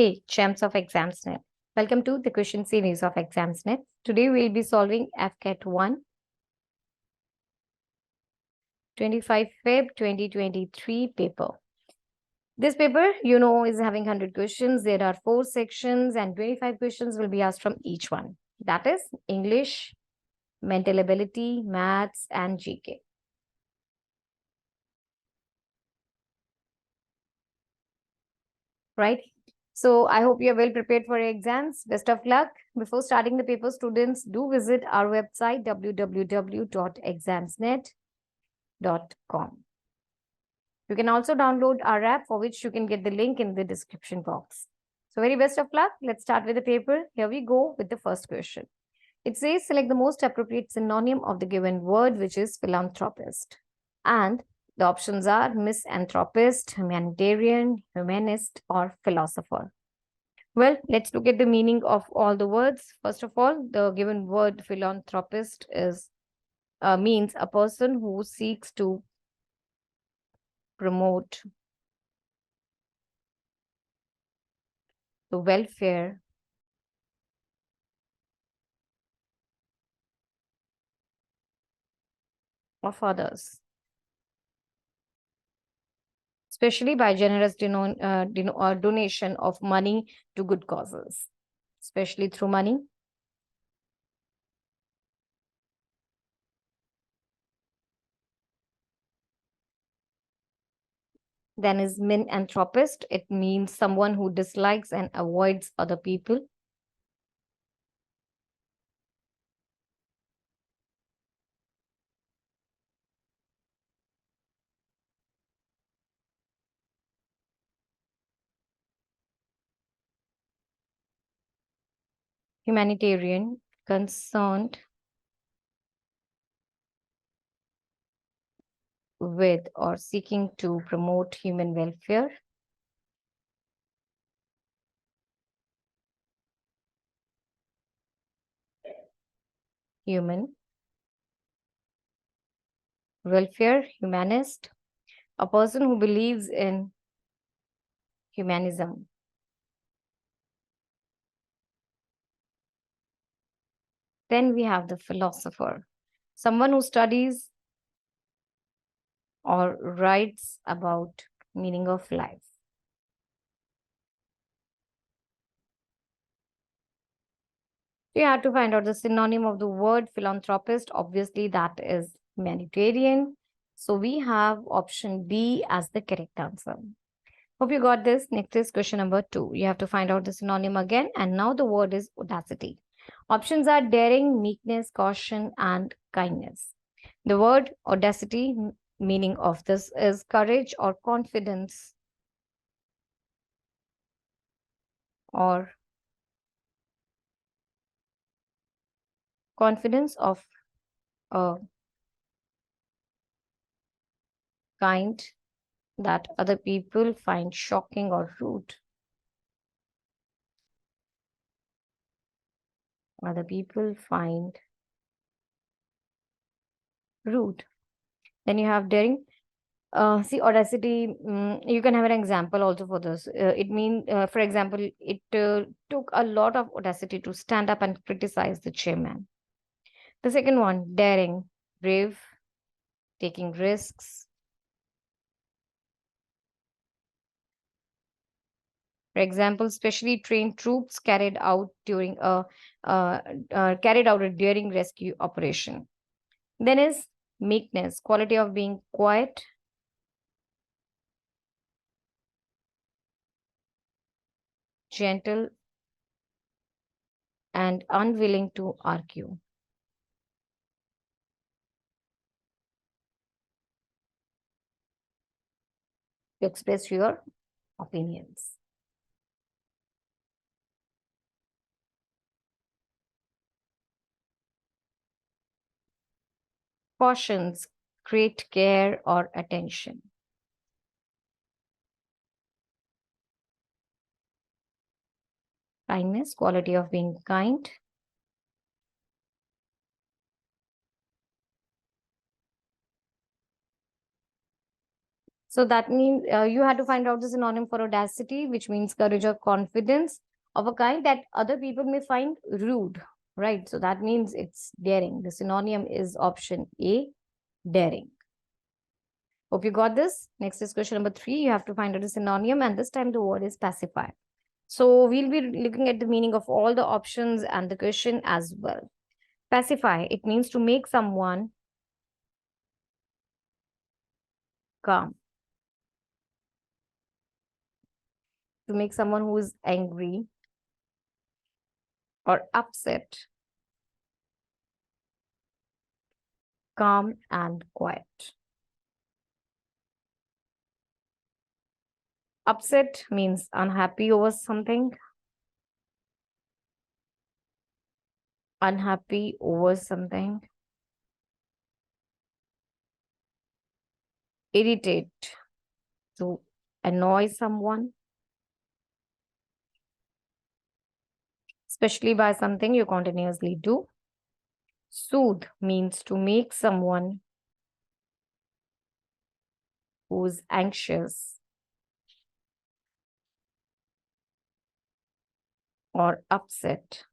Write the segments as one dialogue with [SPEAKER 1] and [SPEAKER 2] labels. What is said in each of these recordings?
[SPEAKER 1] Hey, champs of Examsnet. Welcome to the question series of Examsnet. Today we'll be solving AFCAT I, 25 Feb 2023 paper. This paper, is having 100 questions. There are 4 sections and 25 questions will be asked from each one. That is English, mental ability, maths, and GK. Right? So I hope you're well prepared for your exams. Best of luck. Before starting the paper, students, do visit our website www.examsnet.com. You can also download our app, for which you can get the link in the description box. So very best of luck. Let's start with the paper. Here we go with the first question. It says select the most appropriate synonym of the given word, which is philanthropist. And the options are misanthropist, humanitarian, humanist, or philosopher. Well, let's look at the meaning of all the words. First of all, the given word philanthropist means a person who seeks to promote the welfare of others, especially by generous donation of money to good causes, especially through money. Then is misanthropist. It means someone who dislikes and avoids other people. Humanitarian, concerned with or seeking to promote human welfare. Human welfare, humanist, a person who believes in humanism. Then we have the philosopher, someone who studies or writes about meaning of life. You have to find out the synonym of the word philanthropist. Obviously, that is humanitarian. So we have option B as the correct answer. Hope you got this. Next is question number 2. You have to find out the synonym again. And now the word is audacity. Options are daring, meekness, caution, and kindness. The word audacity, meaning of this is courage or confidence or confidence of a kind that other people find shocking or rude. Other people find rude. Then you have daring. See, audacity, you can have an example also for this. It means, for example, it took a lot of audacity to stand up and criticize the chairman. The second one, daring, brave, taking risks. For example, specially trained troops carried out a daring rescue operation. Then is meekness, quality of being quiet, gentle, and unwilling to argue. To express your opinions. Cautions, great care or attention. Kindness, quality of being kind. So that means you had to find out the synonym for audacity, which means courage or confidence of a kind that other people may find rude, right? So that means it's daring. The synonym is option A, daring. Hope you got this. Next is question number 3. You have to find out the synonym, and this time the word is pacify. So we'll be looking at the meaning of all the options and the question as well. Pacify, it means to make someone calm. To make someone who is angry or upset calm and quiet. Upset means unhappy over something. Unhappy over something. Irritate, to annoy someone, especially by something you continuously do. Soothe means to make someone who's anxious or upset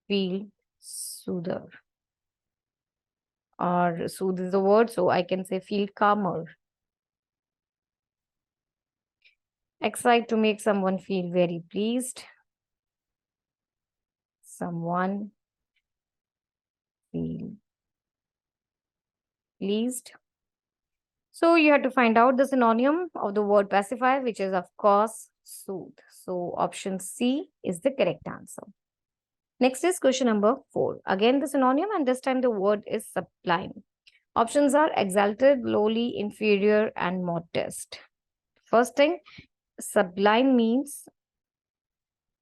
[SPEAKER 1] feel soother. Or soothe is the word, so I can say feel calmer. Excite, to make someone feel very pleased. Someone feel pleased. So you have to find out the synonym of the word pacify, which is of course soothe. So option C is the correct answer. Next is question number 4. Again the synonym, and this time the word is sublime. Options are exalted, lowly, inferior, and modest. First thing, sublime means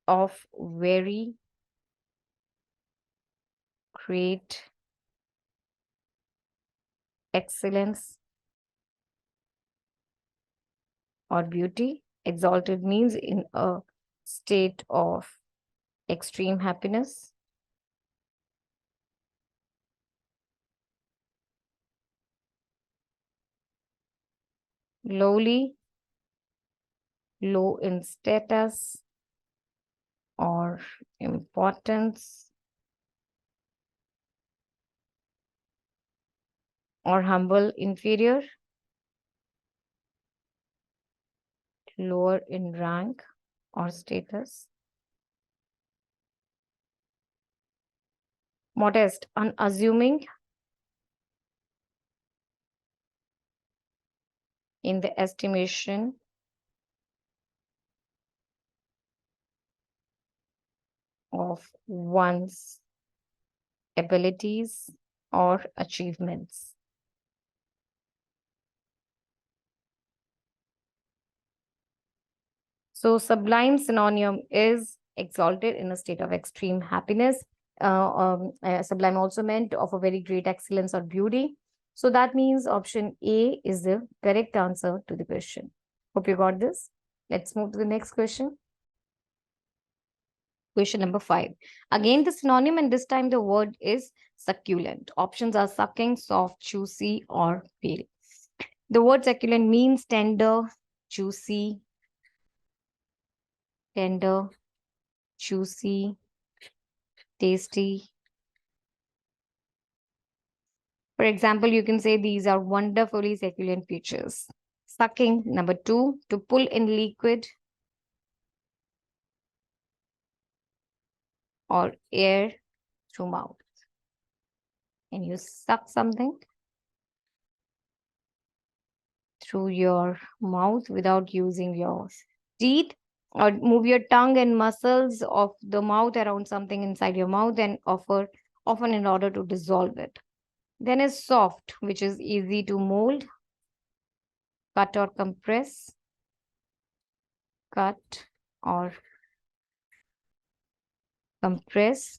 [SPEAKER 1] of very great excellence or beauty. Exalted means in a state of extreme happiness. Lowly, low in status or importance. Or humble, inferior, lower in rank or status. Modest, unassuming, in the estimation of one's abilities or achievements. So sublime synonym is exalted in a state of extreme happiness. Sublime also meant of a very great excellence or beauty. So that means option A is the correct answer to the question. Hope you got this. Let's move to the next question. Question number 5. Again, the synonym, and this time the word is succulent. Options are sucking, soft, juicy, or pale. The word succulent means tender, juicy, tasty. For example, you can say these are wonderfully succulent features. Sucking, number 2, to pull in liquid or air through mouth. And you suck something through your mouth without using your teeth, or move your tongue and muscles of the mouth around something inside your mouth and often in order to dissolve it. Then is soft, which is easy to mold, cut or compress, cut or compress.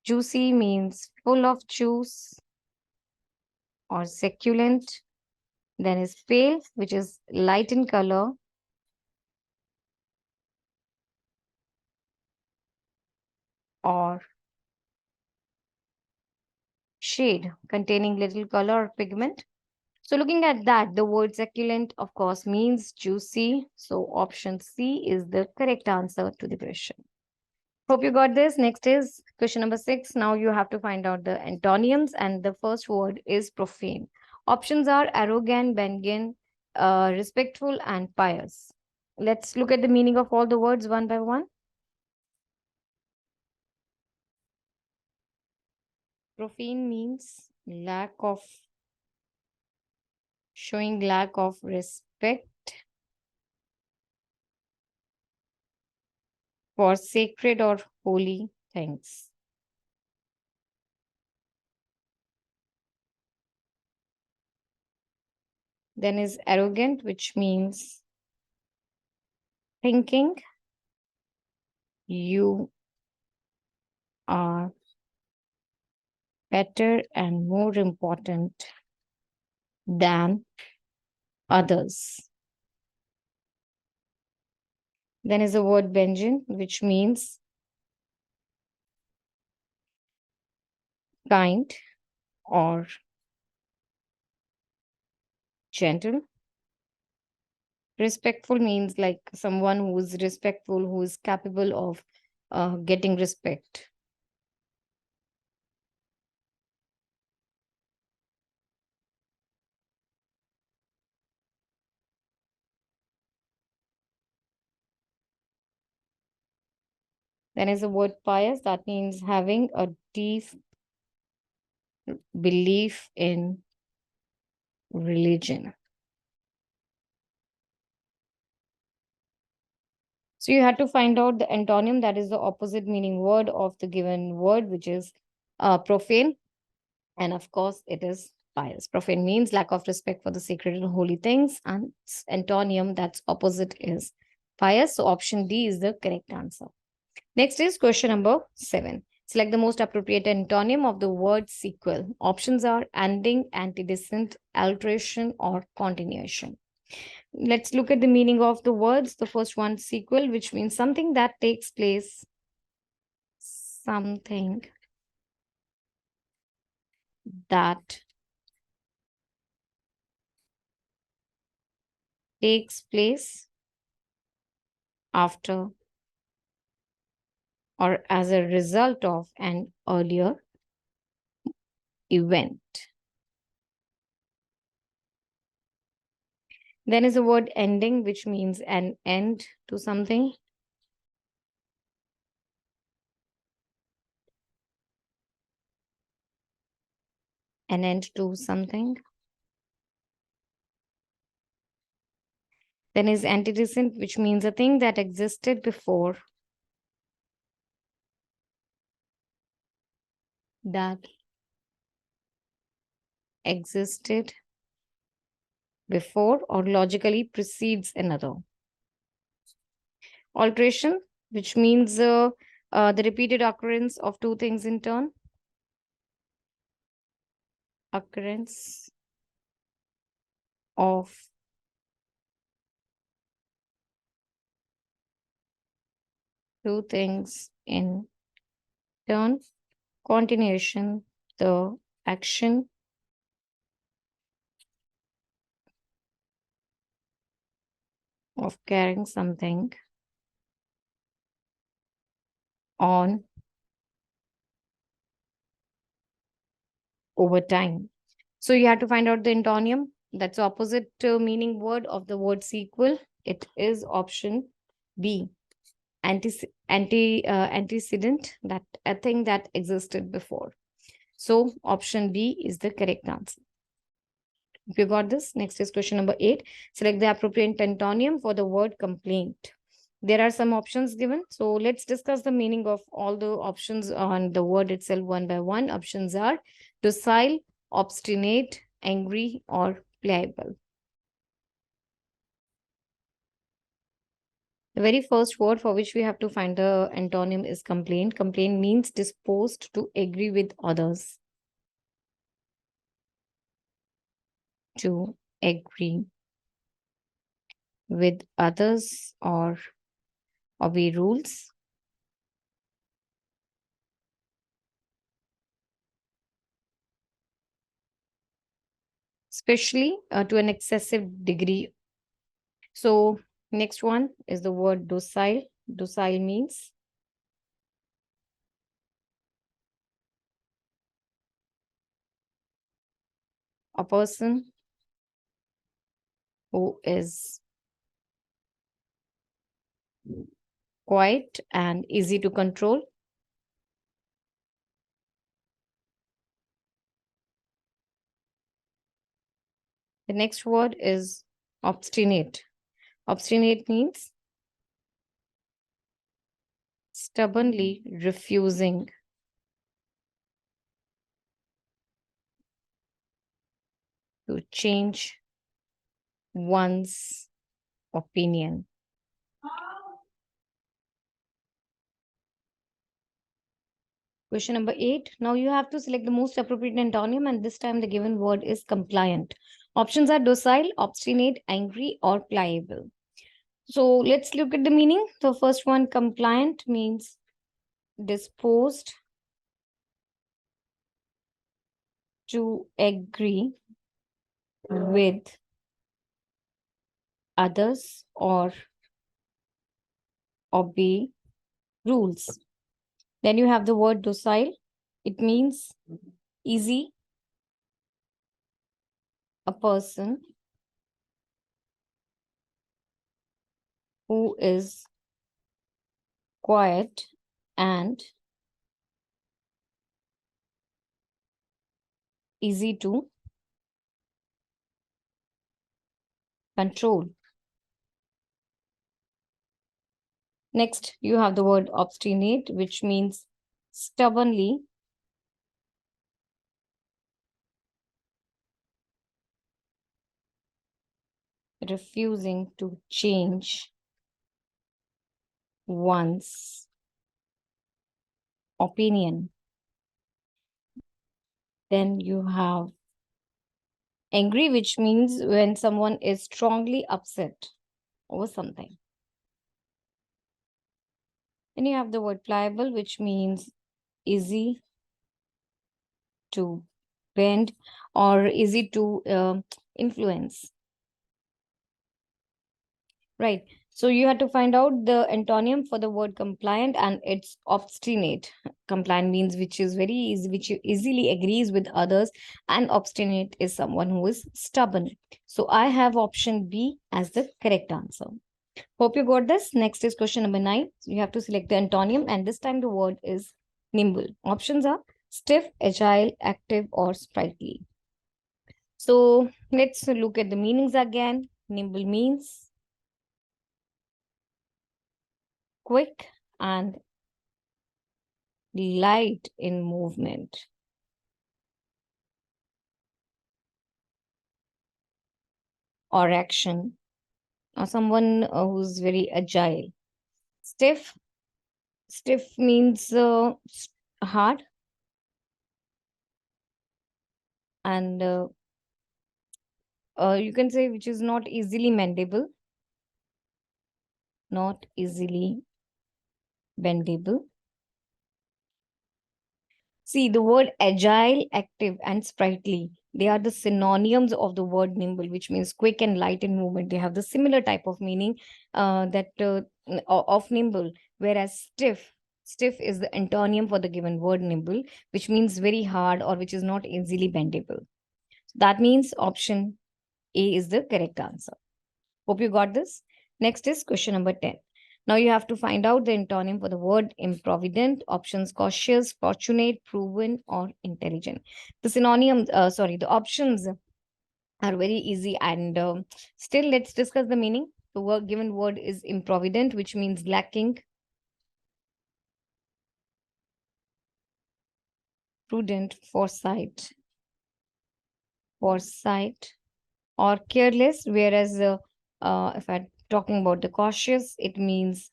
[SPEAKER 1] Juicy means full of juice or succulent. Then is pale, which is light in color, or shade containing little color or pigment. So looking at that, the word succulent, of course, means juicy. So option C is the correct answer to the question. Hope you got this. Next is question number 6. Now you have to find out the antonyms, and the first word is profane. Options are arrogant, benign, respectful, and pious. Let's look at the meaning of all the words one by one. Profane means showing lack of respect for sacred or holy things. Then is arrogant, which means thinking you are better and more important than others. Then is the word benign, which means kind or gentle. Respectful means like someone who is respectful, who is capable of getting respect. Then is the word pious, that means having a deep belief in religion. So you had to find out the antonym, that is the opposite meaning word of the given word, which is profane. And of course, it is pious. Profane means lack of respect for the sacred and holy things. And antonym, that's opposite, is pious. So option D is the correct answer. Next is question number 7. Select the most appropriate antonym of the word sequel. Options are ending, antecedent, alteration, or continuation. Let's look at the meaning of the words. The first one, sequel, which means something that takes place. Something that takes place after or as a result of an earlier event. Then is the word ending, which means an end to something. An end to something. Then is antecedent, which means a thing that existed before. That existed before or logically precedes another. Alteration, which means the repeated occurrence of two things in turn. Occurrence of two things in turn. Continuation, the action of carrying something on over time. So you have to find out the antonym. That's opposite meaning word of the word sequel. It is option B. Antecedent, that a thing that existed before. So option B is the correct answer. If you got this, next is question number 8. Select the appropriate antonym for the word complaint. There are some options given. So let's discuss the meaning of all the options on the word itself one by one. Options are docile, obstinate, angry, or pliable. The very first word for which we have to find the antonym is complaint. Complaint means disposed to agree with others. To agree with others or obey rules. especially to an excessive degree. So, next one is the word docile. Docile means a person who is quiet and easy to control. The next word is obstinate. Obstinate means stubbornly refusing to change one's opinion. Question number 8. Now you have to select the most appropriate antonym, and this time the given word is compliant. Options are docile, obstinate, angry, or pliable. So let's look at the meaning. The first one, compliant, means disposed to agree with others or obey rules. Then you have the word docile. It means easy, a person who is quiet and easy to control. Next, you have the word obstinate, which means stubbornly refusing to change one's opinion. Then you have angry, which means when someone is strongly upset over something. Then you have the word pliable, which means easy to bend or easy to influence. Right. So you have to find out the antonym for the word compliant, and it's obstinate. Compliant means which is very easy, which easily agrees with others, and obstinate is someone who is stubborn. So I have option B as the correct answer. Hope you got this. Next is question number 9. So you have to select the antonym, and this time the word is nimble. Options are stiff, agile, active, or sprightly. So let's look at the meanings again. Nimble means quick and light in movement or action, or someone who's very agile. Stiff, stiff means hard, and you can say which is not easily mendable, not easily bendable. See, the word agile, active, and sprightly, they are the synonyms of the word nimble, which means quick and light in movement. They have the similar type of meaning of nimble, whereas stiff, stiff is the antonym for the given word nimble, which means very hard or which is not easily bendable. That means option A is the correct answer. Hope you got this. Next is question number 10. Now you have to find out the antonym for the word improvident. Options: cautious, fortunate, proven, or intelligent. The the options are very easy, and still let's discuss the meaning. The given word is improvident, which means lacking prudent foresight, or careless. Whereas if I'm talking about the cautious, it means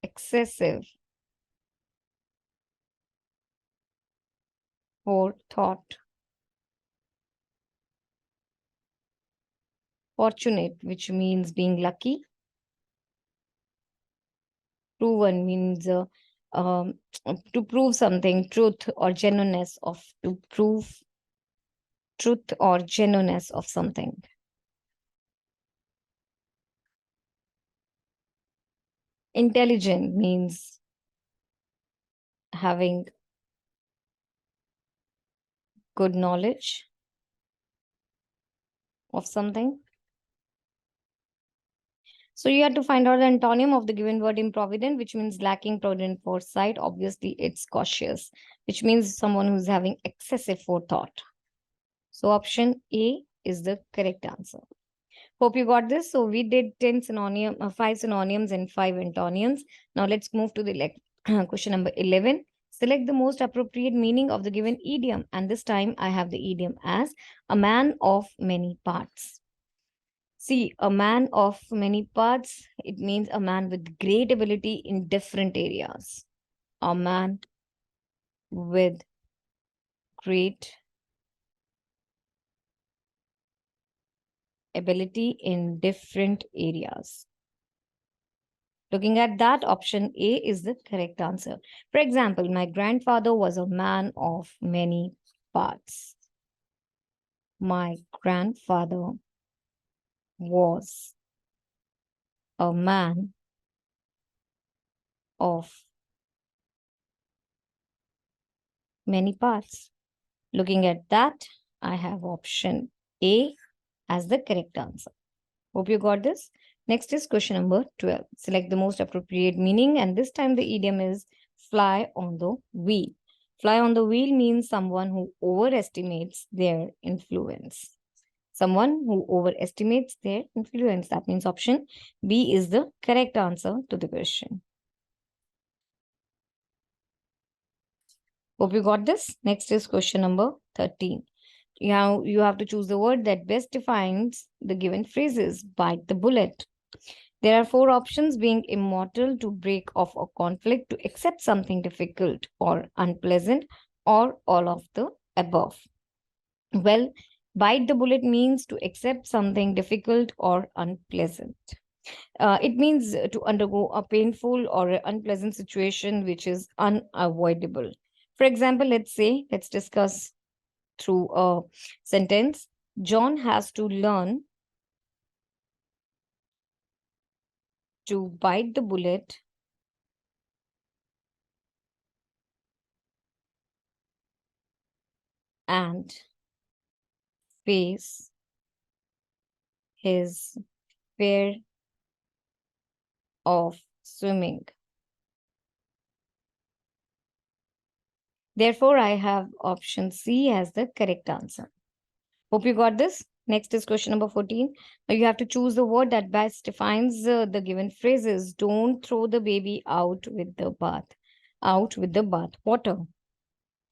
[SPEAKER 1] excessive forethought. Fortunate, which means being lucky. Proven means to prove something, truth or genuineness of to prove truth or genuineness of something. Intelligent means having good knowledge of something. So you have to find out the antonym of the given word improvident, which means lacking prudent foresight. Obviously, it's cautious, which means someone who's having excessive forethought. So option A is the correct answer. Hope you got this. So we did 5 synonyms and 5 antonyms. Now let's move to the question number 11. Select the most appropriate meaning of the given idiom. And this time I have the idiom as a man of many parts. See, a man of many parts, it means a man with great ability in different areas. A man with great ability in different areas. Looking at that, option A is the correct answer. For example, my grandfather was a man of many parts. My grandfather was a man of many parts. Looking at that, I have option A as the correct answer. Hope you got this. Next is question number 12. Select the most appropriate meaning, and this time the idiom is fly on the wheel. Fly on the wheel means someone who overestimates their influence. Someone who overestimates their influence. That means option B is the correct answer to the question. Hope you got this. Next is question number 13. You have to choose the word that best defines the given phrases. Bite the bullet. There are 4 options: being immortal, to break off a conflict, to accept something difficult or unpleasant, or all of the above. Well, bite the bullet means to accept something difficult or unpleasant. It means to undergo a painful or unpleasant situation which is unavoidable. For example, let's discuss through a sentence. John has to learn to bite the bullet and face his fear of swimming. Therefore, I have option C as the correct answer. Hope you got this. Next is question number 14. Now you have to choose the word that best defines the given phrases. Don't throw the baby out with the bath water.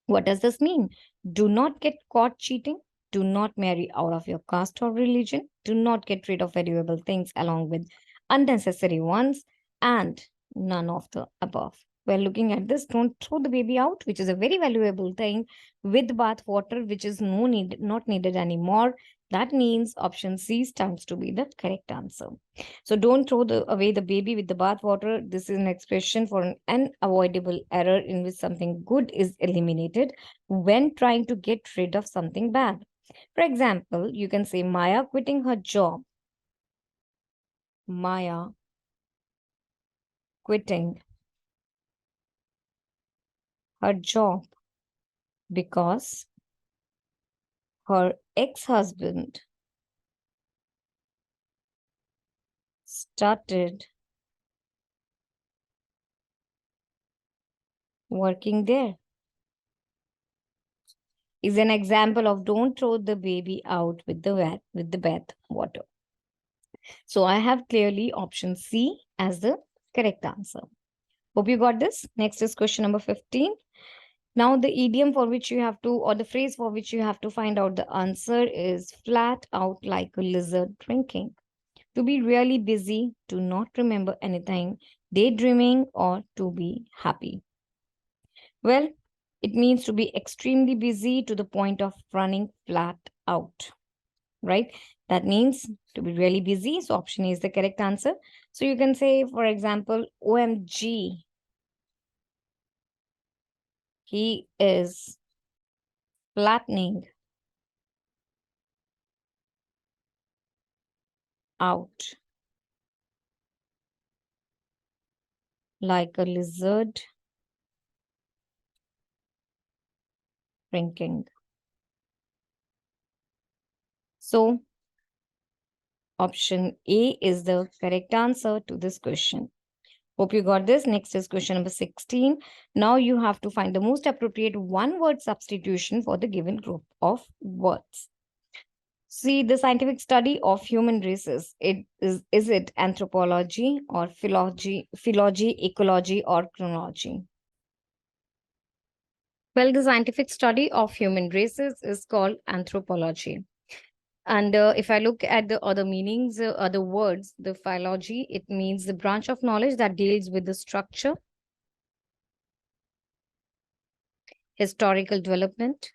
[SPEAKER 1] What does this mean? Do not get caught cheating. Do not marry out of your caste or religion. Do not get rid of valuable things along with unnecessary ones. And none of the above. Well, looking at this, don't throw the baby out, which is a very valuable thing, with bath water, which is not needed anymore. That means option C stands to be the correct answer. So don't throw away the baby with the bath water. This is an expression for an unavoidable error in which something good is eliminated when trying to get rid of something bad. For example, you can say Maya quitting her job. Maya quitting her job because her ex-husband started working there. Is an example of don't throw the baby out with the bath water. So I have clearly option C as the correct answer. Hope you got this. Next is question number 15. Now the idiom for which you have to, or the phrase for which you have to find out the answer is flat out like a lizard drinking. To be really busy, to not remember anything, daydreaming, or to be happy. Well, it means to be extremely busy to the point of running flat out, right? That means to be really busy. So option A is the correct answer. So you can say, for example, OMG, he is flattening out like a lizard drinking. So option A is the correct answer to this question. Hope you got this. Next is question number 16. Now you have to find the most appropriate one-word substitution for the given group of words. See, the scientific study of human races, is it anthropology or philology, ecology, or chronology? Well, the scientific study of human races is called anthropology. And if I look at the other meanings, other words, the philology, it means the branch of knowledge that deals with the structure, historical development,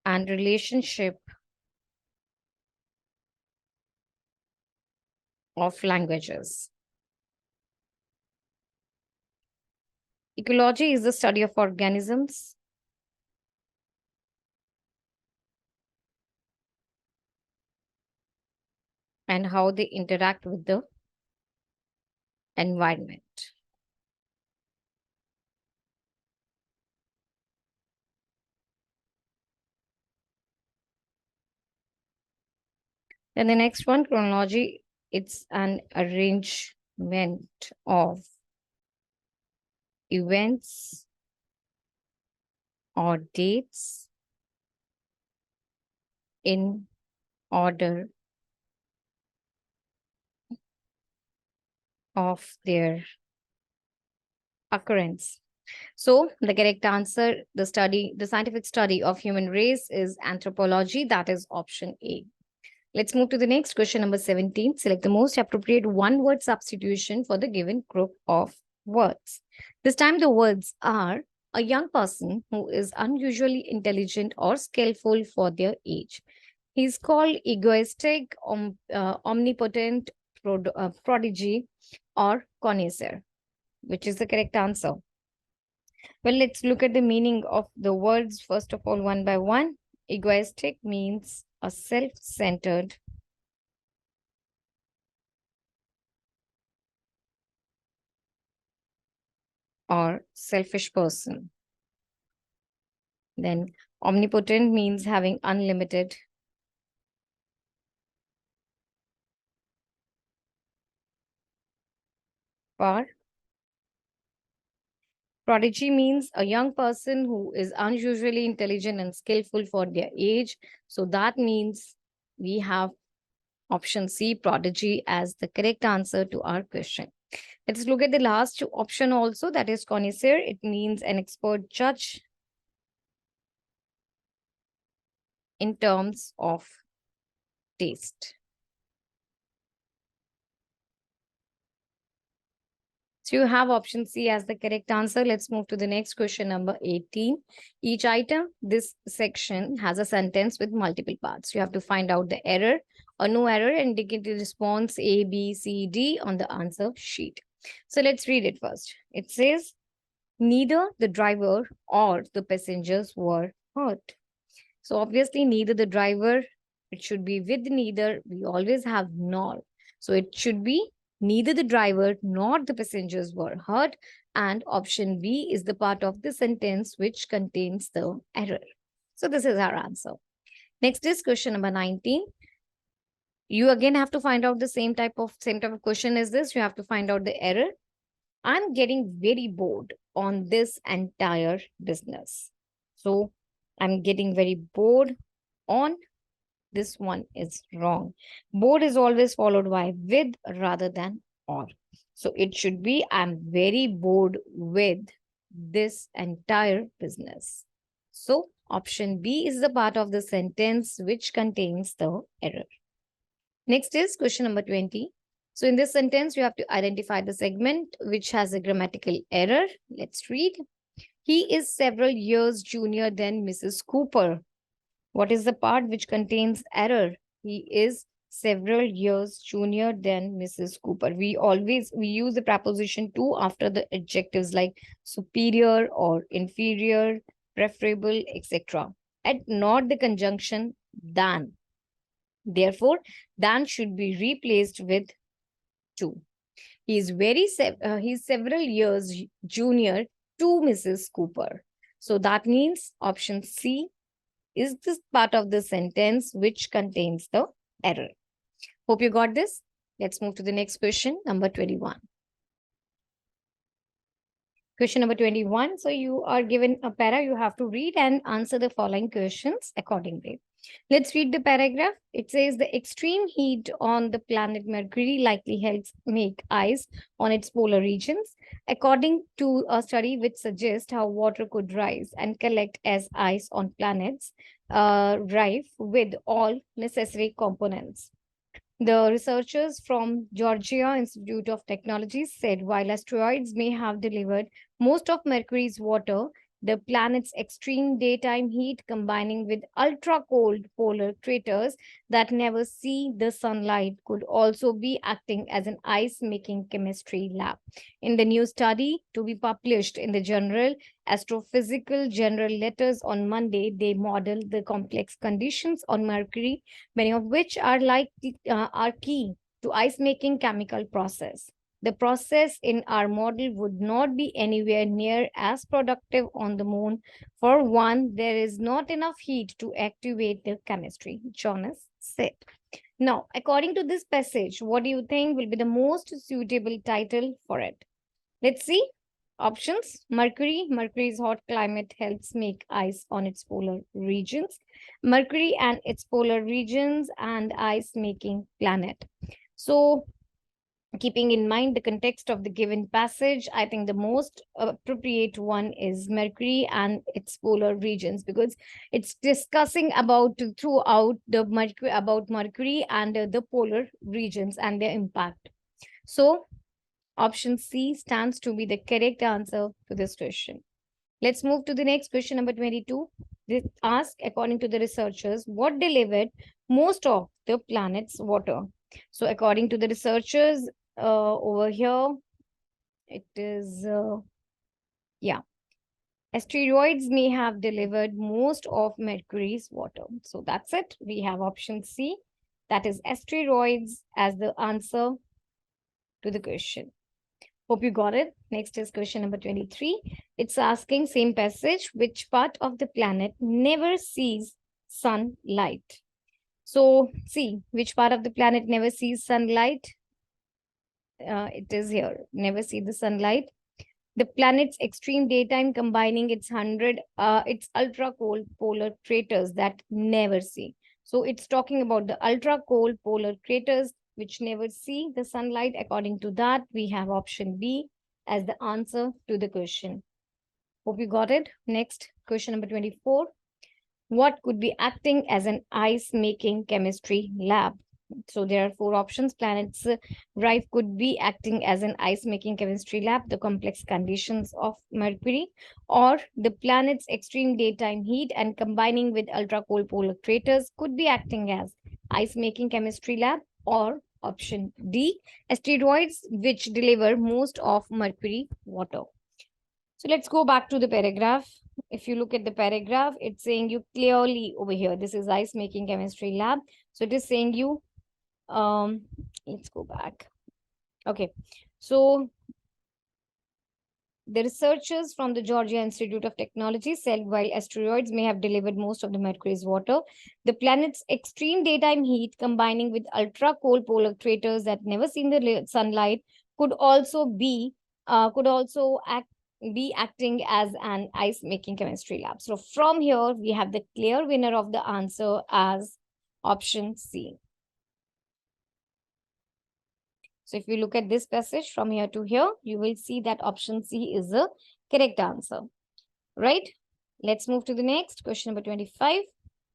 [SPEAKER 1] and relationship of languages. Ecology is the study of organisms and how they interact with the environment. Then the next one, chronology, it's an arrangement of events or dates in order of their occurrence. So the correct answer, the scientific study of human race is anthropology. That is option A. Let's move to the next question, number 17. Select the most appropriate one-word substitution for the given group of words. This time the words are a young person who is unusually intelligent or skillful for their age. He is called egoistic, omnipotent, prodigy, or connoisseur. Which is the correct answer? Well, let's look at the meaning of the words first of all, one by one. Egoistic means a self-centered or selfish person. Then omnipotent means having unlimited power. Prodigy means a young person who is unusually intelligent and skillful for their age. So that means we have option C, prodigy, as the correct answer to our question. Let's look at the last option also, that is connoisseur. It means an expert judge in terms of taste. So you have option C as the correct answer. Let's move to the next question, number 18. Each item, this section has a sentence with multiple parts. You have to find out the error or no error and indicate the response A, B, C, D on the answer sheet. So let's read it first. It says, neither the driver or the passengers were hurt. So obviously neither the driver, it should be with neither. We always have nor. So it should be neither the driver nor the passengers were hurt. And option B is the part of the sentence which contains the error. So this is our answer. Next is question number 19. You again have to find out the same type of question as this. You have to find out the error. I'm getting very bored on this entire business. So I'm getting very bored on this one is wrong. Bored is always followed by with rather than or. So it should be I'm very bored with this entire business. So option B is the part of the sentence which contains the error. Next is question number 20. So in this sentence, you have to identify the segment which has a grammatical error. Let's read. He is several years junior than Mrs. Cooper. What is the part which contains error? He is several years junior than Mrs. Cooper. We use the preposition to after the adjectives like superior or inferior preferable, etc. And not the conjunction than. Therefore, than should be replaced with to. He is he's several years junior to Mrs. Cooper. So that means option C is this part of the sentence which contains the error. Hope you got this. Let's move to the next question, number 21. Question number 21. So you are given a para, you have to read and answer the following questions accordingly. Let's read the paragraph. It says the extreme heat on the planet Mercury likely helps make ice on its polar regions, according to a study which suggests how water could rise and collect as ice on planets rife with all necessary components. The researchers from Georgia Institute of Technology said while asteroids may have delivered most of Mercury's water, the planet's extreme daytime heat combining with ultra-cold polar craters that never see the sunlight could also be acting as an ice-making chemistry lab. In the new study to be published in the journal Astrophysical General Letters on Monday, they modeled the complex conditions on Mercury, many of which are key to ice-making chemical process. The process in our model would not be anywhere near as productive on the moon. For one, there is not enough heat to activate the chemistry, Jonas said. Now, according to this passage, what do you think will be the most suitable title for it? Let's see. Options. Mercury. Mercury's hot climate helps make ice on its polar regions. Mercury and its polar regions and ice-making planet. So, keeping in mind the context of the given passage, I think the most appropriate one is Mercury and its polar regions, because it's discussing about throughout the Mercury and the polar regions and their impact. So option C stands to be the correct answer to this question. Let's move to the next question, number 22. This asks, according to the researchers, what delivered most of the planet's water? So according to the researchers, over here, it is, asteroids may have delivered most of Mercury's water. So that's it. We have option C, that is asteroids, as the answer to the question. Hope you got it. Next is question number 23. It's asking, same passage, which part of the planet never sees sunlight? So see, which part of the planet never sees sunlight? It is here, never see the sunlight. The planet's extreme daytime combining its ultra cold polar craters that never see. So it's talking about the ultra cold polar craters which never see the sunlight. According to that, we have option B as the answer to the question. Hope you got it. Next, question number 24. What could be acting as an ice-making chemistry lab? So there are four options. Planets rife could be acting as an ice-making chemistry lab, the complex conditions of Mercury, or the planet's extreme daytime heat and combining with ultra-cold polar craters could be acting as ice-making chemistry lab, or option D, asteroids which deliver most of Mercury water. So let's go back to the paragraph. If you look at the paragraph, it's saying you clearly over here, this is ice-making chemistry lab. So it is saying you, let's go back. Okay, so the researchers from the Georgia Institute of Technology said while asteroids may have delivered most of the Mercury's water, the planet's extreme daytime heat combining with ultra-cold polar craters that never seen the sunlight could also be acting as an ice-making chemistry lab. So from here, we have the clear winner of the answer as option C. So if you look at this passage from here to here, you will see that option C is the correct answer, right? Let's move to the next question, number 25.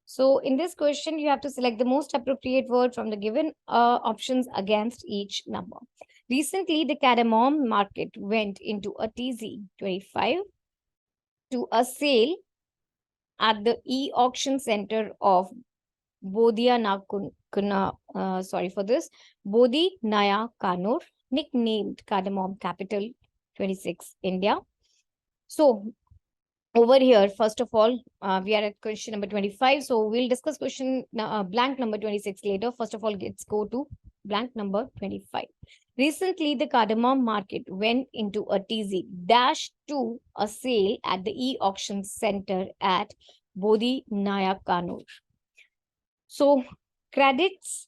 [SPEAKER 1] So in this question, you have to select the most appropriate word from the given options against each number. Recently, the cardamom market went into a TZ25 to a sale at the e-auction center of Bodhi Naya Kanur, nicknamed Cardamom Capital 26, India. So over here, first of all, we are at question number 25. So we'll discuss question blank number 26 later. First of all, let's go to blank number 25. Recently, the cardamom market went into a TZ dash to a sale at the e-auction center at Bodhi Naya Kanur. So credits,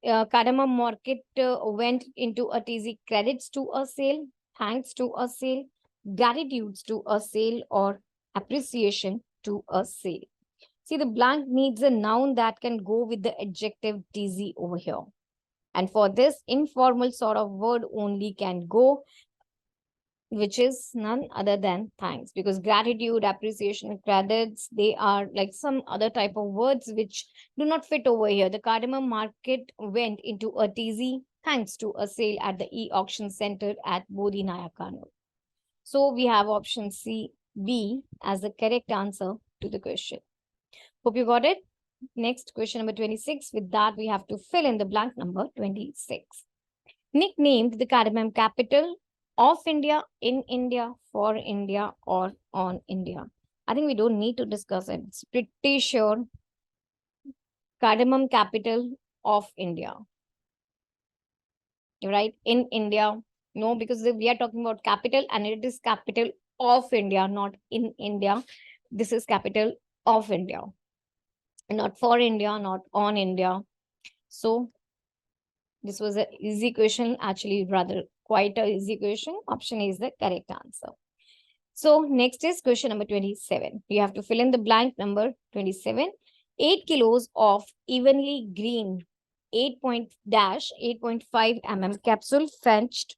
[SPEAKER 1] cardamom market went into a TZ credits to a sale, thanks to a sale, gratitudes to a sale, or appreciation to a sale. See, the blank needs a noun that can go with the adjective TZ over here. And for this, informal sort of word only can go, which is none other than thanks, because gratitude, appreciation, credits, they are like some other type of words which do not fit over here. The cardamom market went into a TZ thanks to a sale at the e-auction center at Bodhi Naya Kanur. So we have option C, B as the correct answer to the question. Hope you got it. Next, question number 26. With that, we have to fill in the blank number 26. Nicknamed the cardamom capital of India, in India, for India, or on India. I think we don't need to discuss it. It's pretty sure. Cardamom capital of India. Right? In India. No, because we are talking about capital and it is capital of India, not in India. This is capital of India. Not for India, not on India. So this was an easy question, actually rather quite an easy question. Option A is the correct answer. So next is question number 27. You have to fill in the blank number 27. 8 kilos of evenly green 8.5 mm capsule fetched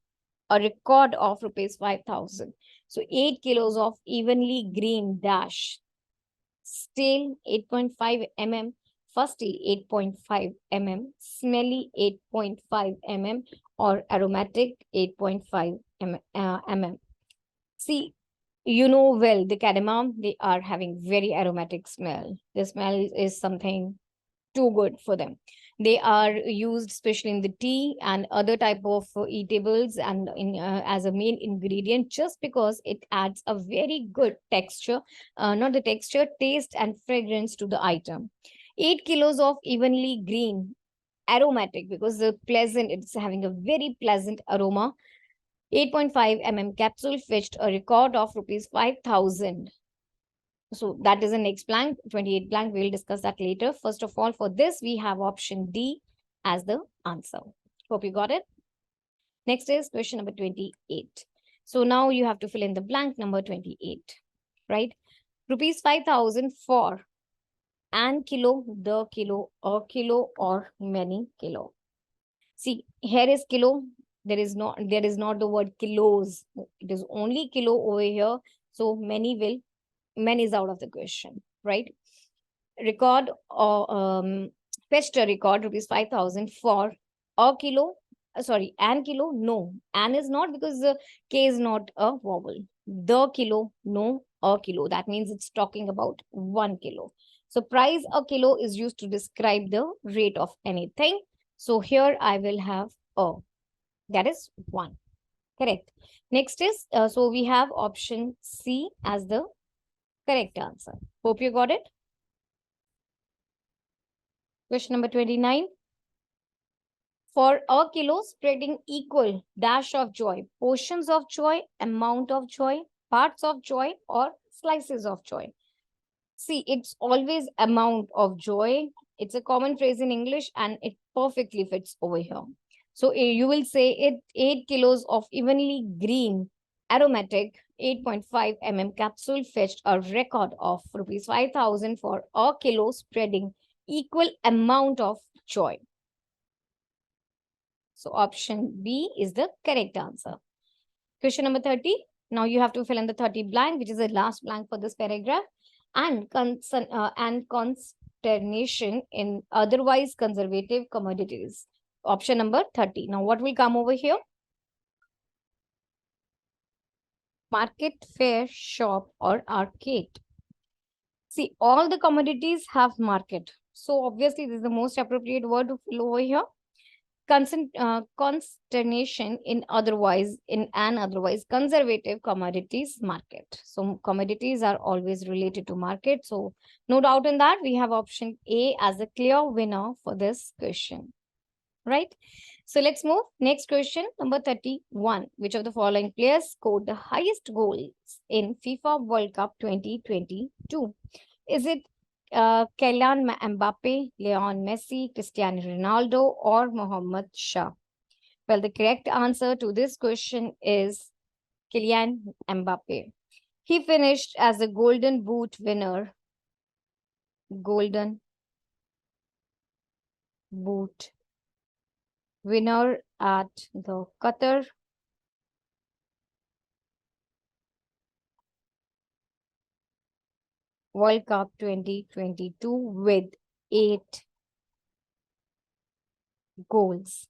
[SPEAKER 1] a record of rupees 5,000. So 8 kilos of evenly green dash stale 8.5 mm, fusty 8.5 mm, smelly 8.5 mm, or aromatic 8.5 mm. See, you know well, the cardamom, they are having very aromatic smell. The smell is something too good for them. They are used especially in the tea and other type of eatables and in as a main ingredient, just because it adds a very good texture, not the texture, taste and fragrance to the item. 8 kilos of evenly green aromatic, because the pleasant, it's having a very pleasant aroma. 8.5 mm capsule fetched a record of rupees 5,000. So that is the next blank, 28 blank. We'll discuss that later. First of all, for this, we have option D as the answer. Hope you got it. Next is question number 28. So now you have to fill in the blank number 28, right? Rupees 5,000 for an kilo, the kilo, a kilo, or many kilo. See, here is kilo. There is not the word kilos. It is only kilo over here. So many is out of the question, right? Record or fetched a record rupees 5,000 for a kilo. An kilo. No, an is not, because the K is not a vowel. The kilo, no, a kilo. That means it's talking about 1 kilo. So price a kilo is used to describe the rate of anything. So here I will have a. That is 1. Correct. Next is, so we have option C as the correct answer. Hope you got it. Question number 29. For a kilo, spreading equal dash of joy, portions of joy, amount of joy, parts of joy, or slices of joy. See, it's always amount of joy. It's a common phrase in English and it perfectly fits over here. So you will say 8 kilos of evenly green aromatic 8.5 mm capsule fetched a record of rupees 5,000 for a kilo, spreading equal amount of joy. So option B is the correct answer. Question number 30. Now you have to fill in the 30 blank, which is the last blank for this paragraph. And consternation in otherwise conservative commodities. Option number 30. Now what will come over here? Market, fair, shop, or arcade. See, all the commodities have market. So obviously this is the most appropriate word to fill over here. consternation in an otherwise conservative commodities market. So commodities are always related to market. So no doubt in that we have option A as a clear winner for this question, right? So let's move. Next question, number 31. Which of the following players scored the highest goals in FIFA World Cup 2022? Is it Kylian Mbappe, Leon Messi, Cristiano Ronaldo, or Mohammad Shah? Well, the correct answer to this question is Kylian Mbappe. He finished as a Golden Boot winner. Golden Boot winner at the Qatar World Cup 2022 with 8 goals.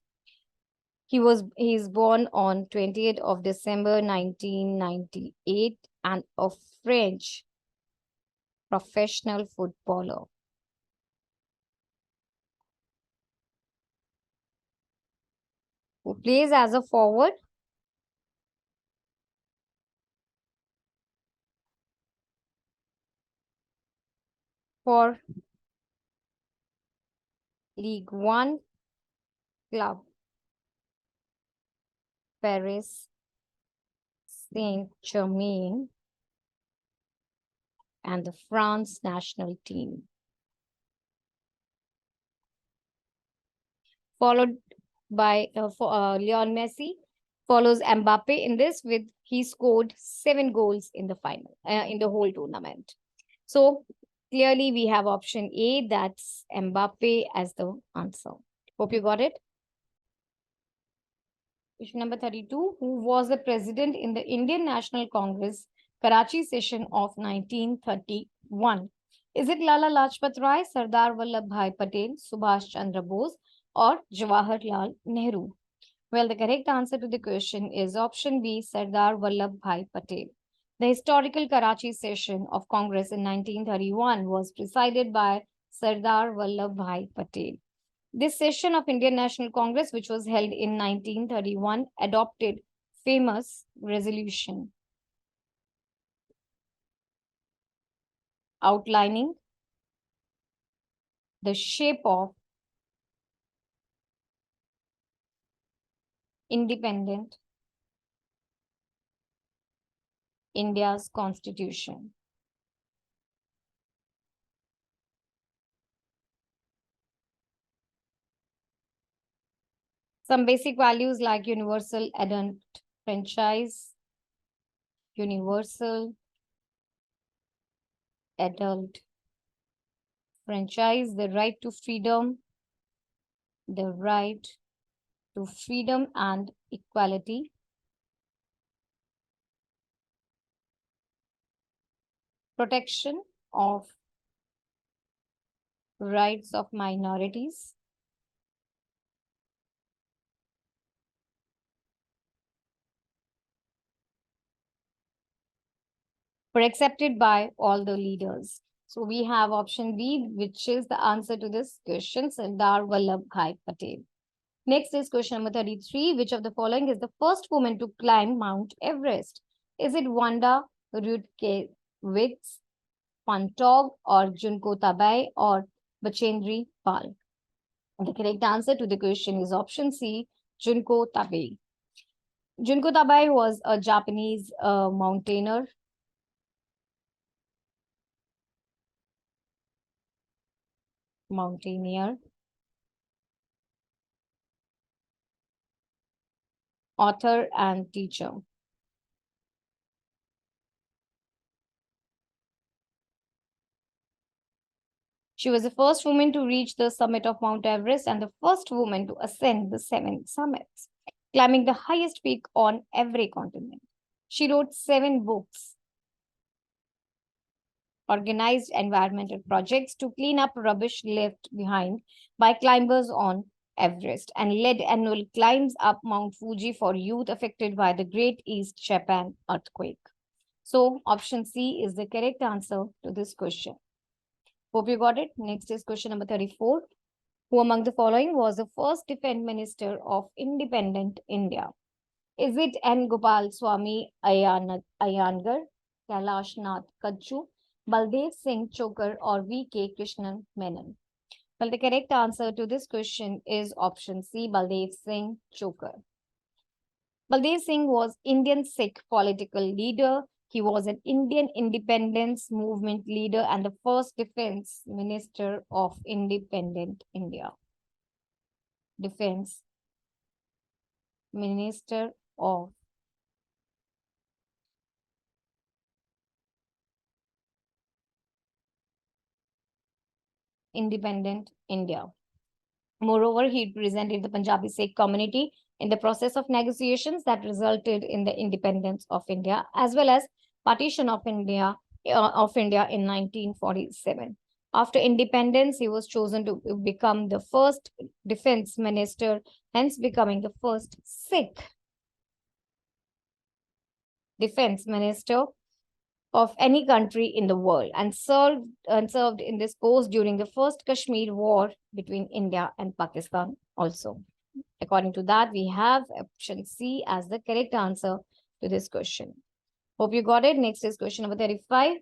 [SPEAKER 1] He's born on 20th of December 1998 and a French professional footballer. Who plays as a forward for League One club Paris Saint-Germain and the France national team. Followed by Leon Messi, follows Mbappe in this with he scored 7 goals in the final, in the whole tournament. So clearly we have option A, that's Mbappe as the answer. Hope you got it. Question number 32. Who was the president in the Indian National Congress Karachi session of 1931? Is it Lala Lajpat Rai, Sardar Vallabhbhai Patel, Subhash Chandra Bose, or Jawaharlal Nehru? Well, the correct answer to the question is option B, Sardar Vallabhbhai Patel. The historical Karachi session of Congress in 1931 was presided by Sardar Vallabhbhai Patel. This session of Indian National Congress, which was held in 1931, adopted famous resolution outlining the shape of independent India's constitution. Some basic values like universal adult franchise, universal adult franchise, the right to freedom and equality, protection of rights of minorities, were accepted by all the leaders. So we have option B, which is the answer to this question, Sardar Vallabhbhai Patel. Next is question number 33. Which of the following is the first woman to climb Mount Everest? Is it Wanda Rudkewitz, Pantog, or Junko Tabei, or Bachendri Pal? The correct answer to the question is option C, Junko Tabei. Junko Tabei was a Japanese mountaineer. Author and teacher. She was the first woman to reach the summit of Mount Everest and the first woman to ascend the 7 summits, climbing the highest peak on every continent. She wrote 7 books, organized environmental projects to clean up rubbish left behind by climbers on Everest, and led annual climbs up Mount Fuji for youth affected by the Great East Japan earthquake. So option C is the correct answer to this question. Hope you got it. Next is question number 34. Who among the following was the first defense minister of independent India? Is it N. Gopal Swami Iyengar, Kailash Nath Kachchu, Baldev Singh Chokar, or V.K. Krishnan Menon? Well, the correct answer to this question is option C, Baldev Singh Chokar. Baldev Singh was Indian Sikh political leader. He was an Indian independence movement leader and the first defense minister of independent India. Defense Minister of independent India. Moreover, he represented the Punjabi Sikh community in the process of negotiations that resulted in the independence of India, as well as partition of India in 1947. After independence, he was chosen to become the first defense minister, hence becoming the first Sikh defense minister of any country in the world, and served in this post during the first Kashmir war between India and Pakistan also. According to that, we have option C as the correct answer to this question. Hope you got it. Next is question number 35.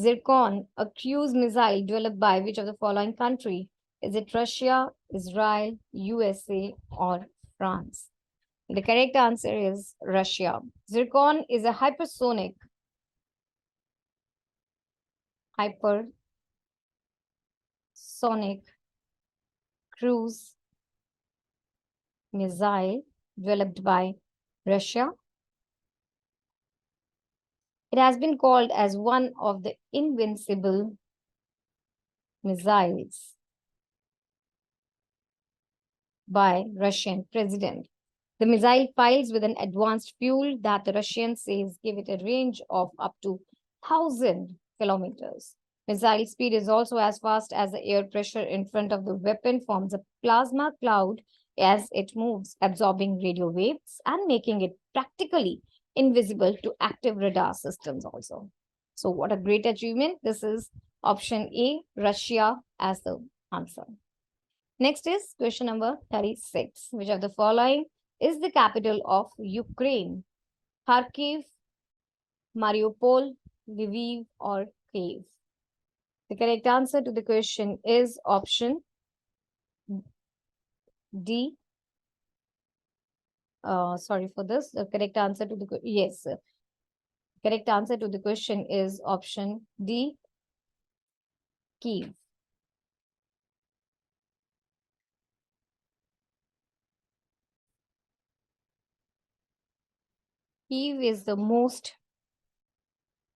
[SPEAKER 1] Zircon, a cruise missile developed by which of the following country? Is it Russia, Israel, USA, or France? The correct answer is Russia. Zircon is a hypersonic cruise missile developed by Russia. It has been called as one of the invincible missiles by Russian president. The missile files with an advanced fuel that the Russians says give it a range of up to 1,000 kilometers. Missile speed is also as fast as the air pressure in front of the weapon forms a plasma cloud as it moves, absorbing radio waves and making it practically invisible to active radar systems also. So what a great achievement. This is option A, Russia as the answer. Next is question number 36. Which of the following is the capital of Ukraine? Kharkiv, Mariupol, Lviv, or Kiev? The correct answer to the question is option D. Sorry for this. The correct answer to the correct answer to the question is option D, Kiev. Kiev is the most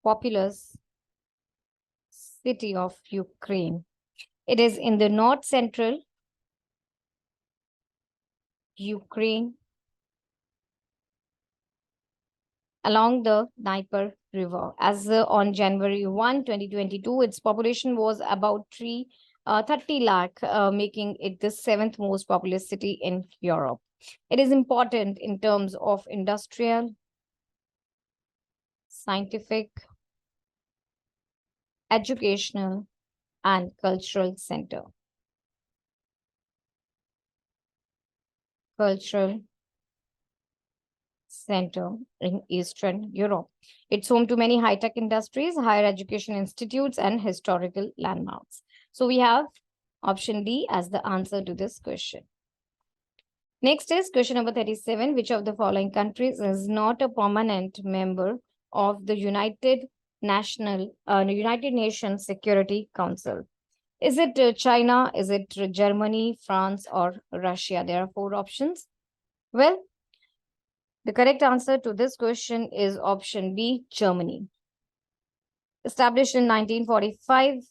[SPEAKER 1] populous city of Ukraine. It is in the north-central Ukraine along the Dnieper River. As on January 1, 2022, its population was about 30 lakh, making it the 7th most populous city in Europe. It is important in terms of industrial, scientific, educational, and cultural center. Cultural center in Eastern Europe. It's home to many high-tech industries, higher education institutes, and historical landmarks. So we have option D as the answer to this question. Next is question number 37. Which of the following countries is not a permanent member of the United Nations Security Council? Is it China? Is it Germany, France, or Russia? There are 4 options. Well, the correct answer to this question is option B, Germany. Established in 1945,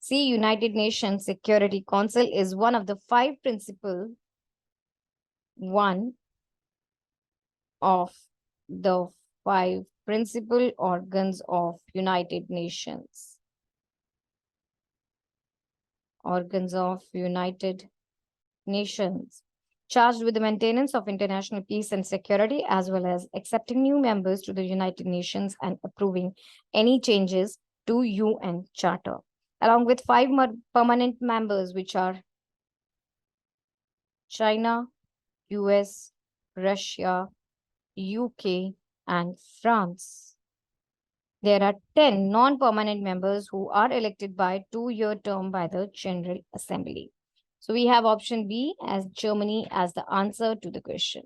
[SPEAKER 1] United Nations Security Council is one of the 5 principal organs of United Nations. Organs of United Nations charged with the maintenance of international peace and security, as well as accepting new members to the United Nations and approving any changes to UN Charter, along with 5 permanent members, which are China, US, Russia, UK, and France. There are 10 non-permanent members who are elected by 2-year term by the General Assembly. So we have option B as Germany as the answer to the question.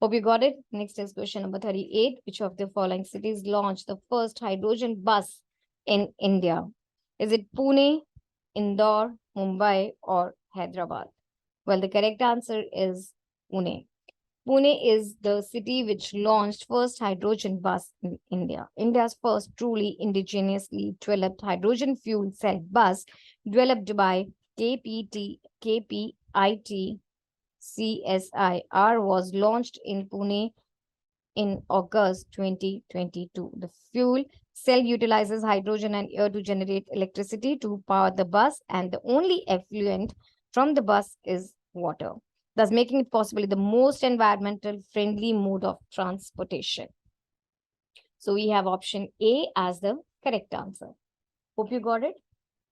[SPEAKER 1] Hope you got it. Next is question number 38. Which of the following cities launched the first hydrogen bus in India? Is it Pune, Indore, Mumbai, or Hyderabad? Well, the correct answer is Pune. Pune is the city which launched first hydrogen bus in India. India's first truly indigenously developed hydrogen fuel cell bus developed by KPIT CSIR was launched in Pune in August 2022. The fuel cell utilizes hydrogen and air to generate electricity to power the bus, and the only effluent from the bus is water, thus making it possibly the most environmental friendly mode of transportation. So we have option A as the correct answer. Hope you got it.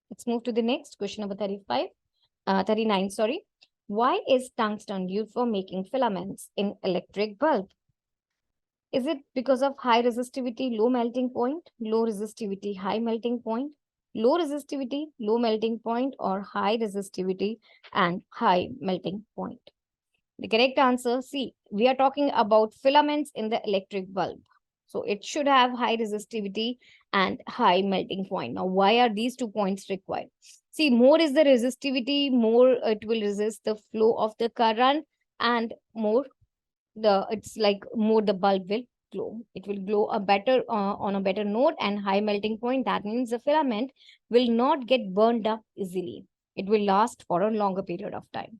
[SPEAKER 1] Let's move to the next question number 39. Why is tungsten used for making filaments in electric bulb? Is it because of high resistivity, low melting point, low resistivity, high melting point, low resistivity, low melting point, or high resistivity and high melting point? The correct answer, C. We are talking about filaments in the electric bulb. So it should have high resistivity and high melting point. Now, why are these 2 points required? See, more is the resistivity, more it will resist the flow of the current, and more the bulb will glow. It will glow a better on a better note, and high melting point. That means the filament will not get burned up easily. It will last for a longer period of time,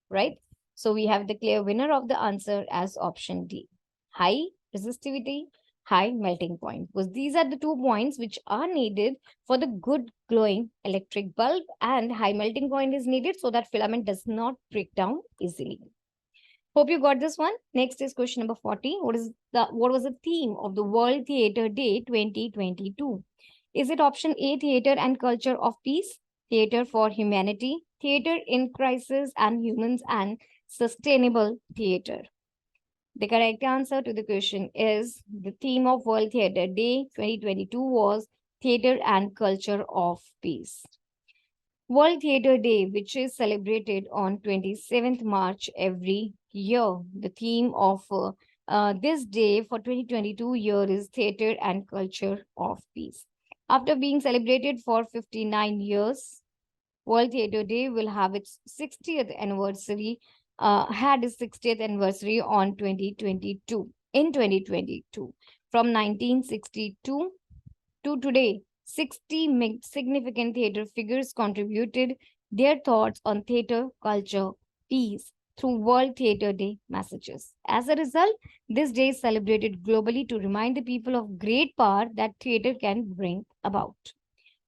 [SPEAKER 1] right? So we have the clear winner of the answer as option D. High resistivity, high melting point. Because these are the 2 points which are needed for the good glowing electric bulb, and high melting point is needed so that filament does not break down easily. Hope you got this one. Next is question number 40. What was the theme of the World Theatre Day 2022? Is it option A, theater and culture of peace, theater for humanity, theater in crisis and humans, and sustainable theater? The correct answer to the question is the theme of World Theatre Day 2022 was theater and culture of peace. World Theatre Day, which is celebrated on 27th March every year. The theme of this day for 2022 year is theater and culture of peace. After being celebrated for 59 years, World Theatre Day will have its 60th anniversary, had its 60th anniversary on 2022. From 1962 to today, 60 significant theatre figures contributed their thoughts on theatre, culture, peace through World Theatre Day messages. As a result, this day is celebrated globally to remind the people of great power that theatre can bring about.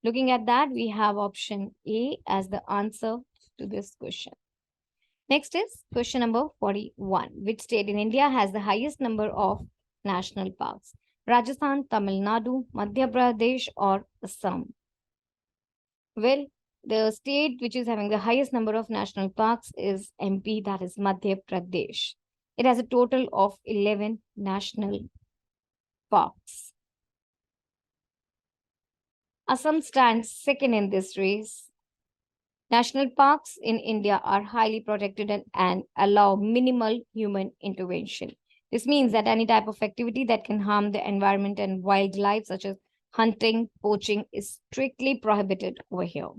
[SPEAKER 1] Looking at that, we have option A as the answer to this question. Next is question number 41. Which state in India has the highest number of national parks? Rajasthan, Tamil Nadu, Madhya Pradesh, or Assam? Well, the state which is having the highest number of national parks is MP, that is Madhya Pradesh. It has a total of 11 national parks. Assam stands second in this race. National parks in India are highly protected and allow minimal human intervention. This means that any type of activity that can harm the environment and wildlife, such as hunting, poaching, is strictly prohibited over here.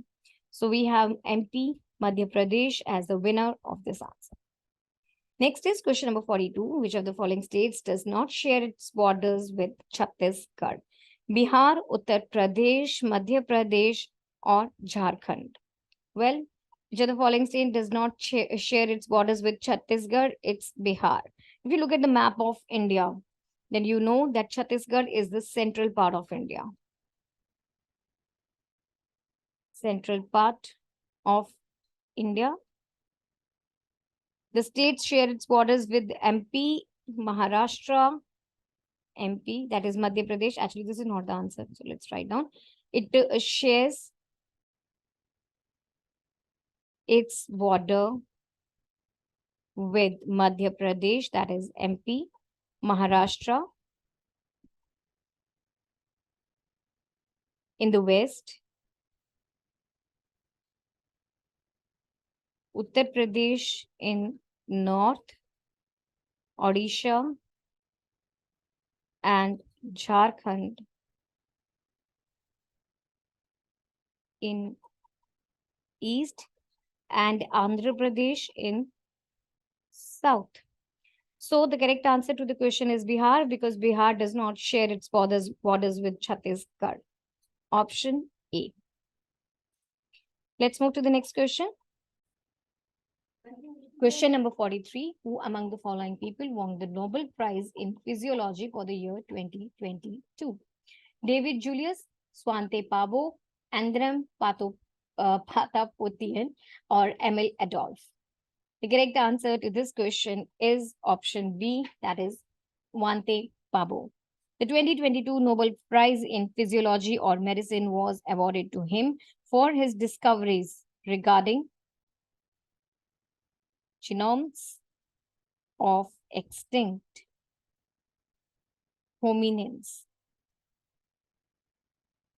[SPEAKER 1] So we have MP, Madhya Pradesh as the winner of this answer. Next is question number 42. Which of the following states does not share its borders with Chhattisgarh? Bihar, Uttar Pradesh, Madhya Pradesh, or Jharkhand? Well, which of the following state does not share its borders with Chhattisgarh? It's Bihar. If you look at the map of India, then you know that Chhattisgarh is the central part of India. Central part of India. The states share its borders with MP, Maharashtra, MP, that is Madhya Pradesh. Actually, this is not the answer. So let's write down. It shares its border with Madhya Pradesh, that is MP, Maharashtra in the west, Uttar Pradesh in north, Odisha and Jharkhand in east, and Andhra Pradesh in south. So the correct answer to the question is Bihar, because Bihar does not share its borders with Chhattisgarh. Option A. Let's move to the next question. Question number 43. Who among the following people won the Nobel Prize in Physiology for the year 2022? David Julius, Svante Pabo, Andrem Patapotian, or Emil Adolf? The correct answer to this question is option B, that is Svante Pabo. The 2022 Nobel Prize in Physiology or Medicine was awarded to him for his discoveries regarding genomes of extinct hominins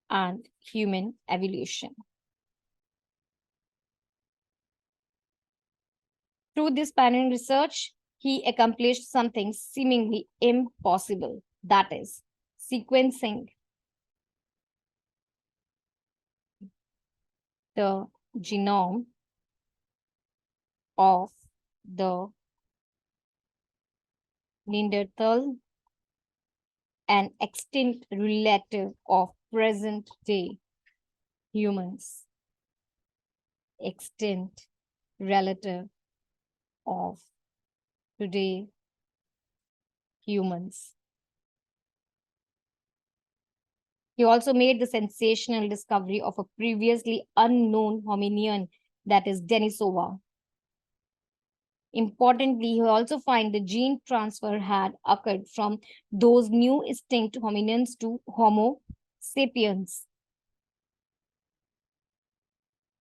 [SPEAKER 1] and human evolution. Through this pioneering research, he accomplished something seemingly impossible, that is, sequencing the genome of the Neanderthal, an extinct relative of present-day humans. Extinct relative of today humans. He also made the sensational discovery of a previously unknown hominian, that is Denisova. Importantly, he also found the gene transfer had occurred from those new extinct hominins to Homo sapiens.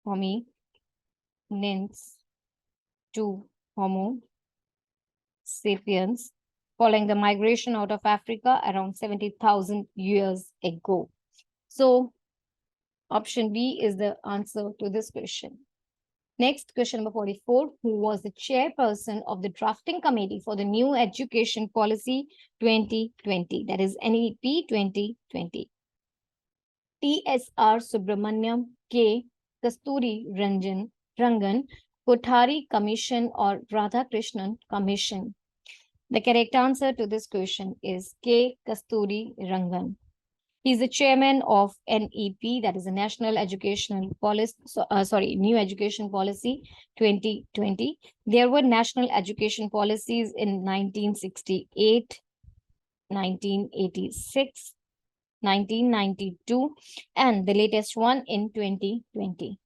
[SPEAKER 1] Hominins to Homo sapiens, following the migration out of Africa around 70,000 years ago. So, option B is the answer to this question. Next, question number 44. Who was the chairperson of the drafting committee for the new education policy 2020? That is NEP 2020. TSR Subramaniam, K. Kasturi Rangan, Kothari Commission, or Radhakrishnan Commission? The correct answer to this question is K. Kasturi Rangan. He's the chairman of NEP, that is the National Educational Policy, New Education Policy 2020. There were national education policies in 1968, 1986, 1992, and the latest one in 2020.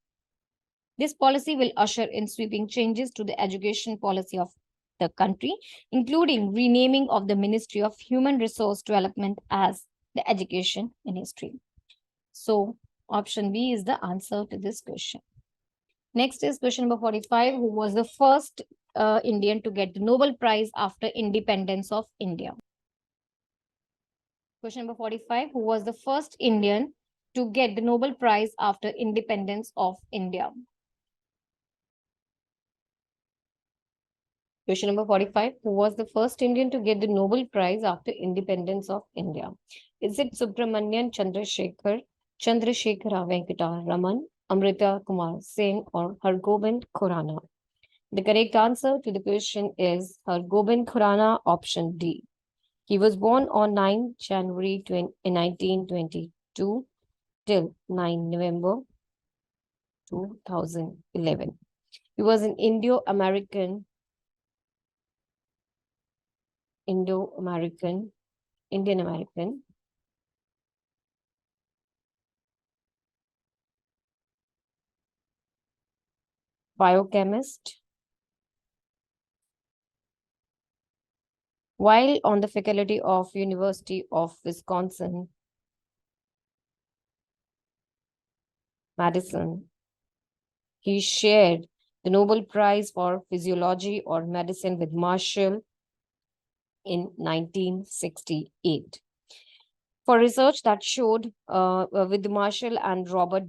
[SPEAKER 1] This policy will usher in sweeping changes to the education policy of the country, including renaming of the Ministry of Human Resource Development as the Education Ministry. So option B is the answer to this question. Next is question number 45. Who was the first Indian to get the Nobel Prize after independence of India? Question number 45. Who was the first Indian to get the Nobel Prize after independence of India? Question number 45. Who was the first Indian to get the Nobel Prize after independence of India? Is it Subramanian Chandrasekhar Venkata Raman, Amrita Kumar Sen, or Hargobind Khurana? The correct answer to the question is Hargobind Khurana, option D. He was born on 9 January 1922 till 9 November 2011. He was an Indian-American biochemist. While on the faculty of University of Wisconsin, Madison. He shared the Nobel Prize for Physiology or Medicine with Marshall in 1968 for research that showed with Marshall and Robert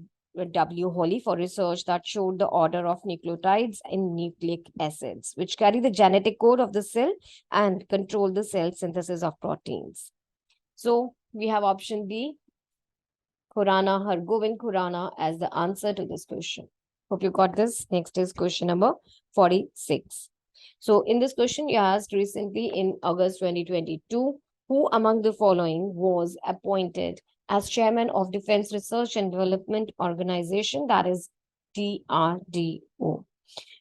[SPEAKER 1] W. Holly for research that showed the order of nucleotides in nucleic acids, which carry the genetic code of the cell and control the cell synthesis of proteins. So we have option B, Khurana, Hargobind Khurana, as the answer to this question. Hope you got this. Next is question number 46. So in this question, you asked recently in August 2022, who among the following was appointed as chairman of Defense Research and Development Organization, that is DRDO?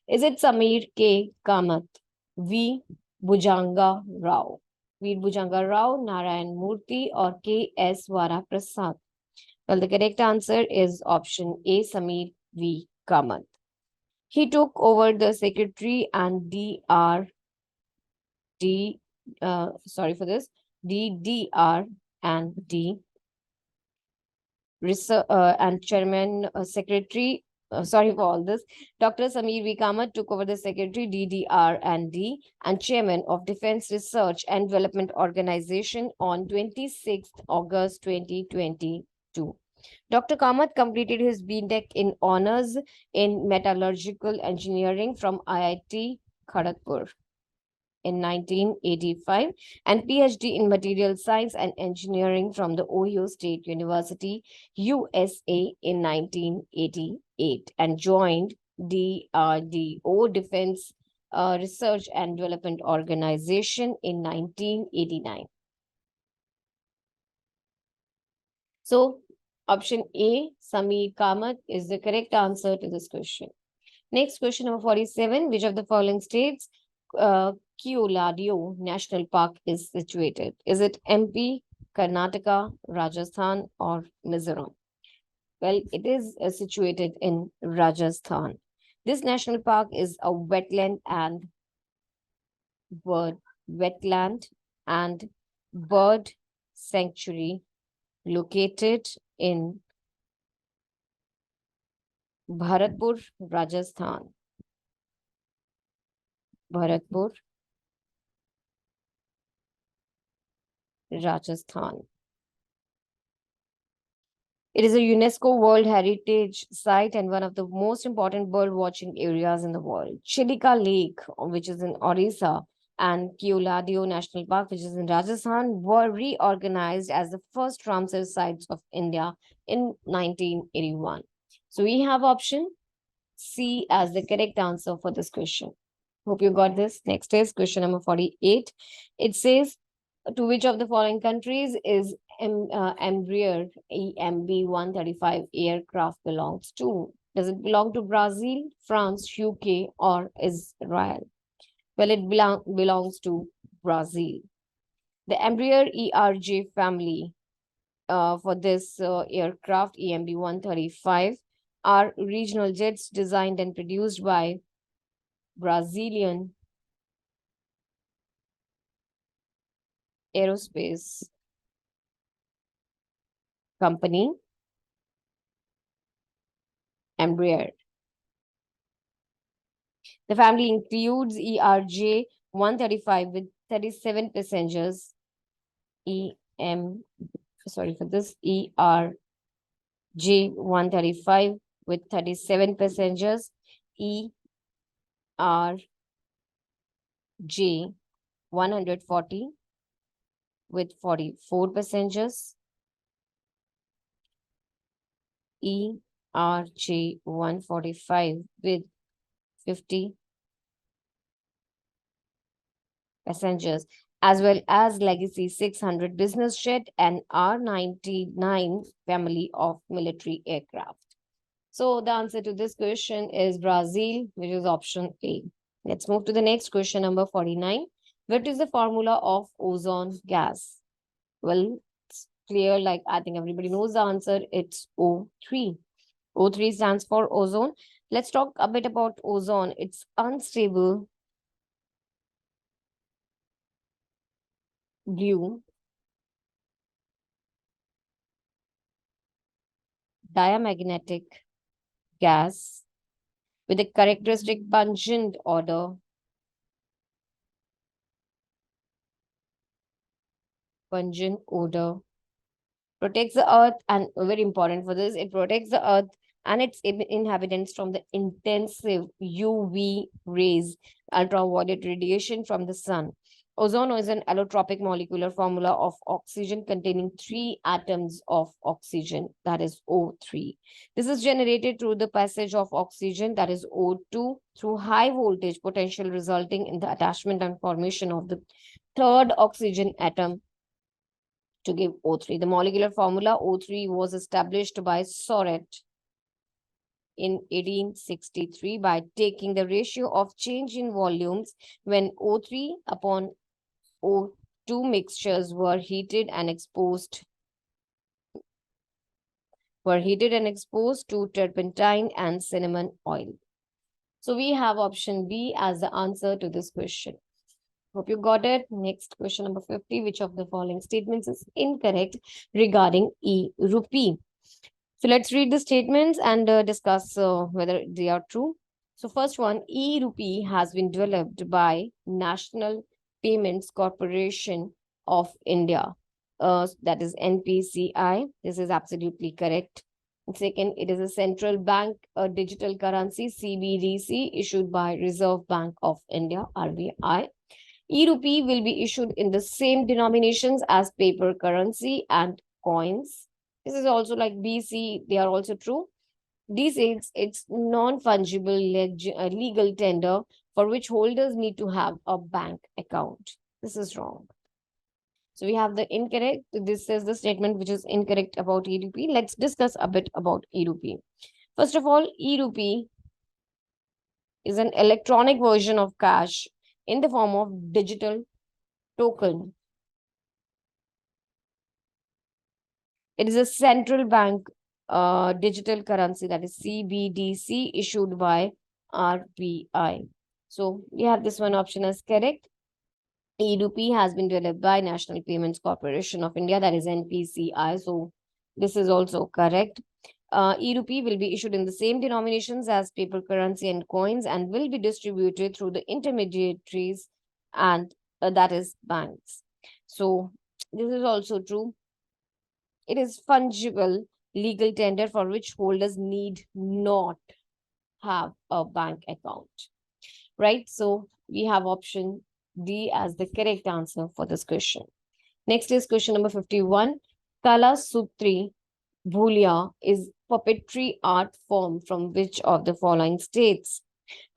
[SPEAKER 1] Is it Samir K. Kamath, V. Bhujanga Rao, V. Bhujanga Rao, Narayan Murthy, or K.S. Vara Prasad? Well, the correct answer is option A, Samir V. Kamath. He took over the secretary and DDR and D research and chairman secretary. Sorry for all this. Dr. Samir V. Kamath took over the secretary DDR and D and chairman of Defense Research and Development Organization on 26th August 2022. Dr. Kamath completed his B.Tech in honors in metallurgical engineering from IIT Kharagpur in 1985 and PhD in material science and engineering from the Ohio State University, USA in 1988 and joined DRDO Defense Research and Development Organization in 1989. So option A, Samir Kamath, is the correct answer to this question. Next, question number 47. Which of the following states Keoladio National Park is situated? Is it MP, Karnataka, Rajasthan, or Mizoram? Well, it is situated in Rajasthan. This national park is a wetland and bird sanctuary located in Bharatpur, Rajasthan. Bharatpur, Rajasthan. It is a UNESCO World Heritage Site and one of the most important bird watching areas in the world. Chilika Lake, which is in Orissa, and Keoladio National Park, which is in Rajasthan, were reorganized as the first Ramsar sites of India in 1981. So we have option C as the correct answer for this question. Hope you got this. Next is question number 48. It says, to which of the following countries is Embraer EMB-135 aircraft belongs to? Does it belong to Brazil, France, UK, or Israel? Well, it belongs to Brazil. The Embraer ERJ family for this aircraft EMB-135 are regional jets designed and produced by Brazilian aerospace company, Embraer. The family includes ERJ 135 with 37 passengers, ERJ 135 with 37 passengers, ERJ 140 with 44 passengers, ERJ 145 with 50 passengers, as well as Legacy 600 business jet and R99 family of military aircraft. So the answer to this question is Brazil, which is option A. Let's move to the next question, number 49. What is the formula of ozone gas? Well, it's clear, like I think everybody knows the answer. It's O3. O3 stands for ozone. Let's talk a bit about ozone. It's unstable blue diamagnetic gas with a characteristic pungent odor. Pungent odor protects the earth, and very important for this, it protects the earth and its inhabitants from the intensive UV rays, ultraviolet radiation from the sun. Ozone is an allotropic molecular formula of oxygen containing three atoms of oxygen, that is O3. This is generated through the passage of oxygen, that is O2, through high voltage potential, resulting in the attachment and formation of the third oxygen atom to give O3. The molecular formula O3 was established by Soret in 1863 by taking the ratio of change in volumes when O3 upon O2 mixtures were heated and exposed to turpentine and cinnamon oil. So we have option B as the answer to this question. Hope you got it. Next question number 50. Which of the following statements is incorrect regarding e-rupee? So let's read the statements and discuss whether they are true. So first one, e-rupee has been developed by National Payments Corporation of India. That is NPCI. This is absolutely correct. Second, it is a central bank digital currency, CBDC, issued by Reserve Bank of India, RBI. E-rupee will be issued in the same denominations as paper currency and coins. This is also like BC, they are also true. D says it's non-fungible legal tender for which holders need to have a bank account. This is wrong. So we have the incorrect. This is the statement which is incorrect about e-rupee. Let's discuss a bit about e-rupee. First of all, e-rupee is an electronic version of cash in the form of digital token. It is a central bank digital currency, that is CBDC, issued by RBI. So we have this one option as correct. E-rupee has been developed by National Payments Corporation of India, that is NPCI. So this is also correct. E-rupee will be issued in the same denominations as paper currency and coins and will be distributed through the intermediaries, and that is banks. So this is also true. It is fungible legal tender for which holders need not have a bank account, right? So we have option D as the correct answer for this question. Next is question number 51. Kala Sutri Bhulia is puppetry art form from which of the following states?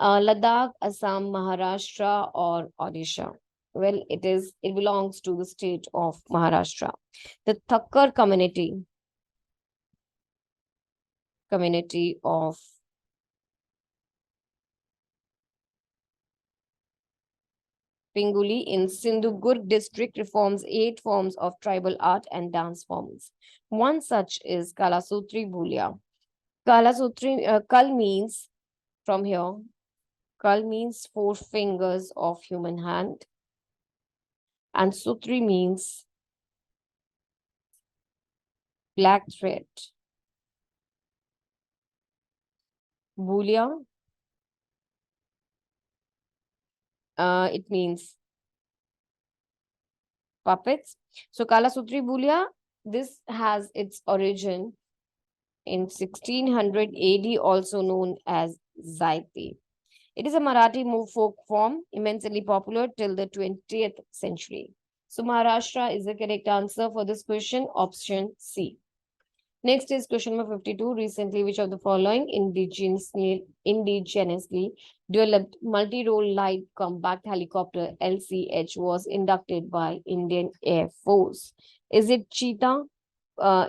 [SPEAKER 1] Ladakh, Assam, Maharashtra, or Odisha? Well, it belongs to the state of Maharashtra. The Thakkar community of Pinguli in Sindhugurg district reforms 8 forms of tribal art and dance forms. One such is Kalasutri Bhulia. Kalasutri, Kal means, from here, Kal means 4 fingers of human hand, and Sutri means black thread. Bhulia, it means puppets. So Kalasutri Bhulia, this has its origin in 1600 AD, also known as Zaiti. It is a Marathi folk form, immensely popular till the 20th century. So Maharashtra is the correct answer for this question, option C. Next is question number 52. Recently, which of the following indigenously developed multi-role light combat helicopter LCH was inducted by Indian Air Force? Is it Cheetah?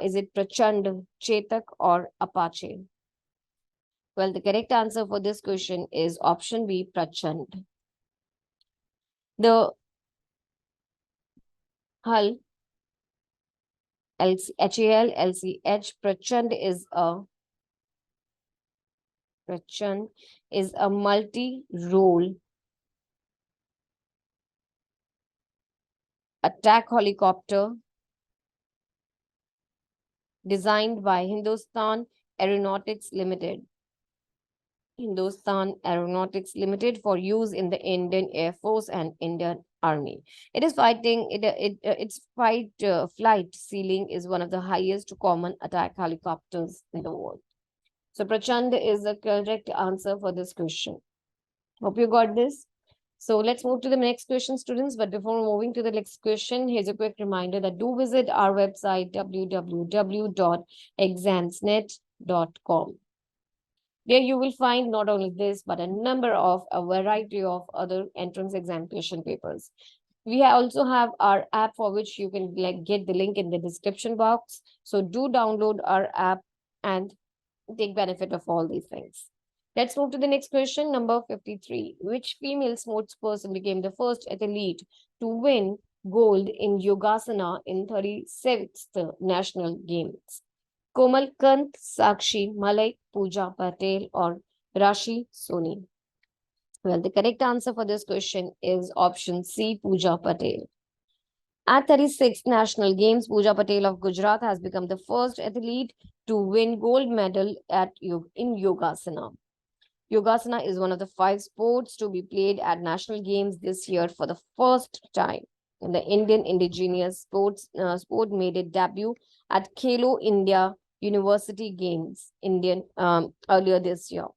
[SPEAKER 1] Is it Prachand, Chetak, or Apache? Well, the correct answer for this question is option B, Prachand. The hull HAL LCH Prachand is a multi-role attack helicopter designed by Hindustan Aeronautics Limited. Hindustan Aeronautics Limited for use in the Indian Air Force and Indian Army. It is fighting. Its flight ceiling is one of the highest common attack helicopters in the world. So Prachand is the correct answer for this question. Hope you got this. So let's move to the next question, students. But before moving to the next question, here's a quick reminder that do visit our website www.examsnet.com. There you will find not only this, but a variety of other entrance exam question papers. We also have our app for which you can get the link in the description box. So do download our app and take benefit of all these things. Let's move to the next question, number 53. Which female sportsperson became the first athlete to win gold in Yogasana in 36th National Games? Komal Kant, Sakshi Malik, Pooja Patel, or Rashi Soni? Well, the correct answer for this question is option C, Pooja Patel. At 36th National Games, Pooja Patel of Gujarat has become the first athlete to win gold medal in Yogasana. Yogasana is one of the 5 sports to be played at National Games this year for the first time. And the Indian indigenous sport made its debut at Khelo India University Games earlier this year.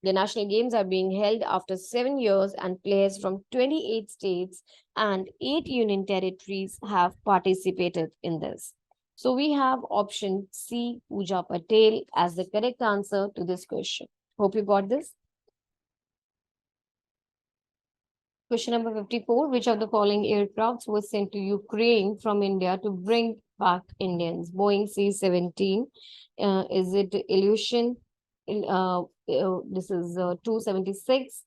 [SPEAKER 1] The National Games are being held after 7 years, and players from 28 states and 8 union territories have participated in this. So we have option C, Pooja Patel, as the correct answer to this question. Hope you got this. Question number 54. Which of the following aircrafts was sent to Ukraine from India to bring back Indians? Boeing C-17. Is it Illusion? This is 276.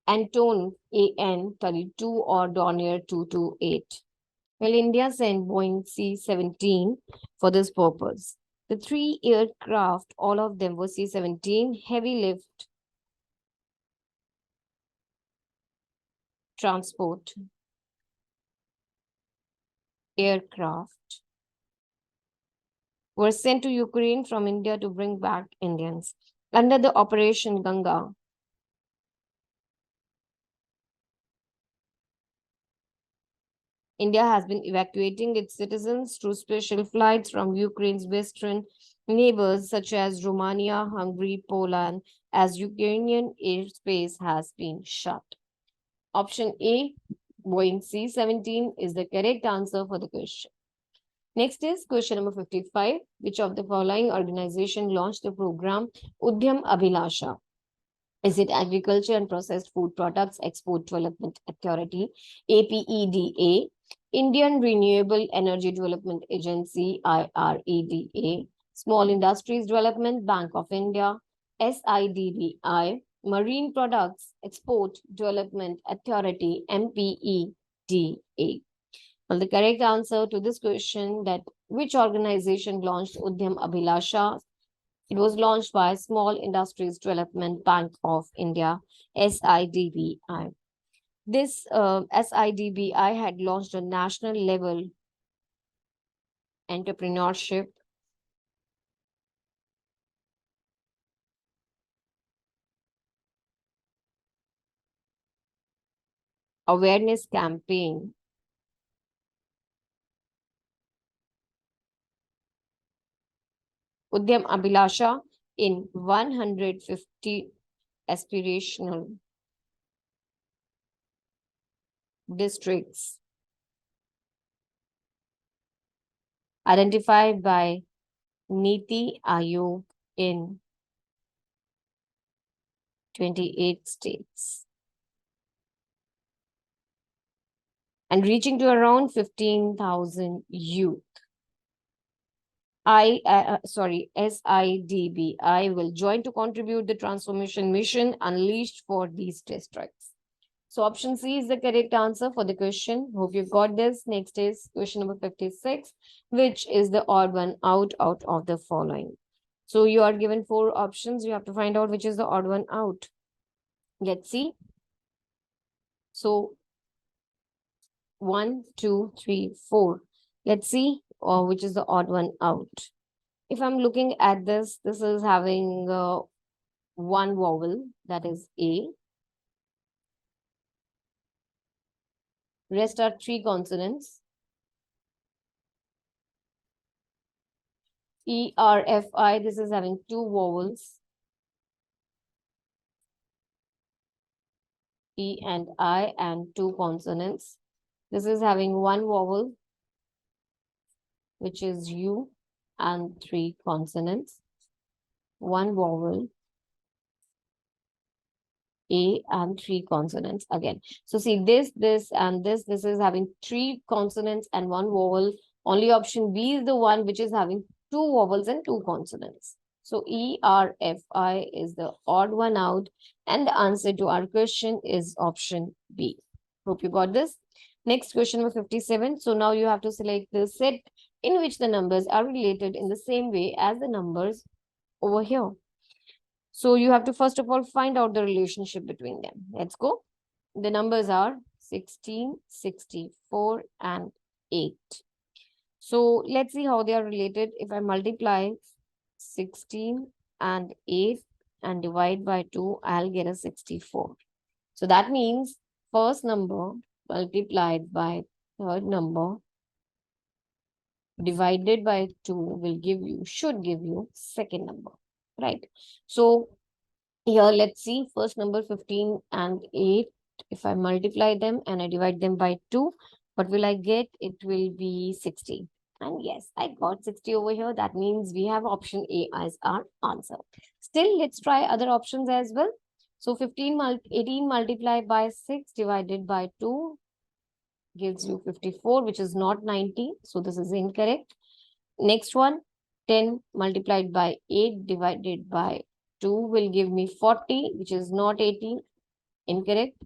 [SPEAKER 1] Antonym AN-32 or Dornier 228. Well, India sent Boeing C-17 for this purpose. The 3 aircraft, all of them were C-17 heavy lift transport aircraft were sent to Ukraine from India to bring back Indians. Under the Operation Ganga, India has been evacuating its citizens through special flights from Ukraine's western neighbors such as Romania, Hungary, Poland, as Ukrainian airspace has been shut. Option A, Boeing C-17 is the correct answer for the question. Next is question number 55. Which of the following organization launched the program Udyam Abhilasha? Is it Agriculture and Processed Food Products Export Development Authority, APEDA, Indian Renewable Energy Development Agency, IREDA, Small Industries Development Bank of India, SIDBI, Marine Products Export Development Authority, MPEDA? Well, the correct answer to this question, that which organization launched Udyam Abhilasha? It was launched by Small Industries Development Bank of India, SIDBI. This SIDBI had launched a national level entrepreneurship awareness campaign Udyam Abhilasha in 150 aspirational districts identified by Niti Aayog in 28 states and reaching to around 15,000 youth. SIDBI will join to contribute the transformation mission unleashed for these districts. So option C is the correct answer for the question. Hope you got this. Next is question number 56, which is the odd one out of the following. So you are given 4 options. You have to find out which is the odd one out. Let's see. So 1, 2, 3, 4. Let's see which is the odd one out. If I'm looking at this, this is having one vowel, that is A. Rest are three consonants. E, R, F, I, this is having two vowels. E and I and two consonants. This is having one vowel, which is U, and three consonants. One vowel, A, and three consonants again. So see this, and this is having three consonants and one vowel. Only option B is the one which is having two vowels and two consonants. So E, R, F, I is the odd one out, and the answer to our question is option B. Hope you got this. Next question number 57. So now you have to select the set in which the numbers are related in the same way as the numbers over here. So you have to first of all find out the relationship between them. Let's go. The numbers are 16, 64, and 8. So let's see how they are related. If I multiply 16 and 8 and divide by 2, I'll get a 64. So that means first number multiplied by third number divided by 2 will give you, should give you second number, right? So here, let's see, first number 15 and 8. If I multiply them and I divide them by 2, what will I get? It will be 60. And yes, I got 60 over here. That means we have option A as our answer. Still, let's try other options as well. So 18 multiplied by 6 divided by 2 gives you 54, which is not 90. So this is incorrect. Next one, 10 multiplied by 8 divided by 2 will give me 40, which is not 80. Incorrect.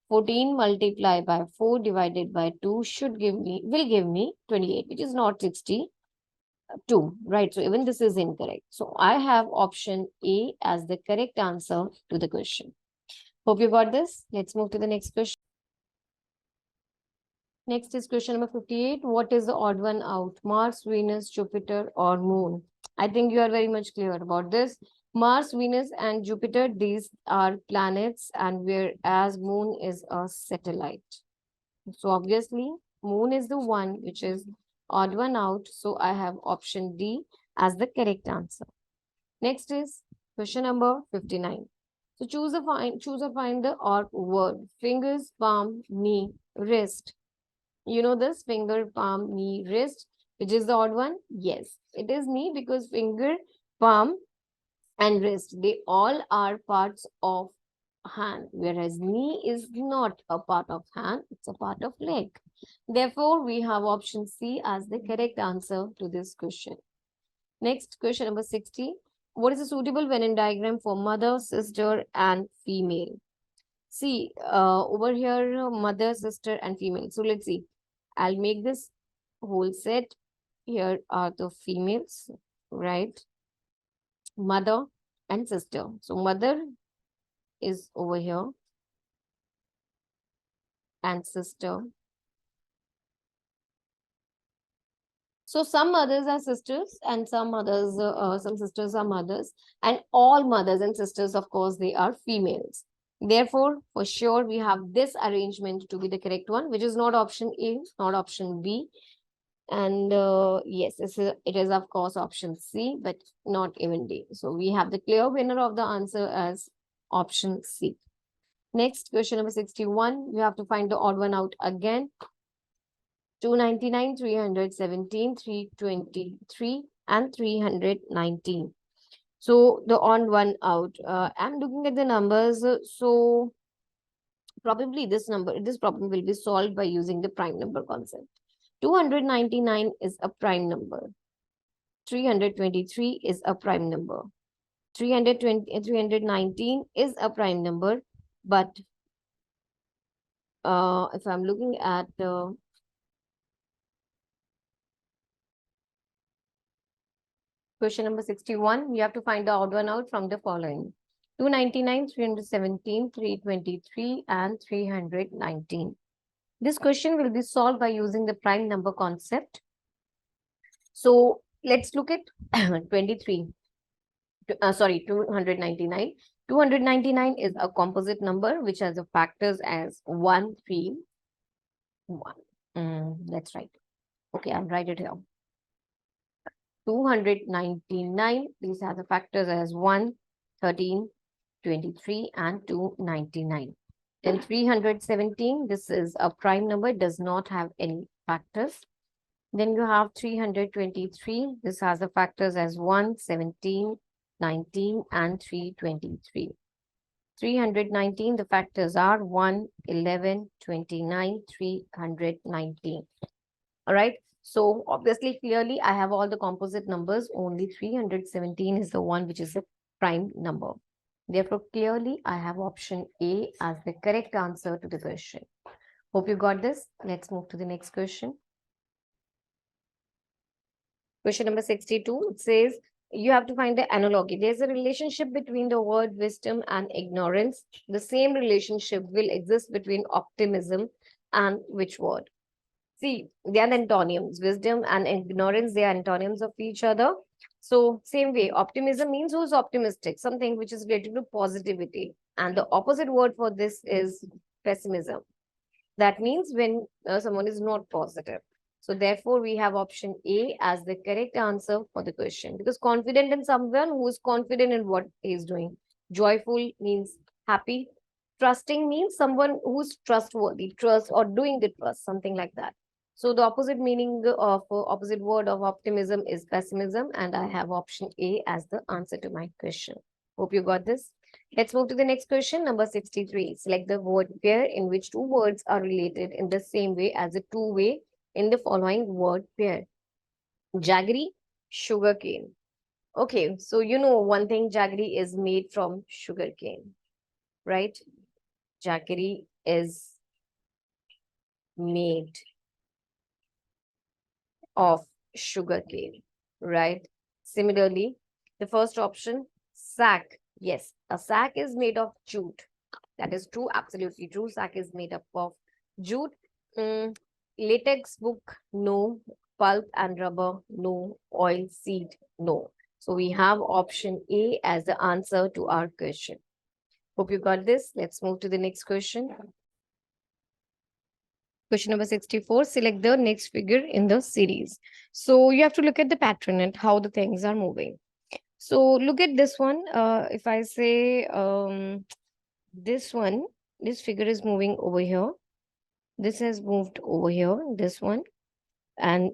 [SPEAKER 1] 14 multiplied by 4 divided by 2 will give me 28, which is not 62, right? So even this is incorrect. So I have option A as the correct answer to the question. Hope you got this. Let's move to the next question. Next is question number 58. What is the odd one out? Mars, Venus, Jupiter, or Moon? I think you are very much clear about this. Mars, Venus, and Jupiter, these are planets, and whereas Moon is a satellite. So obviously, Moon is the one which is odd one out. So I have option D as the correct answer. Next is question number 59. So choose or find the odd word. Fingers, palm, knee, wrist. You know this, finger, palm, knee, wrist, which is the odd one? Yes, it is knee because finger, palm, and wrist, they all are parts of hand, whereas knee is not a part of hand, it's a part of leg. Therefore, we have option C as the correct answer to this question. Next, question number 60. What is a suitable Venn diagram for mother, sister, and female? See, over here, mother, sister, and female. So let's see. I'll make this whole set. Here are the females, right? Mother and sister. So mother is over here and sister. So some mothers are sisters and some sisters are mothers, and all mothers and sisters, of course, they are females. Therefore, for sure, we have this arrangement to be the correct one, which is not option A, not option B. And yes, it is of course option C, but not even D. So we have the clear winner of the answer as option C. Next, question number 61. You have to find the odd one out again. 299, 317, 323, and 319. So the odd one out. I'm looking at the numbers. So probably this problem will be solved by using the prime number concept. 299 is a prime number. 323 is a prime number. 319 is a prime number. But if I'm looking at question number 61, you have to find the odd one out from the following. 299, 317, 323, and 319. This question will be solved by using the prime number concept. So let's look at 23. 299. 299 is a composite number which has the factors as 1, 3, 1. Let's write. Okay, I'll write it here. 299, these are the factors as 1, 13, 23, and 299. Then 317, this is a prime number, does not have any factors. Then you have 323, this has the factors as 1, 17, 19, and 323. 319, the factors are 1, 11, 29, 319. All right. So obviously, clearly, I have all the composite numbers. Only 317 is the one which is a prime number. Therefore, clearly, I have option A as the correct answer to the question. Hope you got this. Let's move to the next question. Question number 62. It says, you have to find the analogy. There's a relationship between the word wisdom and ignorance. The same relationship will exist between optimism and which word? See, they are antonyms. Wisdom and ignorance, they are antonyms of each other. So, same way, optimism means who's optimistic, something which is related to positivity. And the opposite word for this is pessimism. That means when someone is not positive. So, therefore, we have option A as the correct answer for the question. Because confident in someone who is confident in what he is doing. Joyful means happy. Trusting means someone who's trustworthy, trust or doing the trust, something like that. So the opposite meaning of opposite word of optimism is pessimism, and I have option A as the answer to my question. Hope you got this. Let's move to the next question, number 63. Select the word pair in which two words are related in the same way as a two-way in the following word pair. Jaggery, sugarcane. Okay, so you know one thing, jaggery is made from sugarcane, right? Jaggery is made of sugarcane, right? Similarly, the first option, sack. Yes, a sack is made of jute. That is true, absolutely true. Sack is made up of jute. Latex book, no. Pulp and rubber, no. Oil seed, no. So we have option A as the answer to our question. Hope you got this. Let's move to the next question. Question number 64, select the next figure in the series. So you have to look at the pattern and how the things are moving. So look at this one. If I say this one, this figure is moving over here. This has moved over here, this one. And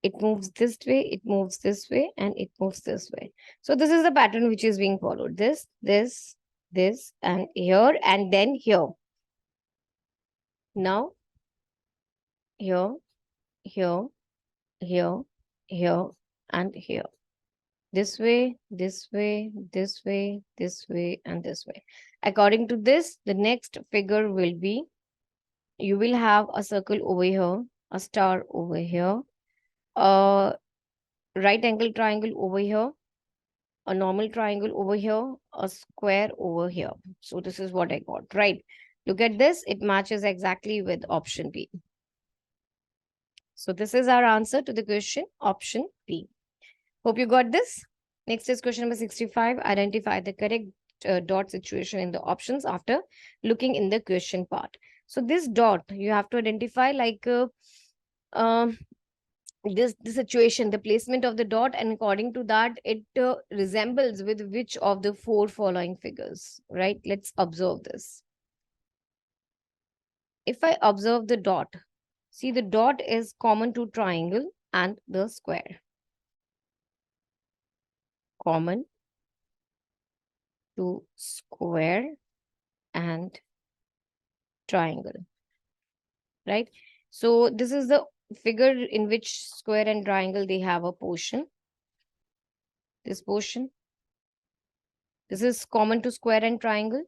[SPEAKER 1] it moves this way, it moves this way, and it moves this way. So this is the pattern which is being followed. This, and here, and then here. Now, here, here, here, here, and here. This way, this way, this way, this way, and this way. According to this, the next figure will be, you will have a circle over here, a star over here, a right angle triangle over here, a normal triangle over here, a square over here. So this is what I got, right? Look at this, it matches exactly with option B. So this is our answer to the question, option B. Hope you got this. Next is question number 65. Identify the correct dot situation in the options after looking in the question part. So this dot, you have to identify like this the situation, the placement of the dot, and according to that, it resembles with which of the four following figures, right? Let's observe this. If I observe the dot, see the dot is common to triangle and the square. Common to square and triangle, right? So this is the figure in which square and triangle, they have a portion. This portion. This is common to square and triangle.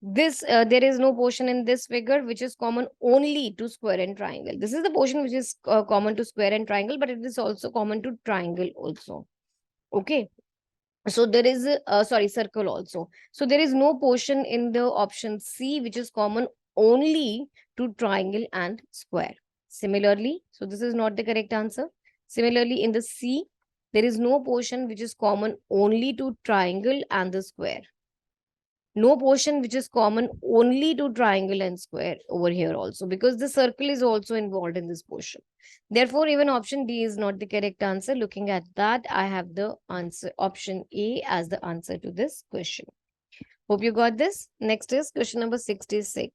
[SPEAKER 1] This, there is no portion in this figure which is common only to square and triangle. This is the portion which is common to square and triangle, but it is also common to triangle also. Okay. So there is a, circle also. So there is no portion in the option C which is common only to triangle and square. Similarly, so this is not the correct answer. Similarly, in the C, There is no portion which is common only to triangle and the square. No portion which is common only to triangle and square over here also, because the circle is also involved in this portion. Therefore, even option D is not the correct answer. Looking at that, I have the answer option A as the answer to this question. Hope you got this. Next is question number 66.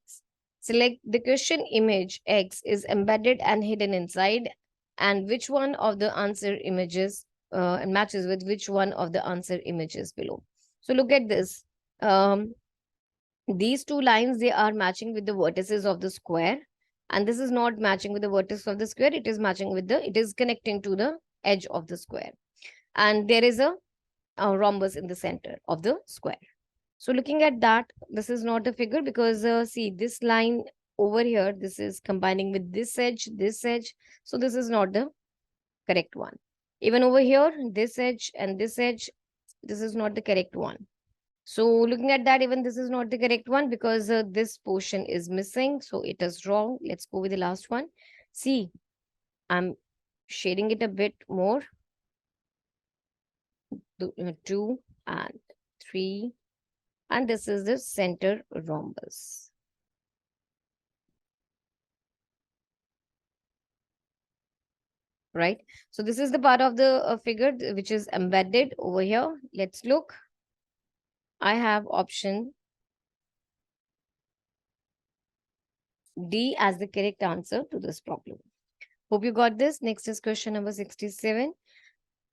[SPEAKER 1] Select the question image X is embedded and hidden inside, and which one of the answer images matches with which one of the answer images below. So look at this. These two lines, they are matching with the vertices of the square, and this is not matching with the vertex of the square. It is matching with it is connecting to the edge of the square, and there is a rhombus in the center of the square. So looking at that, this is not a figure, because see, this line over here, this is combining with this edge. So this is not the correct one. Even over here, this edge and this edge, this is not the correct one. So looking at that, even this is not the correct one, because this portion is missing. So it is wrong. Let's go with the last one. See, I'm shading it a bit more. 2 and 3. And this is the center rhombus. Right? So this is the part of the figure which is embedded over here. Let's look. I have option D as the correct answer to this problem. Hope you got this. Next is question number 67.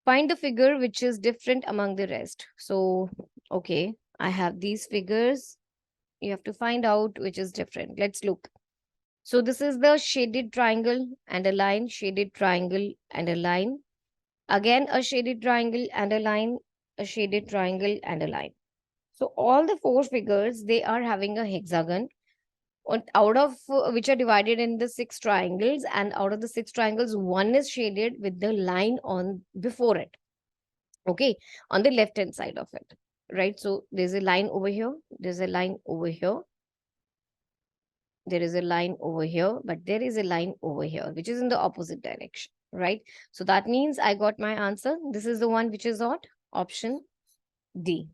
[SPEAKER 1] Find the figure which is different among the rest. So, okay, I have these figures. You have to find out which is different. Let's look. So this is the shaded triangle and a line, shaded triangle and a line. Again, a shaded triangle and a line, a shaded triangle and a line. So all the 4 figures, they are having a hexagon, out of which are divided in the 6 triangles, and out of the 6 triangles, one is shaded with the line on before it. Okay, on the left hand side of it, right? So there's a line over here, there's a line over here, there is a line over here, but there is a line over here, which is in the opposite direction, right? So that means I got my answer. This is the one which is what? Option D.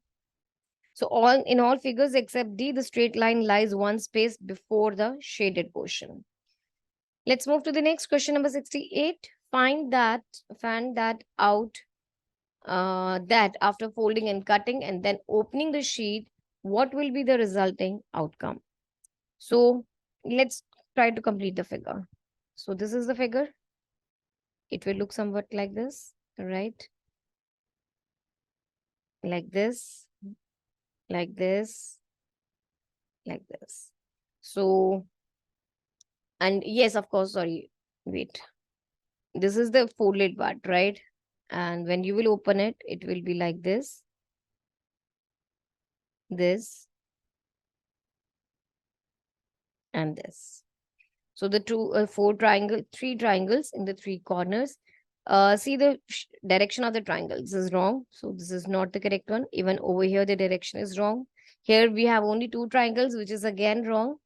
[SPEAKER 1] So in all figures except D, the straight line lies one space before the shaded portion. Let's move to the next question, number 68. Find that out that after folding and cutting and then opening the sheet, what will be the resulting outcome? So let's try to complete the figure. So this is the figure. It will look somewhat like this, right? Like this, like this, like this. So, and yes, of course, sorry, wait. This is the folded part, right? And when you will open it, it will be like this, this, and this. So the 3 triangles in the 3 corners. See the direction of the triangles is wrong. So this is not the correct one. Even over here, the direction is wrong. Here we have only 2 triangles, which is again wrong.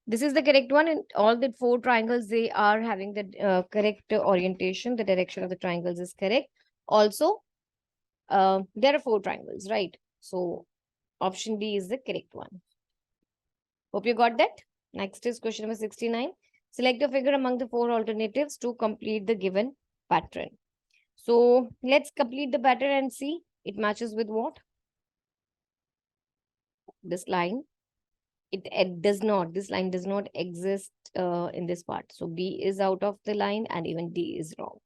[SPEAKER 1] This is the correct one. And all the 4 triangles, they are having the correct orientation. The direction of the triangles is correct. Also, there are 4 triangles, right? So option B is the correct one. Hope you got that. Next is question number 69. Select a figure among the 4 alternatives to complete the given pattern. So let's complete the pattern and see it matches with what? This line. It does not. This line does not exist in this part. So B is out of the line and even D is wrong.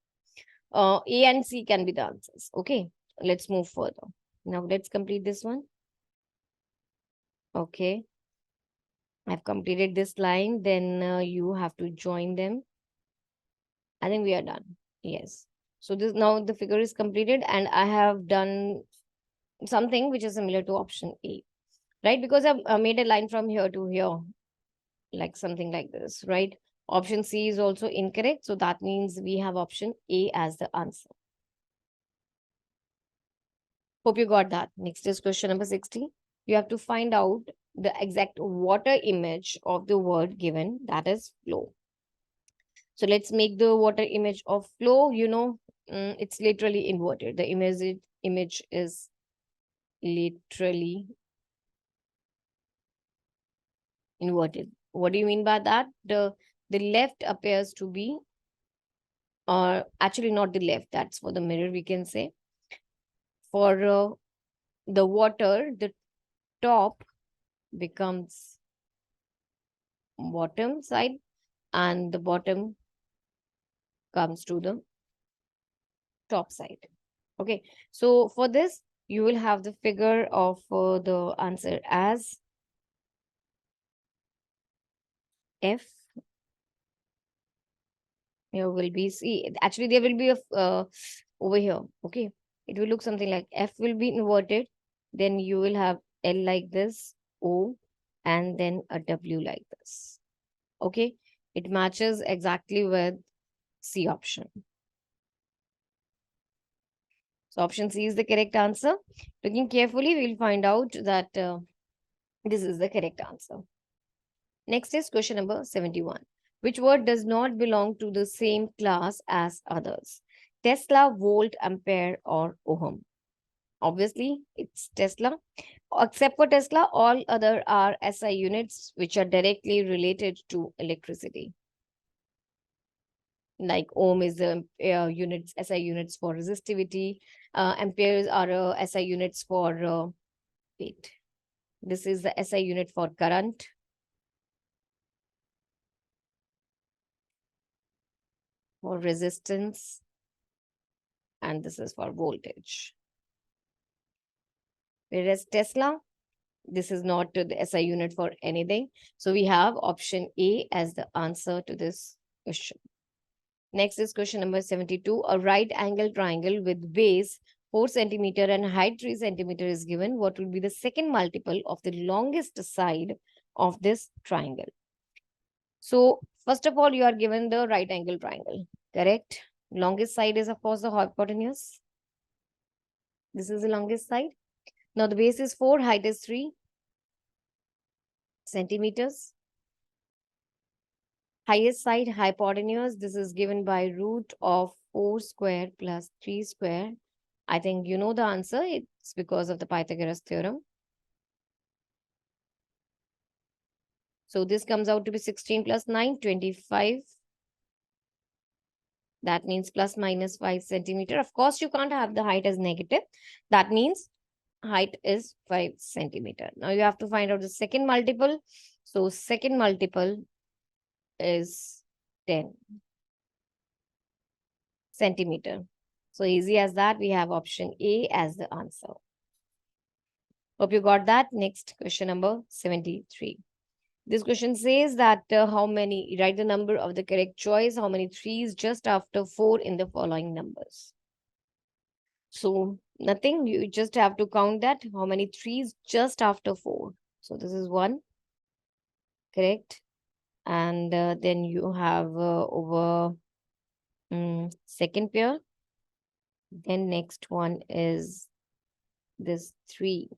[SPEAKER 1] A and C can be the answers. Okay, let's move further. Now let's complete this one. Okay. I've completed this line. Then you have to join them. I think we are done. Yes. So this now the figure is completed and I have done something which is similar to option A, right? Because I've made a line from here to here, like something like this, right? Option C is also incorrect. So that means we have option A as the answer. Hope you got that. Next is question number 60. You have to find out the exact water image of the word given, that is flow. So let's make the water image of flow. You know, it's literally inverted. The image is literally inverted. What do you mean by that? The left appears to be, or actually not the left, that's for the mirror, we can say. For the water, the top becomes bottom side, and the bottom comes to the top side. Okay, so for this, you will have the figure of the answer as F. Here will be, see, actually there will be a over here. Okay, it will look something like F will be inverted, then you will have L like this, O, and then a W like this. Okay, it matches exactly with C option. So option C is the correct answer. Looking carefully, we'll find out that this is the correct answer. Next is question number 71. Which word does not belong to the same class as others? Tesla, volt, ampere, or ohm? Obviously, it's Tesla. Except for Tesla, all other are SI units which are directly related to electricity. Like ohm is the units, SI units for resistivity. Amperes are SI units for, wait, this is the SI unit for current. For resistance, and this is for voltage. Whereas Tesla, this is not the SI unit for anything. So we have option A as the answer to this question. Next is question number 72. A right angle triangle with base 4 centimeter and height 3 centimeter is given. What will be the second multiple of the longest side of this triangle? So first of all, you are given the right angle triangle, correct? Longest side is of course the hypotenuse. This is the longest side. Now the base is 4, height is 3 centimeters. Highest side hypotenuse, this is given by root of 4 square plus 3 square. I think you know the answer. It's because of the Pythagoras theorem. So this comes out to be 16 plus 9, 25. That means plus minus 5 centimeter. Of course, you can't have the height as negative. That means height is 5 centimeter. Now you have to find out the second multiple. So second multiple is 10 centimeter. So easy as that. We have option A as the answer. Hope you got that. Next question number 73. This question says that how many, write the number of the correct choice, how many threes just after 4 in the following numbers. So nothing, you just have to count that, how many threes just after 4. So this is 1, correct? And then you have over second pair. Then next one is this 3.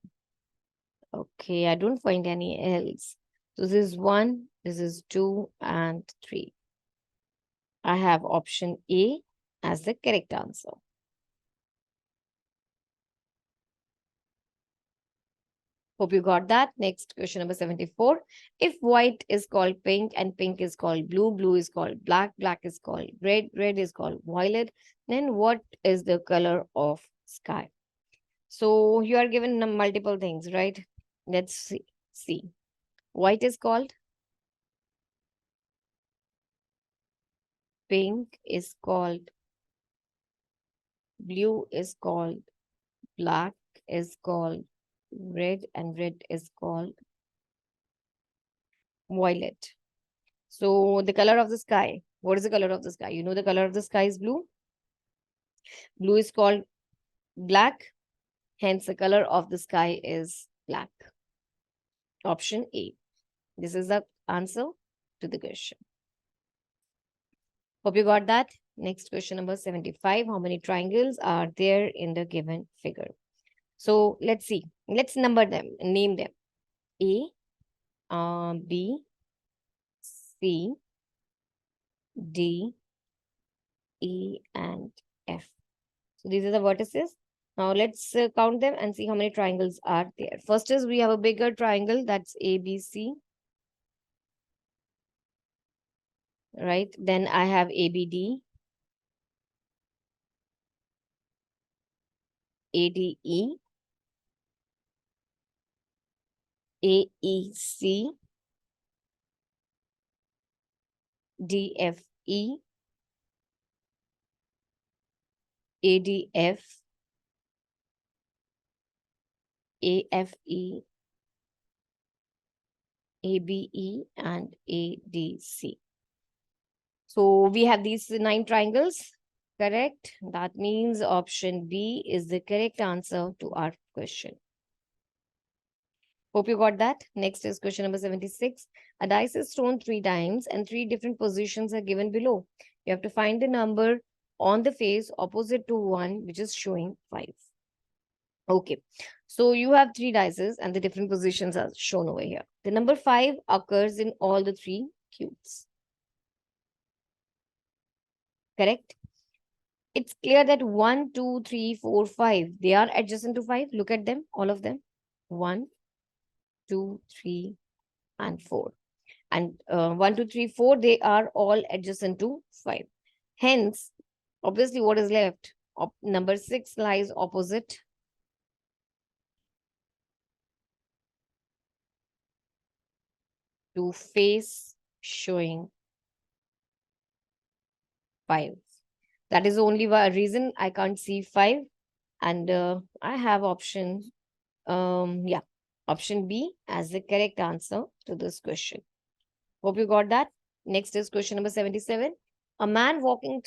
[SPEAKER 1] Okay, I don't find any else. So this is 1, this is 2, and 3. I have option A as the correct answer. Hope you got that. Next question number 74. If white is called pink and pink is called blue, blue is called black, black is called red, red is called violet, then what is the color of sky? So you are given multiple things, right? Let's see. White is called, pink is called, blue is called, black is called red, and red is called violet. So the color of the sky. What is the color of the sky? You know the color of the sky is blue. Blue is called black. Hence the color of the sky is black. Option A. This is the answer to the question. Hope you got that. Next question number 75. How many triangles are there in the given figure? So let's see. Let's number them, name them. A, B, C, D, E, and F. So these are the vertices. Now let's count them and see how many triangles are there. First is we have a bigger triangle, that's ABC. Right? Then I have ABD, ADE, AEC, DFE, ADF, AFE, ABE, and ADC. So we have these 9 triangles, correct? That means option B is the correct answer to our question. Hope you got that. Next is question number 76. A dice is thrown 3 times and 3 different positions are given below. You have to find the number on the face opposite to 1, which is showing 5. Okay, so you have 3 dices and the different positions are shown over here. The number 5 occurs in all the 3 cubes. Correct? It's clear that 1, 2, 3, 4, 5, they are adjacent to 5. Look at them, all of them. 1, 2, 3, and 4. And 1, 2, 3, 4, they are all adjacent to 5. Hence, obviously, what is left? Number 6 lies opposite to face showing 5. That is only one reason I can't see 5. And I have option, option B as the correct answer to this question. Hope you got that. Next is question number 77. A man walking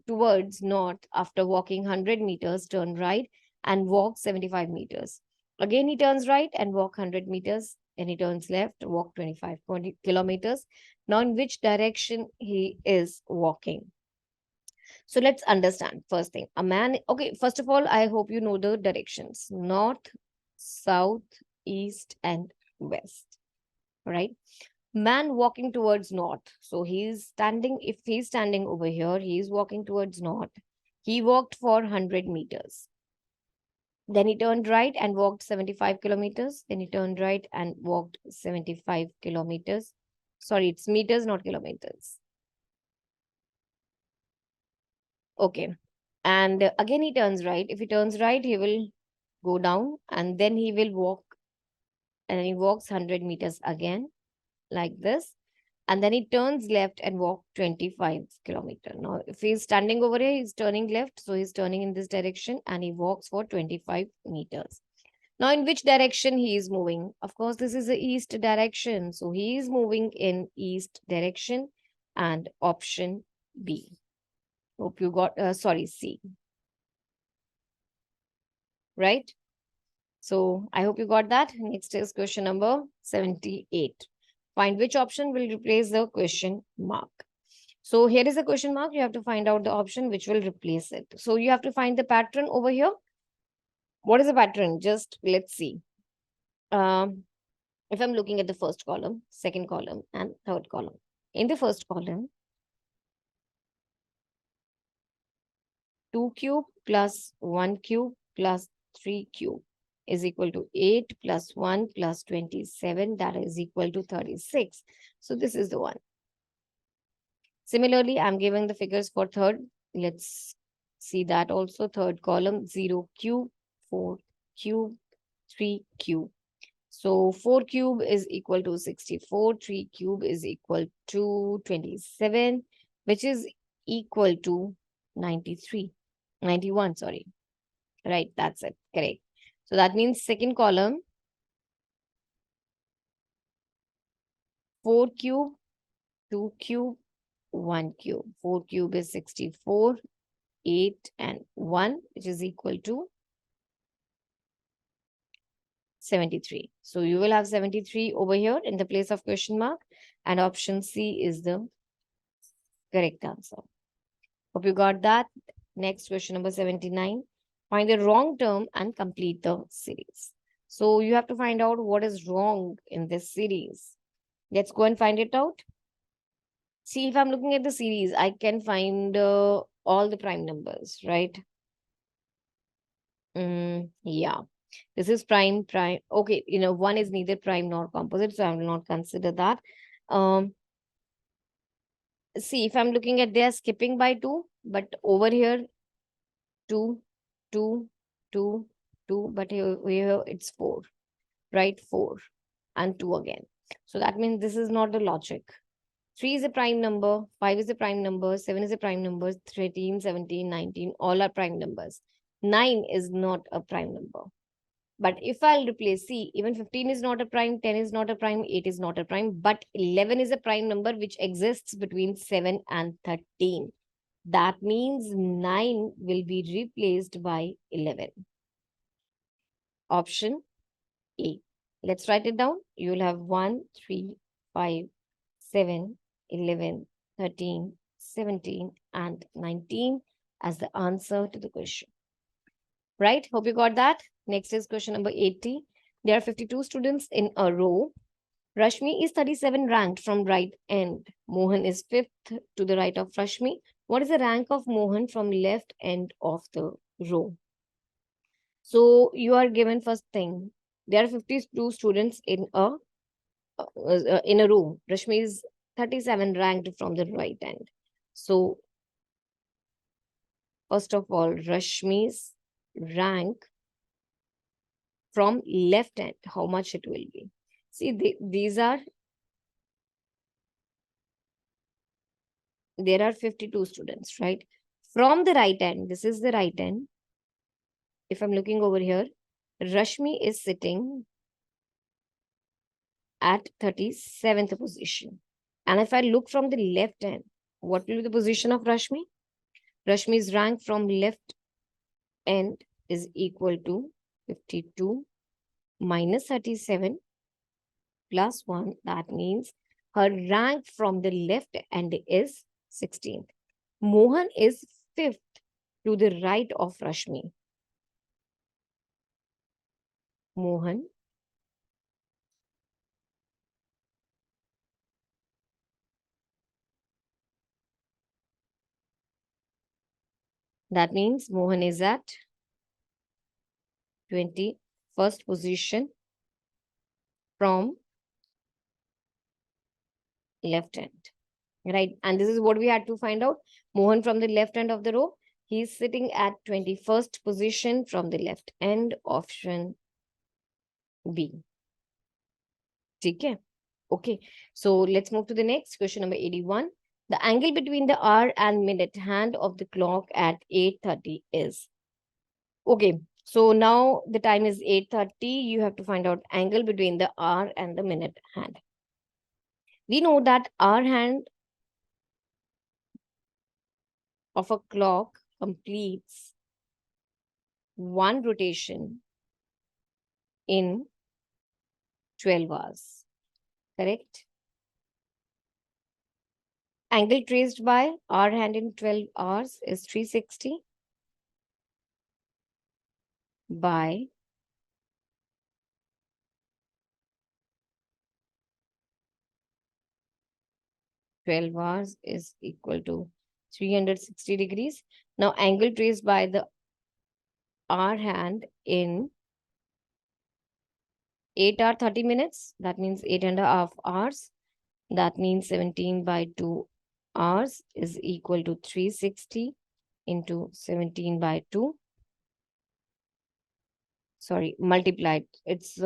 [SPEAKER 1] towards north after walking 100 meters turn right and walk 75 meters. Again, he turns right and walk 100 meters. Then he turns left, walk 25 kilometers. Now, in which direction he is walking? So let's understand. First thing, a man, okay, first of all, I hope you know the directions: north, south, east, and west, right? Man walking towards north. So he's standing, if he's standing over here, he's walking towards north. He walked for 100 meters. Then he turned right and walked 75 kilometers. Then he turned right and walked 75 kilometers. Sorry, it's meters, not kilometers. Okay. And again, he turns right. If he turns right, he will go down and then he will walk. And he walks 100 meters again, like this. And then he turns left and walk 25 kilometers. Now, if he's standing over here, he's turning left. So he's turning in this direction and he walks for 25 meters. Now, in which direction he is moving? Of course, this is the east direction. So he is moving in east direction and option B. Hope you got, C. Right? So I hope you got that. Next is question number 78. Find which option will replace the question mark. So here is a question mark. You have to find out the option which will replace it. So you have to find the pattern over here. What is the pattern? Just let's see. If I'm looking at the first column, second column, and third column. In the first column, 2 cube plus 1 cube plus 3 cube is equal to 8 plus 1 plus 27, that is equal to 36. So this is the one. Similarly, I'm giving the figures for third. Let's see that also. Third column, 0 cube, 4 cube, 3 cube. So 4 cube is equal to 64, 3 cube is equal to 27, which is equal to 91, sorry. Right, that's it, correct. So that means second column, 4 cube, 2 cube, 1 cube. 4 cube is 64, 8 and 1, which is equal to 73. So you will have 73 over here in the place of question mark, and option C is the correct answer. Hope you got that. Next, question number 79. Find the wrong term and complete the series. So you have to find out what is wrong in this series. Let's go and find it out. See, if I'm looking at the series, I can find all the prime numbers, right? Yeah. This is prime, prime. Okay, 1 is neither prime nor composite, so I will not consider that. Um, See, if I'm looking at, they are skipping by 2, but over here, 2, 2, 2, 2, but here it's 4, right? 4 and 2 again. So that means this is not the logic. 3 is a prime number, 5 is a prime number, 7 is a prime number, 13, 17, 19, all are prime numbers. 9 is not a prime number. But if I'll replace, see, even 15 is not a prime, 10 is not a prime, 8 is not a prime, but 11 is a prime number which exists between 7 and 13. That means 9 will be replaced by 11. Option A. Let's write it down. You will have 1, 3, 5, 7, 11, 13, 17, and 19 as the answer to the question. Right? Hope you got that. Next is question number 80. There are 52 students in a row. Rashmi is 37 ranked from right end. Mohan is 5th to the right of Rashmi. What is the rank of Mohan from left end of the row? So you are given first thing. There are 52 students in a row. Rashmi is 37 ranked from the right end. So first of all, Rashmi's rank from left end, how much it will be. See, there are 52 students, right? From the right end, this is the right end. If I'm looking over here, Rashmi is sitting at 37th position. And if I look from the left end, what will be the position of Rashmi? Rashmi's rank from left end is equal to 52 minus 37 plus 1. That means her rank from the left end is 16th. Mohan is 5th to the right of Rashmi. Mohan That means Mohan is at 21st position from left end. Right. And this is what we had to find out. Mohan from the left end of the row. He is sitting at 21st position from the left end. Option B. Okay. Okay. So let's move to the next question number 81. The angle between the hour and minute hand of the clock at 8:30 is. Okay. So now the time is 8:30. You have to find out angle between the hour and the minute hand. We know that hour hand of a clock completes one rotation in 12 hours. Correct? Angle traced by hour hand in 12 hours is 360 by 12 hours is equal to 360 degrees. Now, angle traced by the hour hand in 8 hour 30 minutes, that means 8.5 hours. That means 17 by 2 hours is equal to 360 into 17 by 2. Sorry, multiplied. It's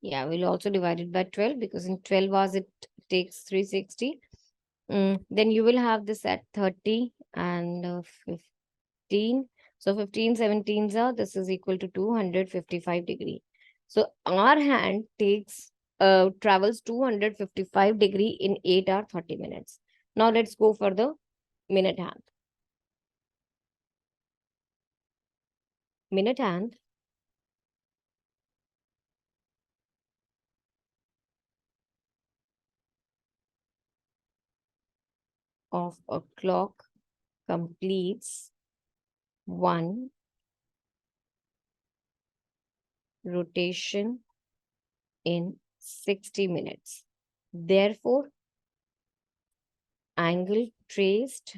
[SPEAKER 1] yeah, we'll also divide it by 12 because in 12 hours it takes 360. Then you will have this at 30 and 15. So 15 17s are, this is equal to 255 degree. So our hand travels 255 degree in 8 hour 30 minutes. Now let's go for the minute hand. Minute hand of a clock completes one rotation in 60 minutes. Therefore, angle traced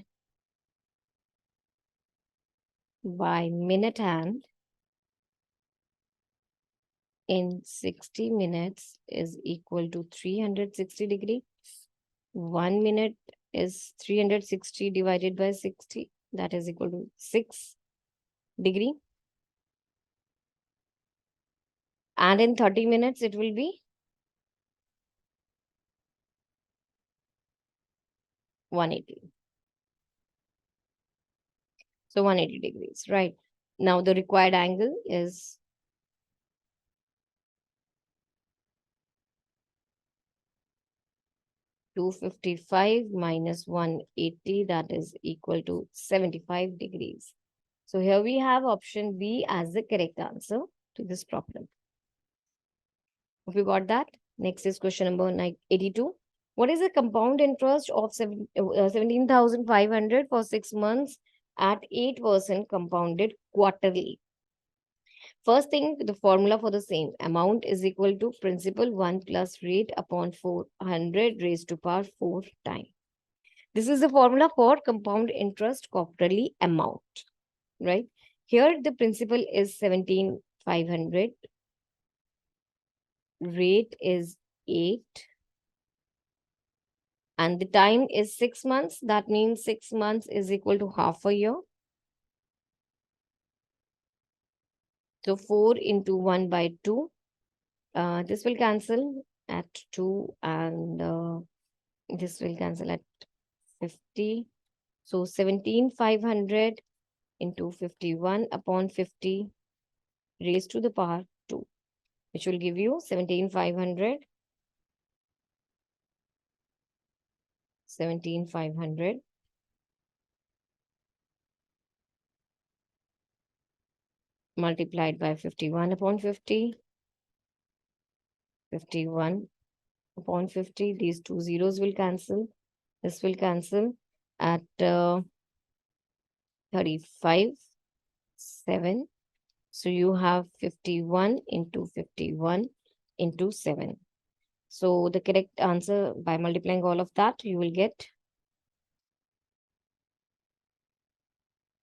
[SPEAKER 1] by minute hand in 60 minutes is equal to 360 degree. 1 minute is 360 divided by 60, that is equal to 6 degree. And in 30 minutes, it will be 180. So 180 degrees, right? Now the required angle is 255 minus 180, that is equal to 75 degrees. So here we have option B as the correct answer to this problem. Hope you got that. Next is question number 82. What is the compound interest of 17,500 for 6 months at 8% compounded quarterly? First thing, the formula for the same amount is equal to principal 1 plus rate upon 400 raised to power 4 times. This is the formula for compound interest quarterly amount, right? Here the principal is 17,500, rate is 8, and the time is 6 months. That means 6 months is equal to half a year. So 4 into 1 by 2. This will cancel at 2, and this will cancel at 50. So 17,500 into 51 upon 50 raised to the power 2, which will give you 17,500. 17,500 multiplied by 51 upon 50. 51 upon 50. These two zeros will cancel. This will cancel at 35, 7. So you have 51 into 51 into 7. So the correct answer, by multiplying all of that, you will get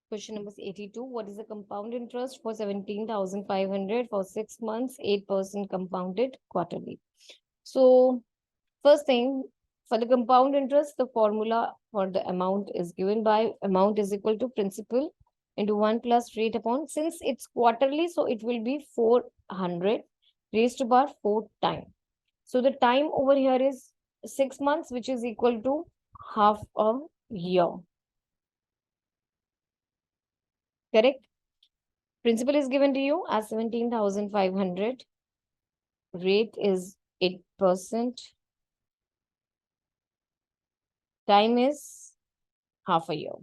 [SPEAKER 1] question number 82. What is the compound interest for 17,500 for 6 months, 8% compounded quarterly? So first thing, for the compound interest, the formula for the amount is given by amount is equal to principal into 1 plus rate upon, since it's quarterly, so it will be 400 raised to power 4 times. So the time over here is 6 months, which is equal to half a year. Correct? Principal is given to you as 17,500. Rate is 8%. Time is half a year,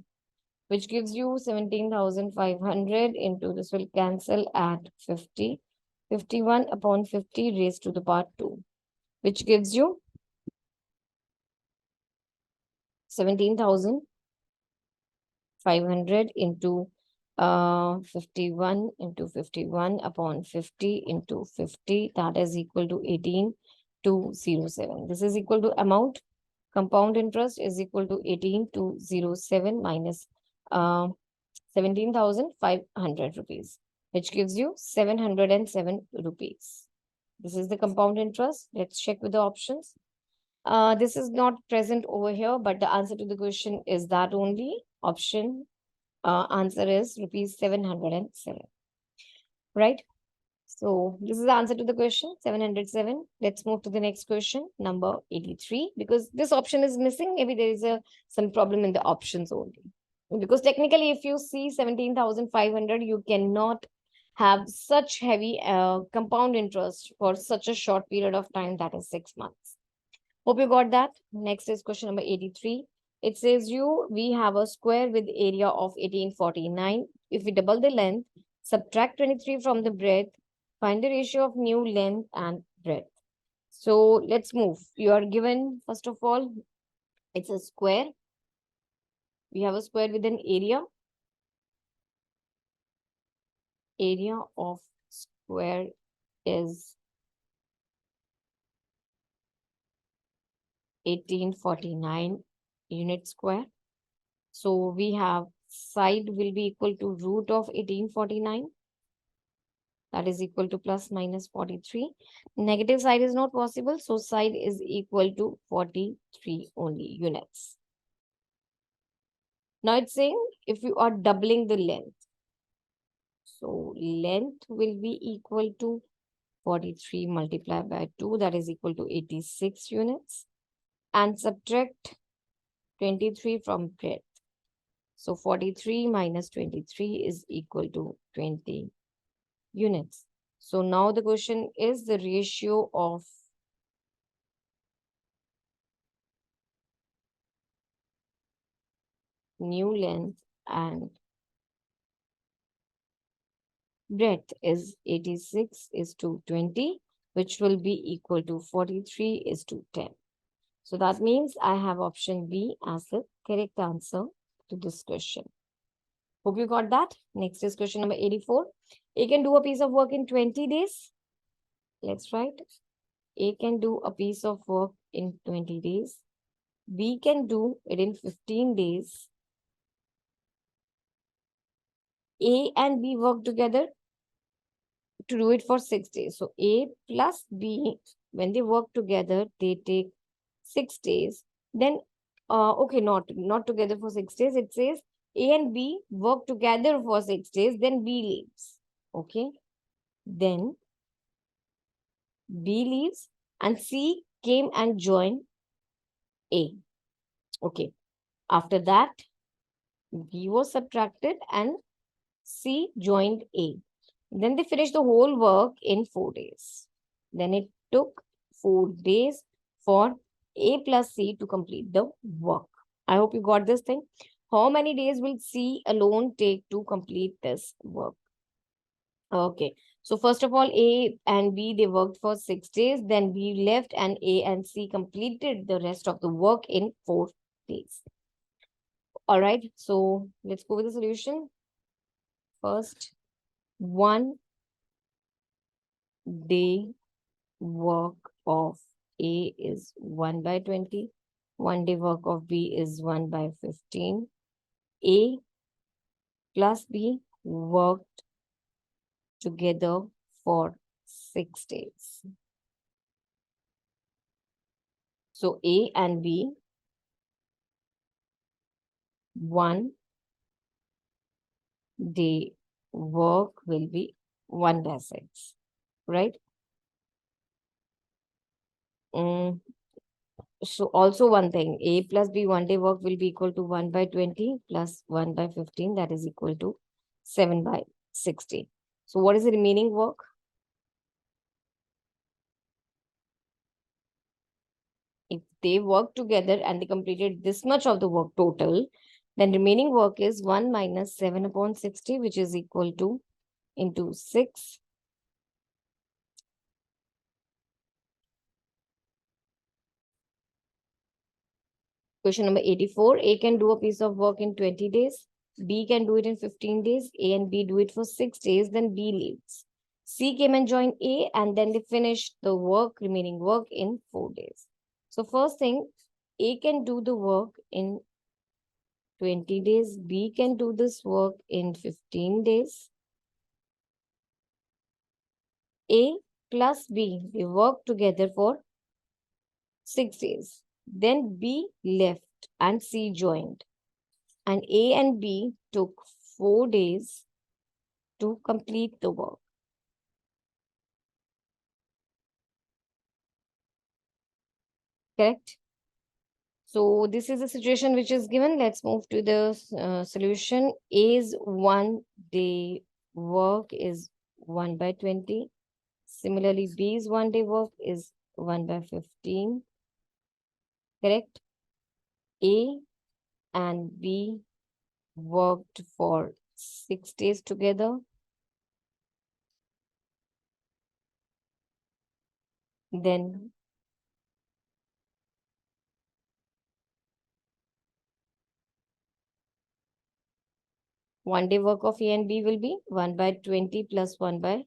[SPEAKER 1] which gives you 17,500 into this will cancel at 50. 51 upon 50 raised to the power 2, which gives you 17,500 into 51 into 51 upon 50 into 50, that is equal to 18,207. This is equal to amount. Compound interest is equal to 18,207 minus 17,500 rupees, which gives you 707 rupees. This is the compound interest. Let's check with the options. This is not present over here, but the answer to the question is that only. Option answer is rupees 707. Right? So this is the answer to the question, 707. Let's move to the next question, number 83. Because this option is missing, maybe there is some problem in the options only. Because technically, if you see 17,500, you cannot have such heavy compound interest for such a short period of time, that is 6 months. Hope you got that. Next is question number 83. It says we have a square with area of 1849. If we double the length, subtract 23 from the breadth, find the ratio of new length and breadth. So let's move. You are given, first of all, it's a square. We have a square with an area. Area of square is 1849 unit square. So we have side will be equal to root of 1849. That is equal to plus minus 43. Negative side is not possible. So side is equal to 43 only units. Now it's saying if you are doubling the length. So length will be equal to 43 multiplied by 2. That is equal to 86 units. And subtract 23 from breadth. So 43 minus 23 is equal to 20 units. So now the question is the ratio of new length and breadth is 86 is to 20, which will be equal to 43 is to 10. So that means I have option B as the correct answer to this question. Hope you got that. Next is question number 84. A can do a piece of work in 20 days. Let's write. A can do a piece of work in 20 days. B can do it in 15 days. A and B work together to do it for 6 days. So A plus B, when they work together, they take 6 days. Then, okay, not together for 6 days. It says A and B work together for 6 days. Then B leaves. Okay. Then B leaves and C came and joined A. Okay. After that, B was subtracted and C joined A. Then they finished the whole work in 4 days. Then it took 4 days for A plus C to complete the work. I hope you got this thing. How many days will C alone take to complete this work? Okay. So first of all, A and B, they worked for 6 days. Then B left and A and C completed the rest of the work in 4 days. All right. So let's go with the solution. First, 1 day work of A is 1 by 20. 1 day work of B is 1 by 15. A plus B worked together for 6 days. So A and B, 1 day work will be 1 by 6, right? So also one thing, A plus B 1 day work will be equal to 1 by 20 plus 1 by 15. That is equal to 7 by 60. So what is the remaining work? If they work together and they completed this much of the work total, then remaining work is 1 minus 7 upon 60, which is equal to into 6. Question number 84. A can do a piece of work in 20 days. B can do it in 15 days. A and B do it for 6 days. Then B leaves. C came and joined A and then they finished the work, remaining work in 4 days. So first thing, A can do the work in 20 days. B can do this work in 15 days. A plus B, they work together for 6 days. Then B left and C joined. And A and B took 4 days to complete the work. Correct? So this is the situation which is given. Let's move to the solution. A's 1 day work is 1 by 20. Similarly, B's 1 day work is 1 by 15. Correct? A and B worked for 6 days together. Then one day work of A and B will be 1 by 20 plus 1 by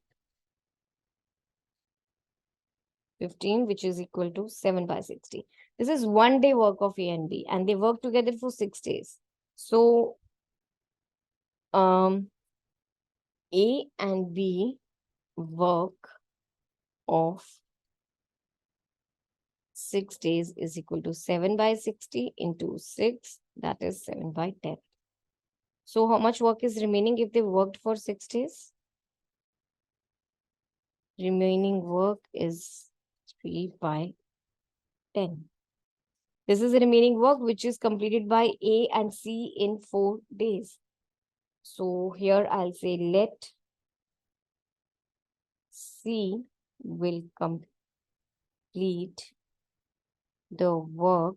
[SPEAKER 1] 15, which is equal to 7 by 60. This is 1 day work of A and B, and they work together for 6 days. So, A and B work of 6 days is equal to 7 by 60 into 6, that is 7 by 10. So how much work is remaining if they worked for 6 days? Remaining work is 3 by 10. This is the remaining work which is completed by A and C in 4 days. So here I'll say let C will complete the work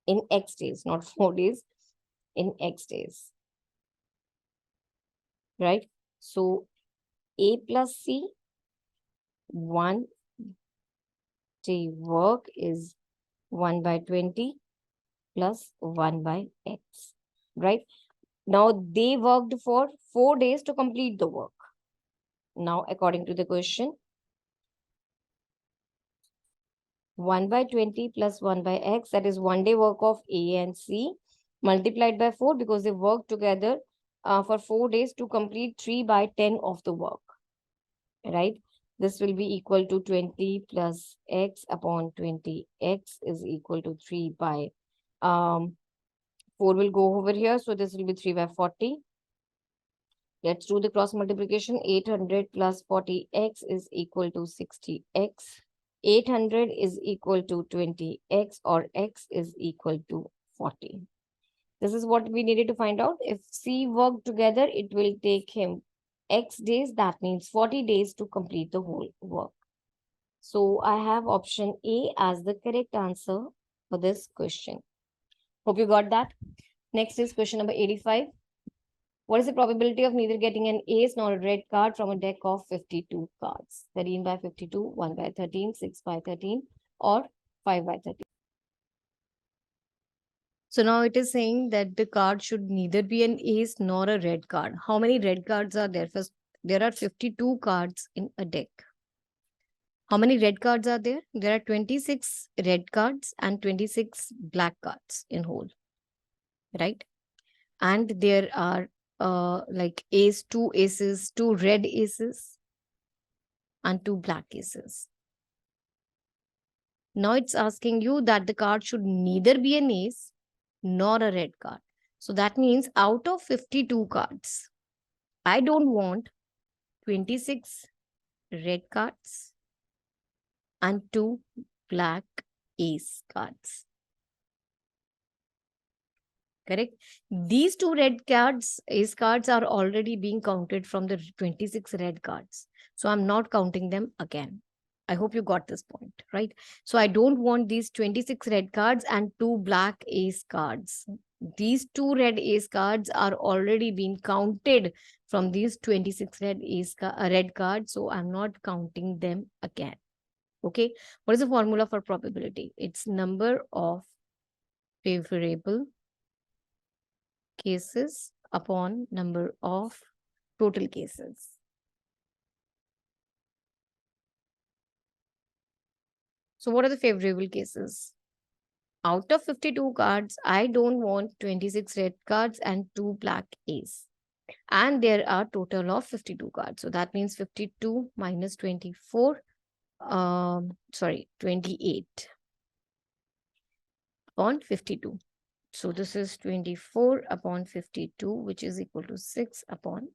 [SPEAKER 1] in X days, not 4 days, in X days. Right? So A plus C, 1 day work is 1 by 20 plus 1 by X. Right? Now they worked for 4 days to complete the work. Now, according to the question, 1 by 20 plus 1 by X, that is 1 day work of A and C, multiplied by 4 because they worked together for 4 days to complete 3 by 10 of the work. Right? This will be equal to 20 plus X upon 20. X is equal to 3 by 4 will go over here. So this will be 3 by 40. Let's do the cross multiplication. 800 plus 40x is equal to 60x. 800 is equal to 20x, or x is equal to 40. This is what we needed to find out. If C worked together, it will take him X days. That means 40 days to complete the whole work. So I have option A as the correct answer for this question. Hope you got that. Next is question number 85. What is the probability of neither getting an ace nor a red card from a deck of 52 cards? 13 by 52, 1 by 13, 6 by 13, or 5 by 13. So now it is saying that the card should neither be an ace nor a red card. How many red cards are there? First, there are 52 cards in a deck. How many red cards are there? There are 26 red cards and 26 black cards in whole. Right? And there are like ace, 2 aces, 2 red aces, and 2 black aces. Now it's asking you that the card should neither be an ace nor a red card. So that means out of 52 cards, I don't want 26 red cards and 2 black ace cards. Correct? These 2 red cards, ace cards, are already being counted from the 26 red cards. So I'm not counting them again. I hope you got this point, right? So I don't want these 26 red cards and 2 black ace cards. These 2 red ace cards are already being counted from these 26 red cards. So I'm not counting them again. Okay. What is the formula for probability? It's number of favorable cases upon number of total cases. So what are the favorable cases? Out of 52 cards, I don't want 26 red cards and 2 black ace. And there are total of 52 cards. So that means 52 minus 24, 28 upon 52. So this is 24 upon 52, which is equal to 6 upon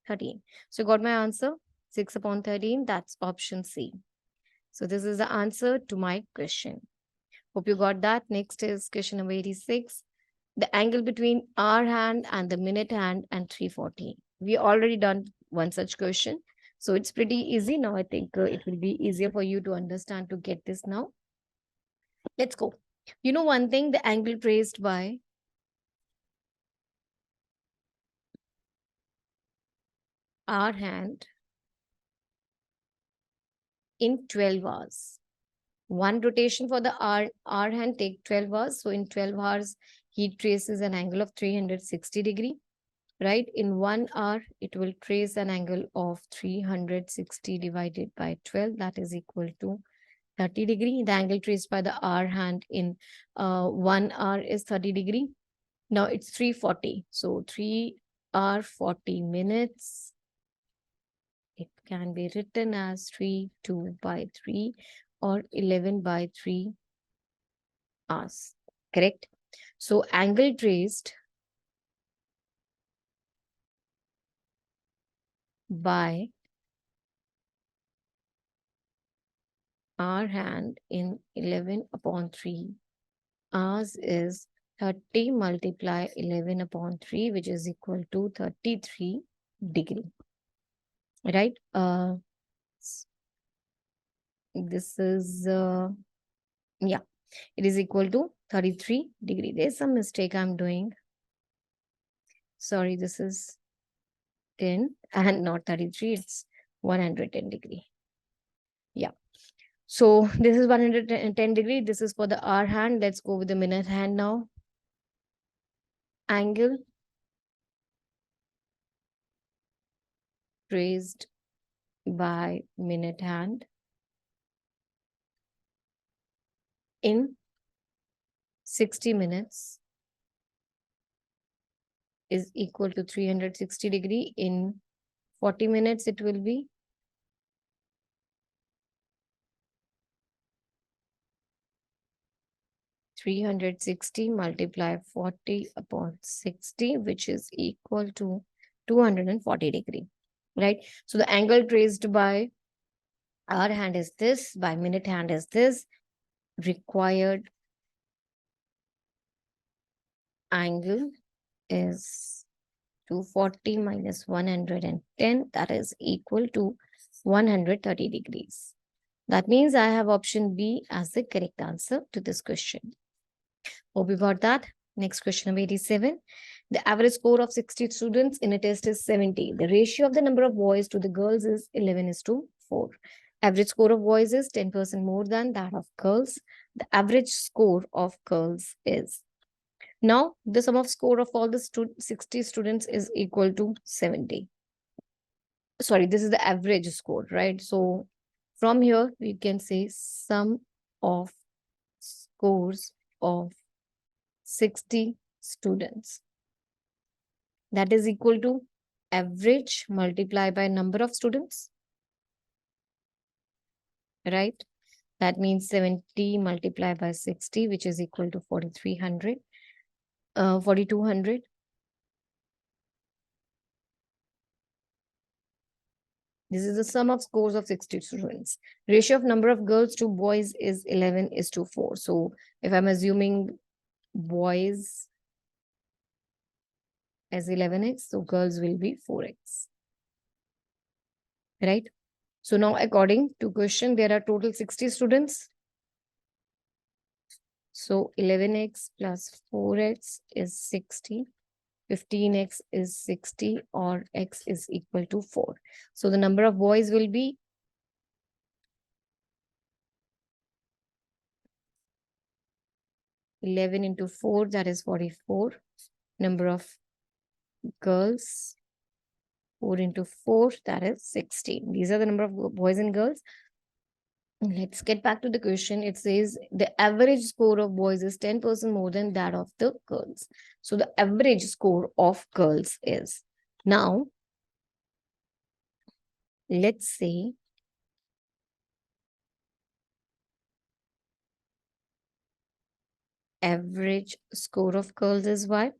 [SPEAKER 1] 13. So got my answer, 6 upon 13, that's option C. So this is the answer to my question. Hope you got that. Next is question number 86. The angle between hour hand and the minute hand and 340. We already done one such question. So it's pretty easy. Now I think it will be easier for you to understand to get this now. Let's go. You know one thing, the angle traced by hour hand in 12 hours. One rotation for the hour hand take 12 hours. So in 12 hours, he traces an angle of 360 degree, right? In 1 hour, it will trace an angle of 360 divided by 12. That is equal to 30 degree. The angle traced by the hour hand in 1 hour is 30 degree. Now it's 3:40. So 3 hour 40 minutes. It can be written as 3/2 or 11/3 hours. Correct? So angle traced by our hand in 11/3 hours is 30 multiply 11/3, which is equal to 33 degree. Right? This is, yeah, it is equal to 33 degree. There's some mistake I'm doing. Sorry, this is 10 and not 33. It's 110 degree. Yeah. So this is 110 degree. This is for the hour hand. Let's go with the minute hand now. Angle traced by minute hand in 60 minutes is equal to 360 degree. In 40 minutes, it will be 360 multiply 40/60, which is equal to 240 degree, right? So the angle traced by hour hand is this, by minute hand is this. Required angle is 240 minus 110, that is equal to 130 degrees. That means I have option B as the correct answer to this question. Hope you got that. Next question number 87. The average score of 60 students in a test is 70. The ratio of the number of boys to the girls is 11:4. Average score of boys is 10% more than that of girls. The average score of girls is. Now, the sum of score of all the 60 students is equal to 70. Sorry, this is the average score, right? So, from here, we can say sum of scores of 60 students. That is equal to average multiplied by number of students, right? That means 70 multiplied by 60, which is equal to 4,300, 4,200. This is the sum of scores of 60 students. Ratio of number of girls to boys is 11:4. So if I'm assuming boys as 11x, so girls will be 4x. Right? So now according to question, there are total 60 students. So 11x plus 4x is 60. 15x is 60 or x is equal to 4. So the number of boys will be 11 into 4, that is 44. Number of girls, 4 into 4, that is 16. These are the number of boys and girls. Let's get back to the question. It says the average score of boys is 10% more than that of the girls. So the average score of girls is. Now, let's say average score of girls is y.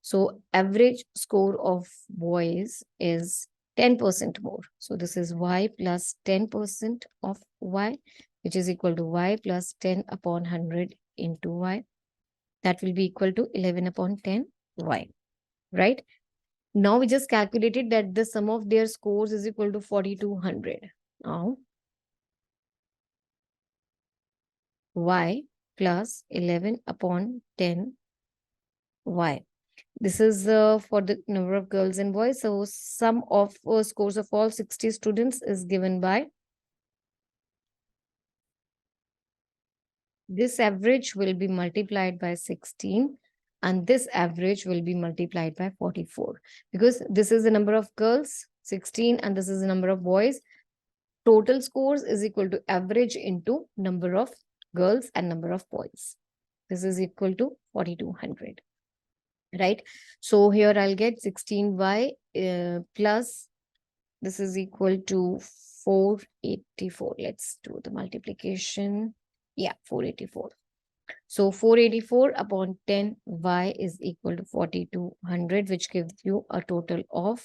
[SPEAKER 1] So average score of boys is 10% more. So this is y plus 10% of y, which is equal to y plus 10/100 into y. That will be equal to 11/10 y, right? Now we just calculated that the sum of their scores is equal to 4,200. Now y plus 11/10 y. This is for the number of girls and boys. So sum of scores of all 60 students is given by this average will be multiplied by 16 and this average will be multiplied by 44 because this is the number of girls 16 and this is the number of boys. total scores is equal to average into number of girls and number of boys. This is equal to 4200, right? So here I'll get 16y plus this is equal to 484. Let's do the multiplication. Yeah, 484. So 484 upon 10y is equal to 4200, which gives you a total of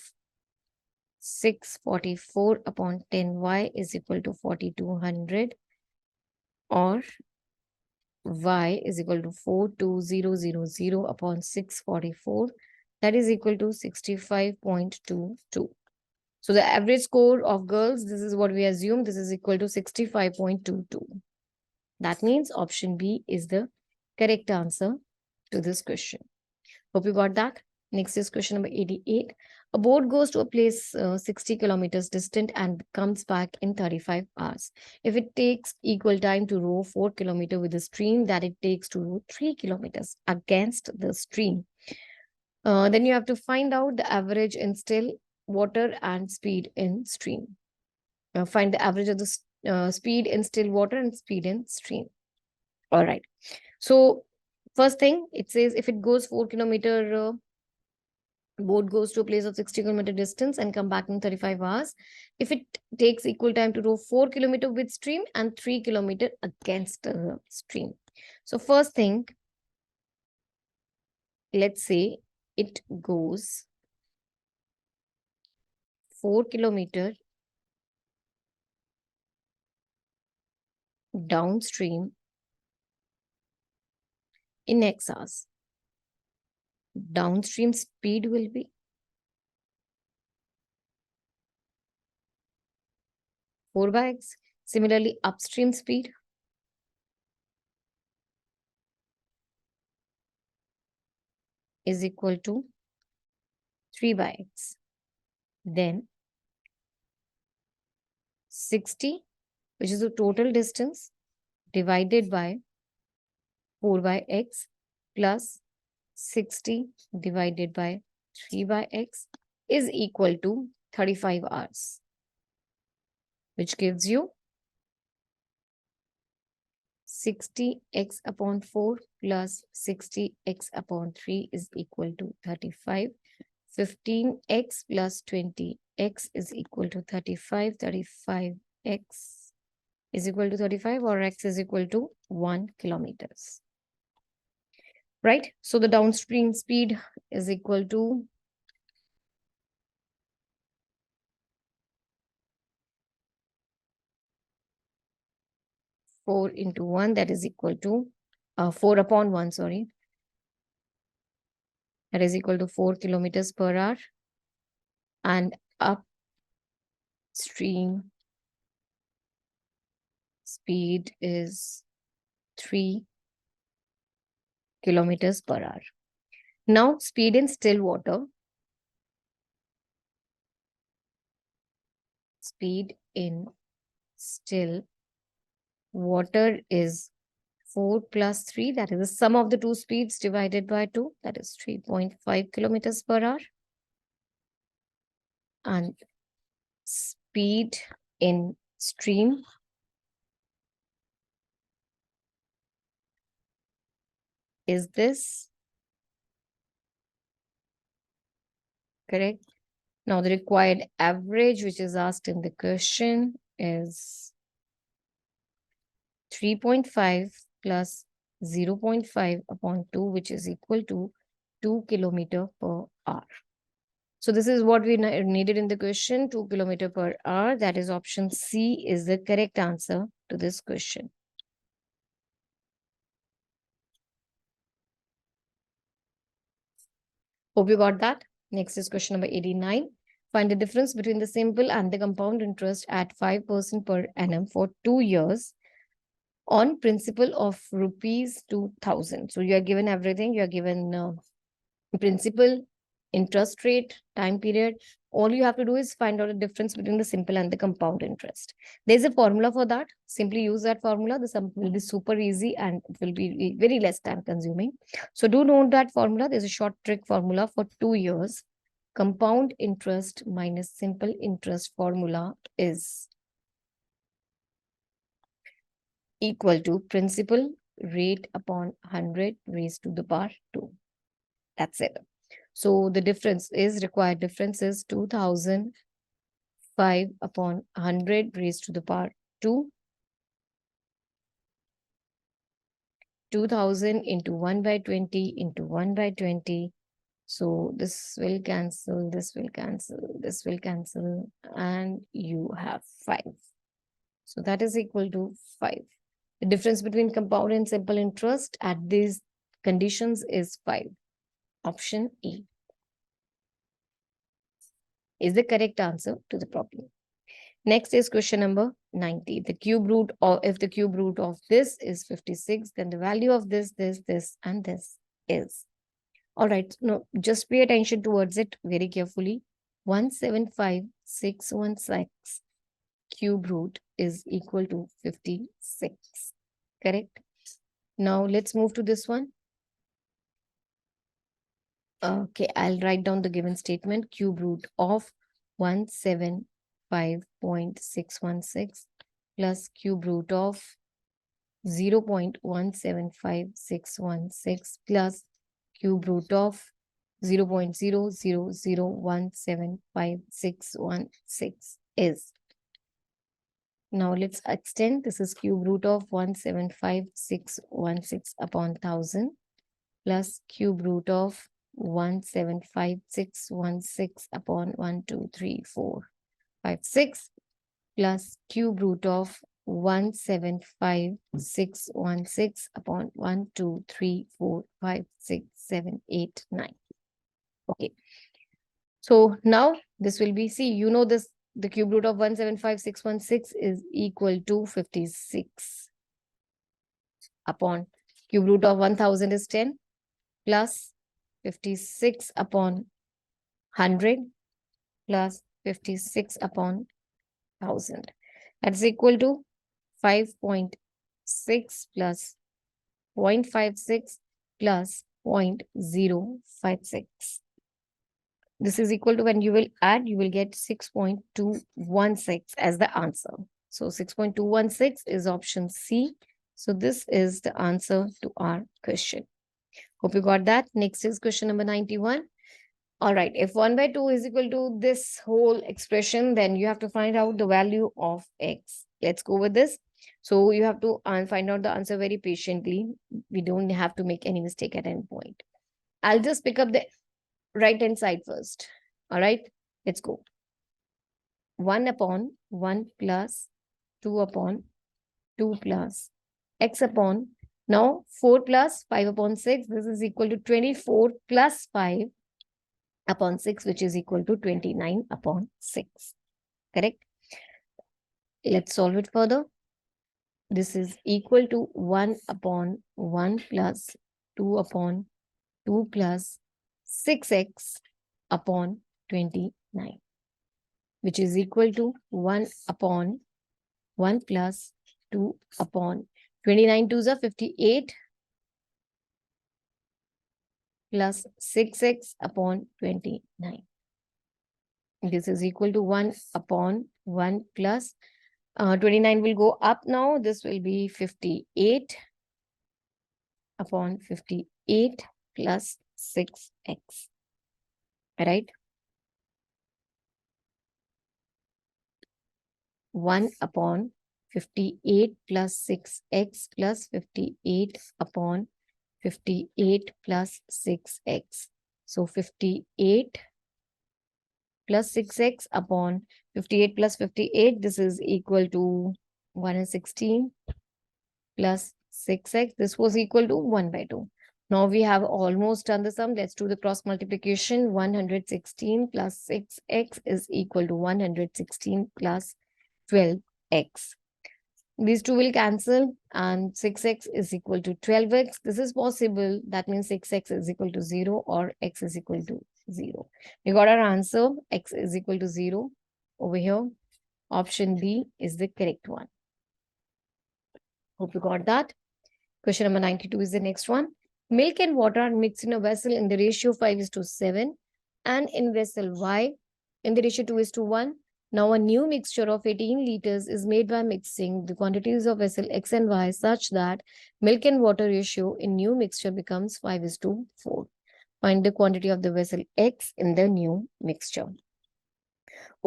[SPEAKER 1] 644 upon 10y is equal to 4200, or y is equal to 42000 upon 644, that is equal to 65.22. So the average score of girls, this is what we assume, this is equal to 65.22. That means option B is the correct answer to this question. Hope you got that. Next is question number 88. A boat goes to a place 60 kilometers distant and comes back in 35 hours. If it takes equal time to row 4 kilometers with the stream that it takes to row 3 kilometers against the stream, then you have to find out the average in still water and speed in stream. Find the average of the speed in still water and speed in stream. All right. So first thing, it says if it goes 4 kilometer, boat goes to a place of 60 kilometer distance and come back in 35 hours. If it takes equal time to row 4 kilometer with stream and 3 kilometer against the stream. So first thing, let's say it goes 4 kilometer downstream in X hours. Downstream speed will be 4 by X. Similarly, upstream speed is equal to 3 by X. Then 60, which is the total distance, divided by 4 by X plus 60 divided by 3 by X is equal to 35 hours, which gives you 60x upon 4 plus 60x upon 3 is equal to 35. 15x plus 20x is equal to 35. 35x is equal to 35, or x is equal to 1 kilometers. Right? So the downstream speed is equal to 4 into 1, that is equal to 4 upon 1, sorry. That is equal to 4 kilometers per hour. And upstream speed is 3 kilometers per hour. Now, speed in still water. Speed in still water is 4 plus 3. That is the sum of the two speeds divided by 2. That is 3.5 kilometers per hour. And speed in stream is this. Correct? Now the required average, which is asked in the question, is 3.5 plus 0.5 upon 2, which is equal to 2 kilometer per hour. So this is what we needed in the question, 2 kilometer per hour. That is option C is the correct answer to this question. Hope you got that. Next is question number 89. Find the difference between the simple and the compound interest at 5% per annum for 2 years on principal of rupees 2,000. So you are given everything. You are given principal, interest rate, time period. All you have to do is find out the difference between the simple and the compound interest. There's a formula for that. Simply use that formula. The sum will be super easy and it will be very less time consuming. So do note that formula. There's a short trick formula for 2 years. Compound interest minus simple interest formula is equal to principal rate upon 100 raised to the power 2. That's it. So the difference is required difference is 2005 upon 100 raised to the power 2. 2000 into 1 by 20 into 1 by 20. So this will cancel, this will cancel, this will cancel, and you have 5. So that is equal to 5. The difference between compound and simple interest at these conditions is 5. Option E is the correct answer to the problem. Next is question number 90. The cube root, or if the cube root of this is 56, then the value of this, and this is. All right, no, just pay attention towards it very carefully. 175616 cube root is equal to 56. Correct? Now let's move to this one. Okay, I'll write down the given statement. Cube root of 175.616 plus cube root of 0.175616 plus cube root of 0.000175616 is. Now let's extend. This is cube root of 175616 upon 1000 plus cube root of 175616 upon 1, 2, 3, 4, 5, 6 plus cube root of 175616 upon 1, 2, 3, 4, 5, 6, 7, 8, 9. Okay. So now this will be, see, you know this, the cube root of 175616 is equal to 56 upon cube root of 1000 is 10 plus 56 upon 100 plus 56 upon 1000. That's equal to 5.6 plus 0.56 plus 0.056. This is equal to, when you will add, you will get 6.216 as the answer. So 6.216 is option C. So this is the answer to our question. Hope you got that. Next is question number 91. All right, if 1 by 2 is equal to this whole expression, then you have to find out the value of x. Let's go with this. So you have to find out the answer very patiently. We don't have to make any mistake at any point. I'll just pick up the right-hand side first. All right, let's go. 1 upon 1 plus 2 upon 2 plus x upon, now 4 plus 5 upon 6. This is equal to 24 plus 5 upon 6, which is equal to 29 upon 6. Correct? Let's solve it further. This is equal to 1 upon 1 plus 2 upon 2 plus 6x upon 29, which is equal to 1 upon 1 plus 2 upon 29 2s are 58 plus 6x upon 29. This is equal to 1 upon 1 plus 29 will go up now. This will be 58 upon 58 plus 6x. Right? 1 upon 58 plus 6x plus 58 upon 58 plus 6x. So 58 plus 6x upon 58 plus 58. This is equal to 116 plus 6x. This was equal to 1 by 2. Now we have almost done the sum. Let's do the cross multiplication. 116 plus 6x is equal to 116 plus 12x. These two will cancel and 6x is equal to 12x. This is possible. That means 6x is equal to 0 or x is equal to 0. We got our answer. X is equal to 0 over here. Option B is the correct one. Hope you got that. Question number 92 is the next one. Milk and water are mixed in a vessel in the ratio 5:7 and in vessel Y in the ratio 2:1. Now a new mixture of 18 liters is made by mixing the quantities of vessel X and Y such that milk and water ratio in new mixture becomes 5:4. Find the quantity of the vessel X in the new mixture.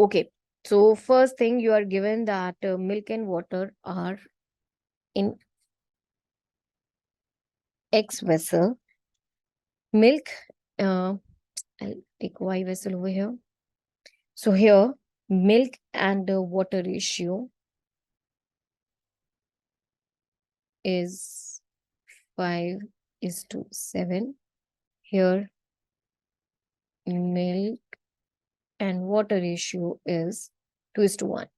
[SPEAKER 1] Okay, so first thing you are given that milk and water are in X vessel. Milk, I'll take Y vessel over here. So here, milk and water ratio is 5:7. Here, milk and water ratio is 2:1.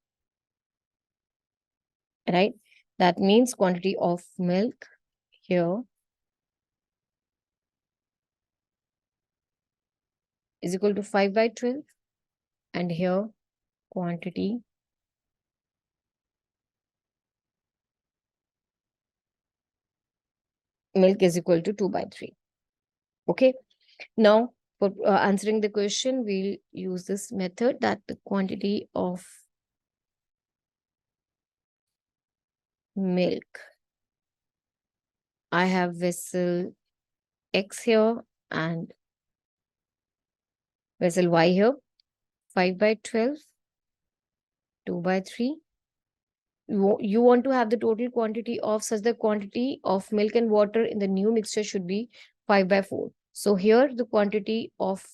[SPEAKER 1] Right? That means quantity of milk here is equal to 5/12. And here, quantity milk is equal to 2/3. Okay. Now, for answering the question, we'll use this method that the quantity of milk. I have vessel X here and vessel Y here. 5/12, 2/3. You want to have the total quantity of such the quantity of milk and water in the new mixture should be 5/4. So here the quantity of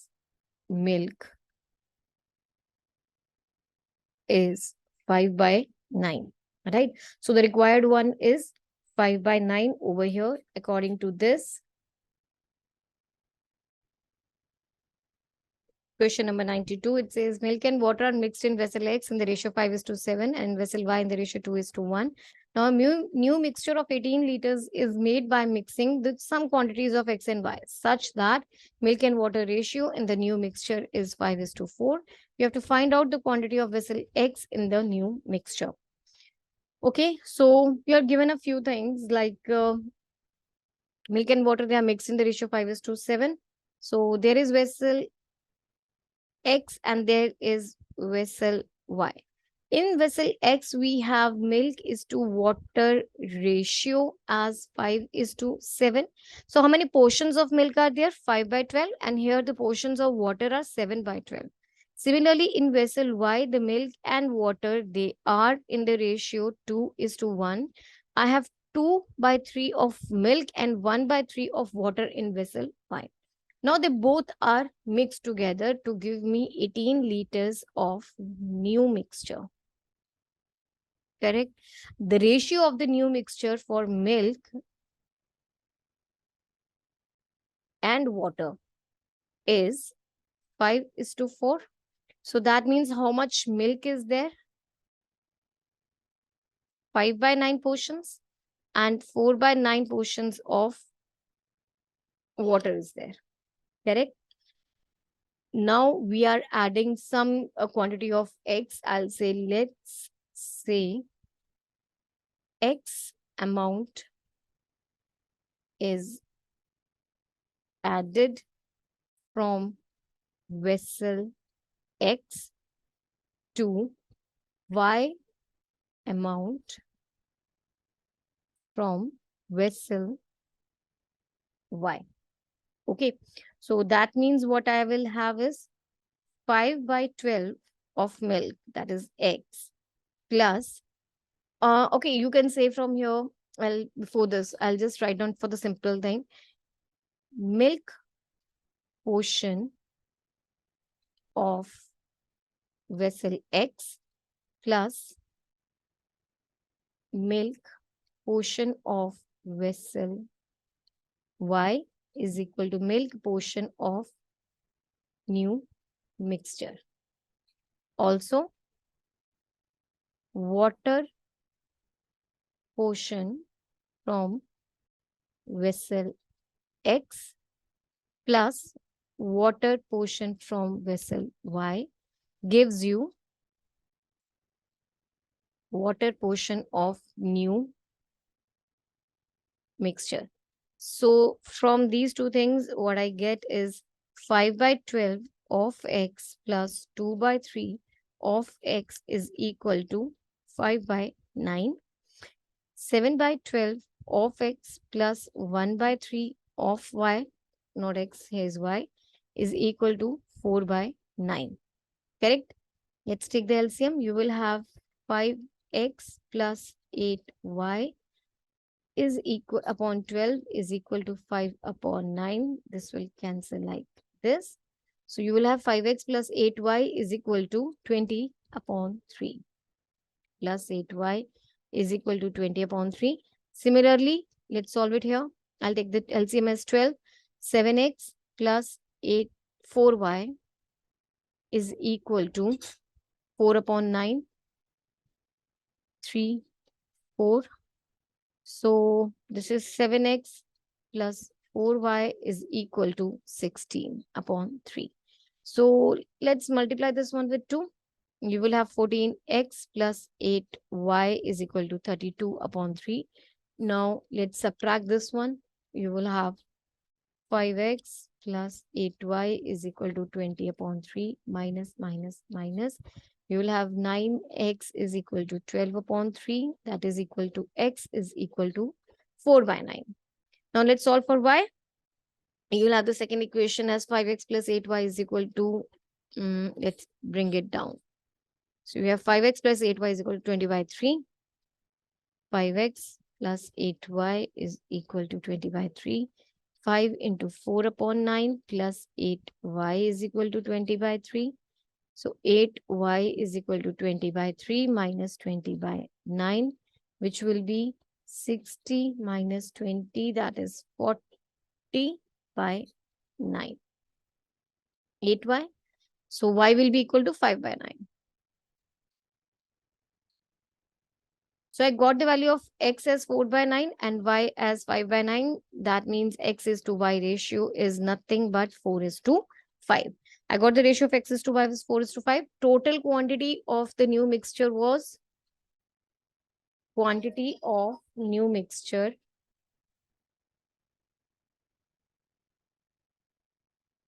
[SPEAKER 1] milk is 5/9. Right? So the required one is 5/9 over here. According to this, question number 92, it says milk and water are mixed in vessel X in the ratio 5:7 and vessel Y in the ratio 2:1. Now, a new mixture of 18 liters is made by mixing some quantities of X and Y such that milk and water ratio in the new mixture is 5:4. You have to find out the quantity of vessel X in the new mixture. Okay, so you are given a few things like milk and water, they are mixed in the ratio 5:7. So there is vessel X and there is vessel Y. In vessel X, we have milk is to water ratio as 5:7. So how many portions of milk are there? 5/12. And here the portions of water are 7/12. Similarly, in vessel Y, the milk and water, they are in the ratio 2:1. I have 2/3 of milk and 1/3 of water in vessel Y. Now they both are mixed together to give me 18 liters of new mixture. Correct? The ratio of the new mixture for milk and water is 5:4. So that means how much milk is there? 5/9 portions and 4/9 portions of water is there. Correct? Now we are adding some quantity of X. I'll say, let's say X amount is added from vessel X to Y amount from vessel Y. Okay, so that means what I will have is 5/12 of milk, that is X, plus, okay, you can say from here, well, before this, I'll just write down for the simple thing, milk portion of vessel X plus milk portion of vessel Y is equal to milk portion of new mixture. Also, water portion from vessel X plus water portion from vessel Y gives you water portion of new mixture. So from these two things, what I get is 5/12 of X plus 2/3 of x is equal to 5 by 9. 7 by 12 of x plus 1 by 3 of y, not x, here is y, is equal to 4 by 9. Correct? Let's take the LCM. You will have 5x plus 8y is equal upon 12 is equal to 5 upon 9. This will cancel like this. So you will have 5x plus 8y is equal to 20 upon 3 plus 8y is equal to 20 upon 3. Similarly, let's solve it here. I'll take the LCM as 12. 7x plus 4y is equal to 4 upon 9, 3, 4. So this is 7x plus 4y is equal to 16 upon 3. So let's multiply this one with 2. You will have 14x plus 8y is equal to 32 upon 3. Now let's subtract this one. You will have 5x plus 8y is equal to 20 upon 3 minus minus minus. You will have 9x is equal to 12 upon 3. That is equal to x is equal to 4 by 9. Now let's solve for y. You will have the second equation as 5x plus 8y is equal to, let's bring it down. So we have 5x plus 8y is equal to 20 by 3. 5x plus 8y is equal to 20 by 3. 5 into 4 upon 9 plus 8y is equal to 20 by 3. So 8y is equal to 20 by 3 minus 20 by 9, which will be 60 minus 20, that is 40 by 9. 8y. So y will be equal to 5 by 9. So I got the value of x as 4 by 9 and y as 5 by 9. That means x is to y ratio is nothing but 4 is to 5. I got the ratio of x is to y is 4 is to 5. Total quantity of the new mixture was quantity of new mixture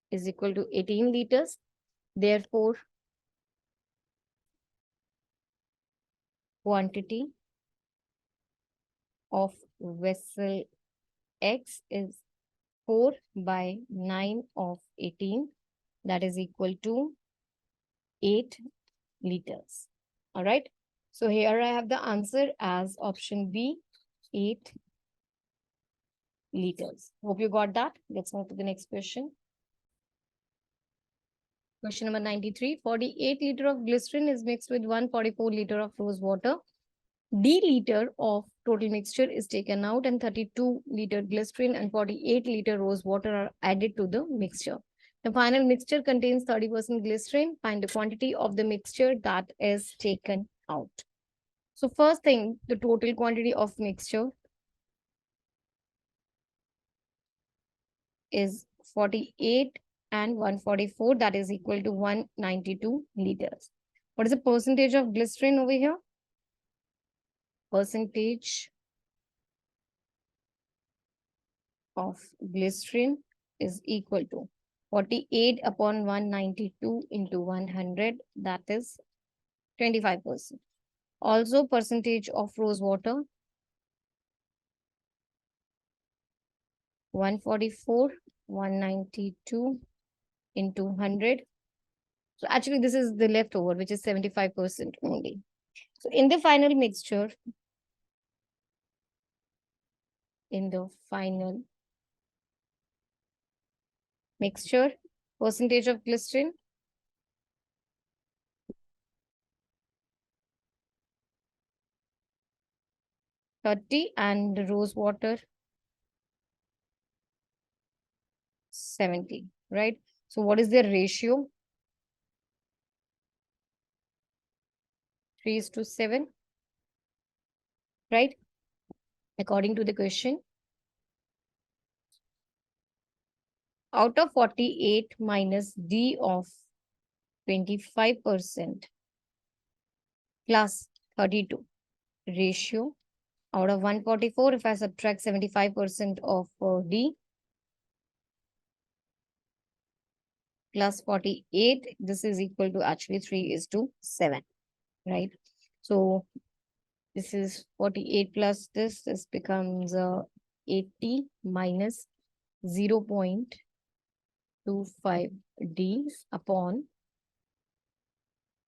[SPEAKER 1] is equal to 18 liters. Therefore, quantity of vessel X is 4 by 9 of 18. That is equal to 8 liters. All right. So here I have the answer as option B, 8 liters. Hope you got that. Let's move to the next question. Question number 93. 48 liter of glycerin is mixed with 144 liter of rose water. D liter of total mixture is taken out and 32 liter glycerin and 48 liter rose water are added to the mixture. The final mixture contains 30% glycerin. Find the quantity of the mixture that is taken out. So first thing, the total quantity of mixture is 48 and 144, that is equal to 192 liters. What is the percentage of glycerin over here? Percentage of glycerin is equal to 48 upon 192 into 100, that is 25%. Also, percentage of rose water, 144, 192 into 100. So actually, this is the leftover, which is 75% only. So in the final mixture, percentage of glycerin, 30 and rose water, 70, right? So what is the ratio? 3:7, right? According to the question. Out of 48 minus D of 25% plus 32 ratio, out of 144, if I subtract 75% of D, plus 48. This is equal to actually 3:7, right? So this is 48 plus this. This becomes 80 minus 0.25D upon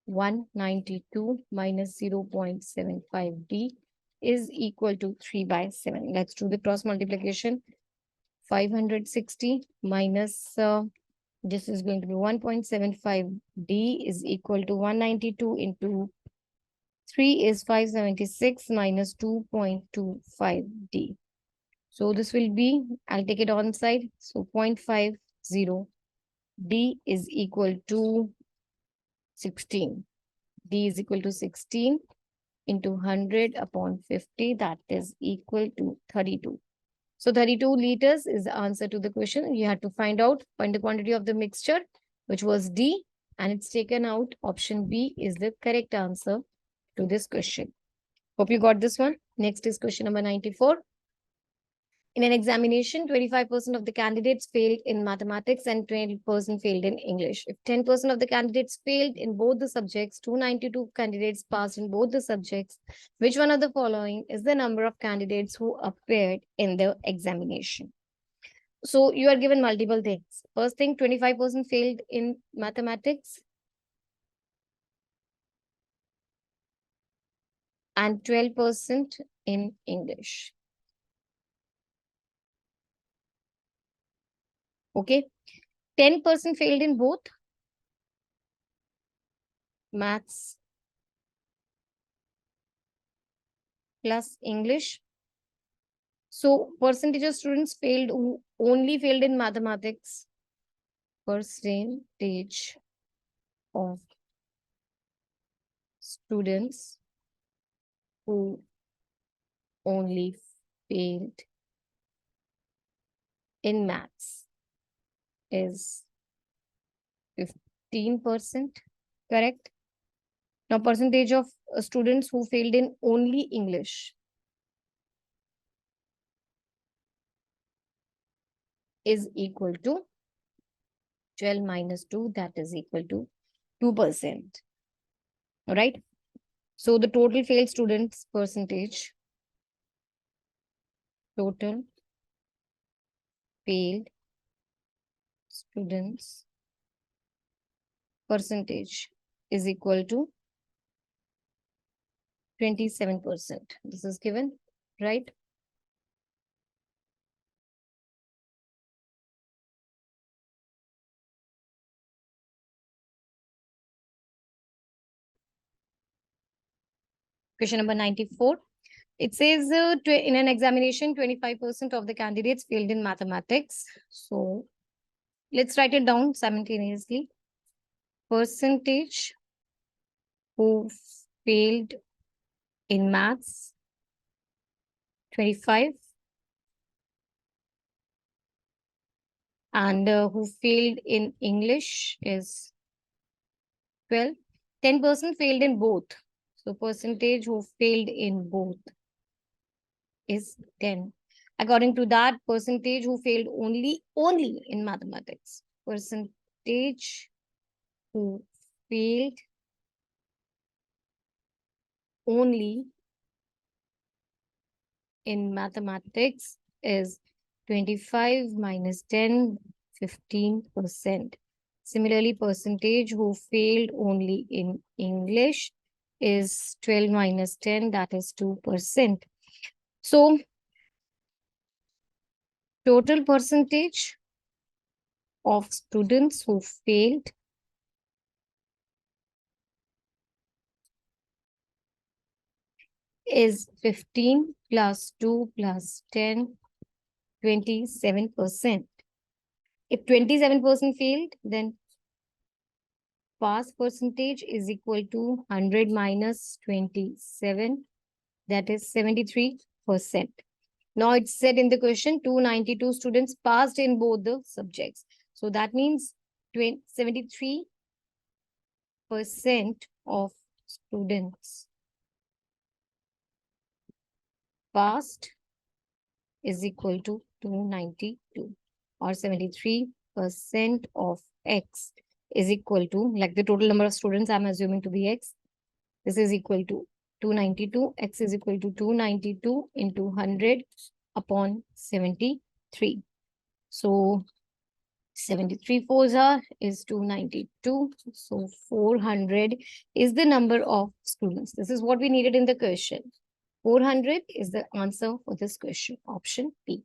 [SPEAKER 1] 192 minus 0.75D is equal to 3/7. Let's do the cross multiplication. 560 minus this is going to be 1.75D is equal to 192 into 3 is 576 minus 2.25D. So this will be, I'll take it on side. So 0.50 D is equal to 16. D is equal to 16 into 100 upon 50. That is equal to 32. So 32 liters is the answer to the question. You have to find the quantity of the mixture, which was D, and it's taken out. Option B is the correct answer to this question. Hope you got this one. Next is question number 94. In an examination, 25% of the candidates failed in mathematics and 20% failed in English. If 10% of the candidates failed in both the subjects, 292 candidates passed in both the subjects, which one of the following is the number of candidates who appeared in the examination? So you are given multiple things. First thing, 25% failed in mathematics and 12% in English. Okay. 10% failed in both maths plus English. So percentage of students failed who only failed in mathematics. Percentage of students who only failed in maths is 15%, correct? Now percentage of students who failed in only English is equal to 12 minus 2, that is equal to 2%. All right. So the total failed students percentage, total failed students percentage is equal to 27%. This is given, right? Question number 94. It says in an examination, 25% of the candidates failed in mathematics. So let's write it down simultaneously. Percentage who failed in maths, 25. And who failed in English is 12. 10% failed in both. So percentage who failed in both is 10. According to that, percentage who failed only in mathematics. Percentage who failed only in mathematics is 25 minus 10, 15%. Similarly, percentage who failed only in English is 12 minus 10, that is 2%. So, total percentage of students who failed is 15 plus 2 plus 10, 27%. If 27% failed, then pass percentage is equal to 100 minus 27, that is 73%. Now it's said in the question, 292 students passed in both the subjects. So that means 73% of students passed is equal to 292, or 73% of x is equal to, like the total number of students I'm assuming to be x. This is equal to 292. X is equal to 292 into 100 upon 73. So 73 fours are is 292. So 400 is the number of students. This is what we needed in the question. 400 is the answer for this question. Option B.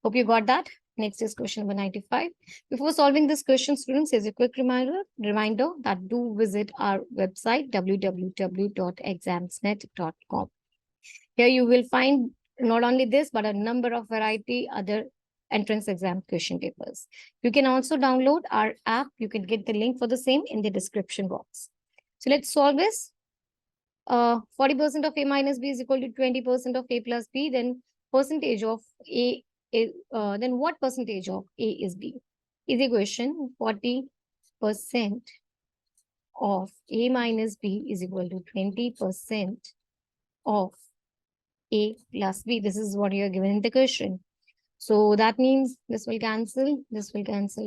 [SPEAKER 1] Hope you got that. Next is question number 95. Before solving this question, students, here's a quick reminder that do visit our website www.examsnet.com. Here you will find not only this, but a number of variety other entrance exam question papers. You can also download our app. You can get the link for the same in the description box. So let's solve this. 40% of A minus B is equal to 20% of A plus B. Then percentage of A is, then what percentage of A is B? Easy question. 40% of A minus B is equal to 20% of A plus B. This is what you are given in the question. So that means this will cancel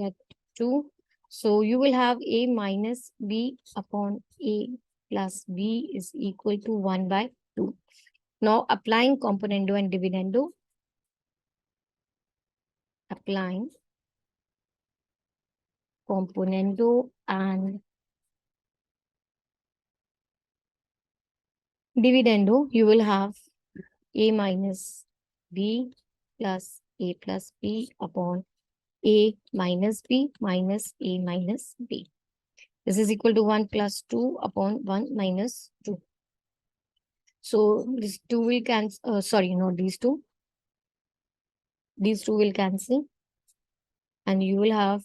[SPEAKER 1] at 2. So you will have A minus B upon A plus B is equal to 1 by 2. Now applying componendo and dividendo. Applying componendo and dividendo, you will have A minus B plus A plus B upon A minus B minus A minus B. This is equal to 1 plus 2 upon 1 minus 2. So these two will cancel. Sorry, not these two. These two will cancel. And you will have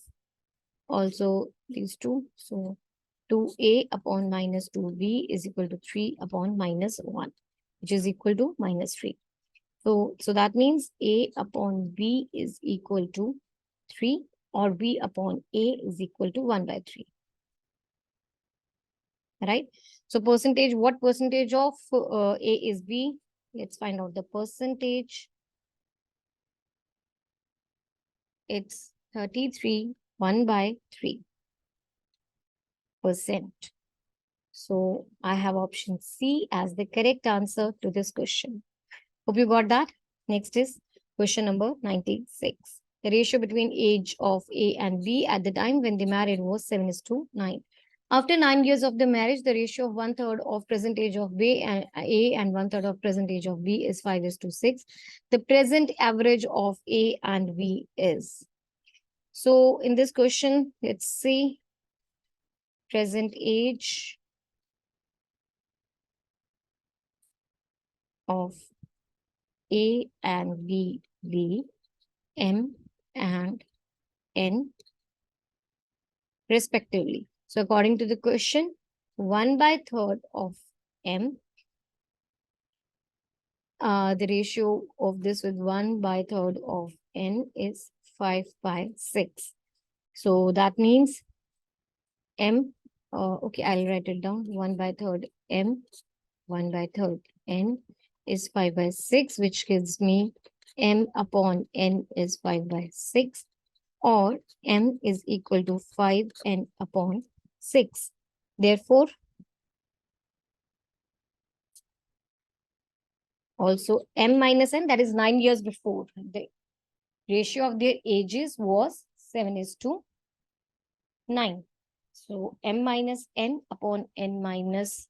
[SPEAKER 1] also these two. So 2A upon minus 2B is equal to 3 upon minus 1, which is equal to minus 3. So that means A upon B is equal to 3 or B upon A is equal to 1 by 3. Right? So percentage, what percentage of A is B? Let's find out the percentage. It's 33, 1 by 3%. So I have option C as the correct answer to this question. Hope you got that. Next is question number 96. The ratio between age of A and B at the time when they married was 7:9. After 9 years of the marriage, the ratio of 1/3 of present age of A and 1/3 of present age of B is 5:6. The present average of A and B is. So in this question, let's see present age of A and B, M and N respectively. So according to the question, 1/3 of M, the ratio of this with 1/3 of N is 5/6. So that means M, okay, I'll write it down. 1/3 M, 1/3 N is 5/6, which gives me M upon N is 5/6, or M is equal to 5N upon 6. Therefore, also M minus N, that is 9 years before. The ratio of their ages was 7:9. So M minus N upon N minus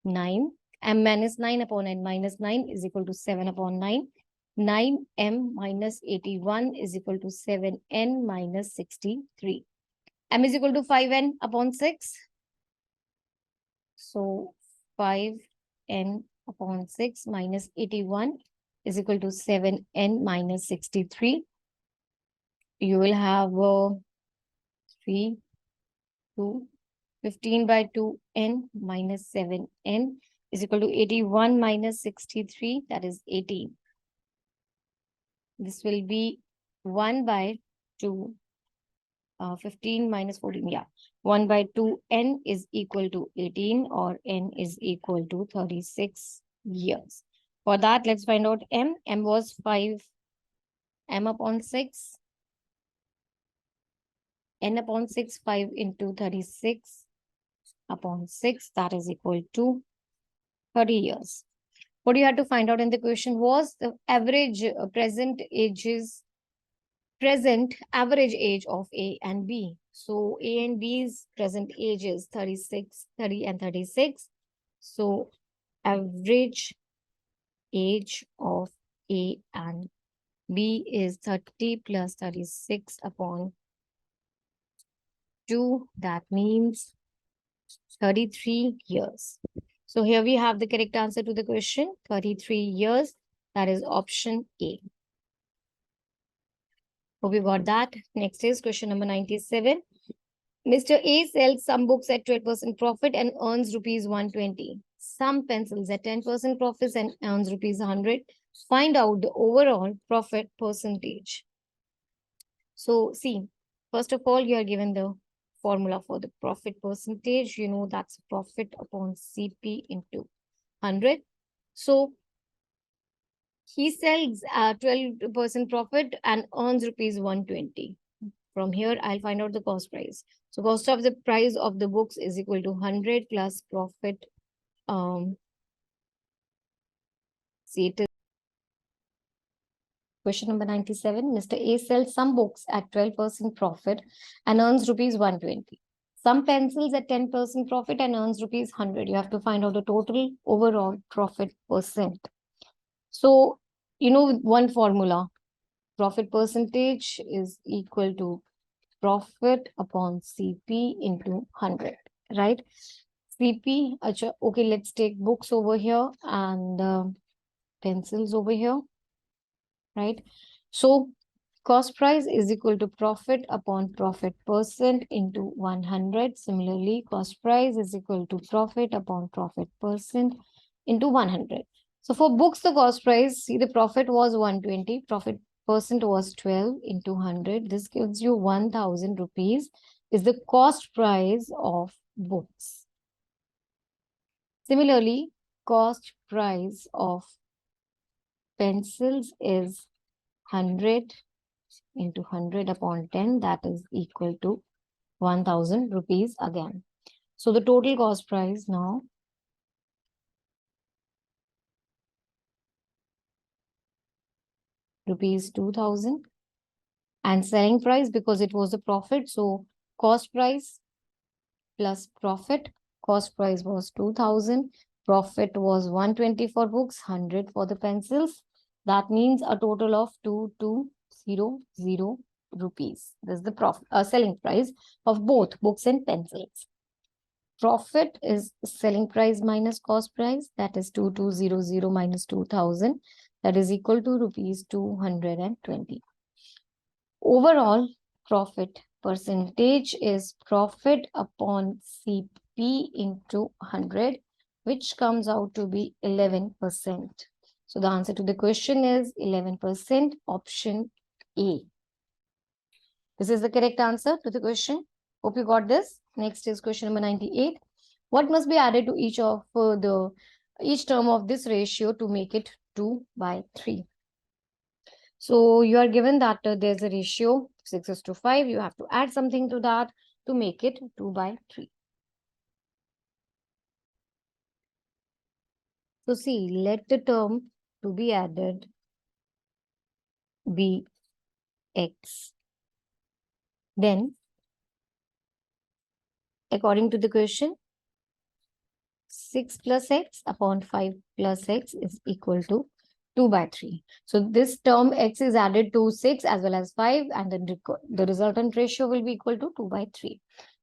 [SPEAKER 1] 9. M minus 9 upon N minus 9 is equal to 7 upon 9. 9M minus 81 is equal to 7N minus 63. M is equal to 5N upon 6. So 5N upon 6 minus 81 is equal to 7N minus 63. You will have 3, 2, 15/2N minus 7N is equal to 81 minus 63, that is 18. This will be 1/2. 15 minus 14, yeah. 1/2 N is equal to 18, or N is equal to 36 years. For that, let's find out M. M was 5. M upon 6 n upon 6, 5 into 36 upon 6, that is equal to 30 years. What you had to find out in the question was the average present average age of A and B. So A and B's present age is 36, 30 and 36. So average age of A and B is 30 plus 36 upon 2. That means 33 years. So here we have the correct answer to the question, 33 years. That is option A. Hope you got that. Next is question number 97. Mr. A sells some books at 12% profit and earns rupees 120. Some pencils at 10% profits and earns rupees 100. Find out the overall profit percentage. So see, first of all, you are given the formula for the profit percentage. You know that's profit upon CP into 100. So he sells 12% profit and earns rupees 120. From here, I'll find out the cost price. So cost of the price of the books is equal to 100 plus profit. See, it is question number 97. Mr. A sells some books at 12% profit and earns rupees 120. Some pencils at 10% profit and earns rupees 100. You have to find out the total overall profit percent. So, you know, one formula, profit percentage is equal to profit upon CP into 100, right? CP, okay, let's take books over here and pencils over here, right? So cost price is equal to profit upon profit percent into 100. Similarly, cost price is equal to profit upon profit percent into 100. So for books, the cost price, see the profit was 120, profit percent was 12 into 100. This gives you 1000 rupees is the cost price of books. Similarly, cost price of pencils is 100 into 100 upon 10, that is equal to 1000 rupees again. So the total cost price now rupees 2000 and selling price because it was a profit. So cost price plus profit. Cost price was 2000. Profit was 120 for books, 100 for the pencils. That means a total of 2200 rupees. This is the profit selling price of both books and pencils. Profit is selling price minus cost price. That is 2200 minus 2000. That is equal to rupees 220. Overall profit percentage is profit upon CP into 100, which comes out to be 11%. So the answer to the question is 11%, option A. This is the correct answer to the question. Hope you got this. Next is question number 98. What must be added to each term of this ratio to make it 2/3? So you are given that there's a ratio 6:5. You have to add something to that to make it 2/3. So see, let the term to be added be x. Then, according to the question, 6 plus x upon 5 plus x is equal to 2/3. So this term x is added to 6 as well as 5, and then the resultant ratio will be equal to 2/3.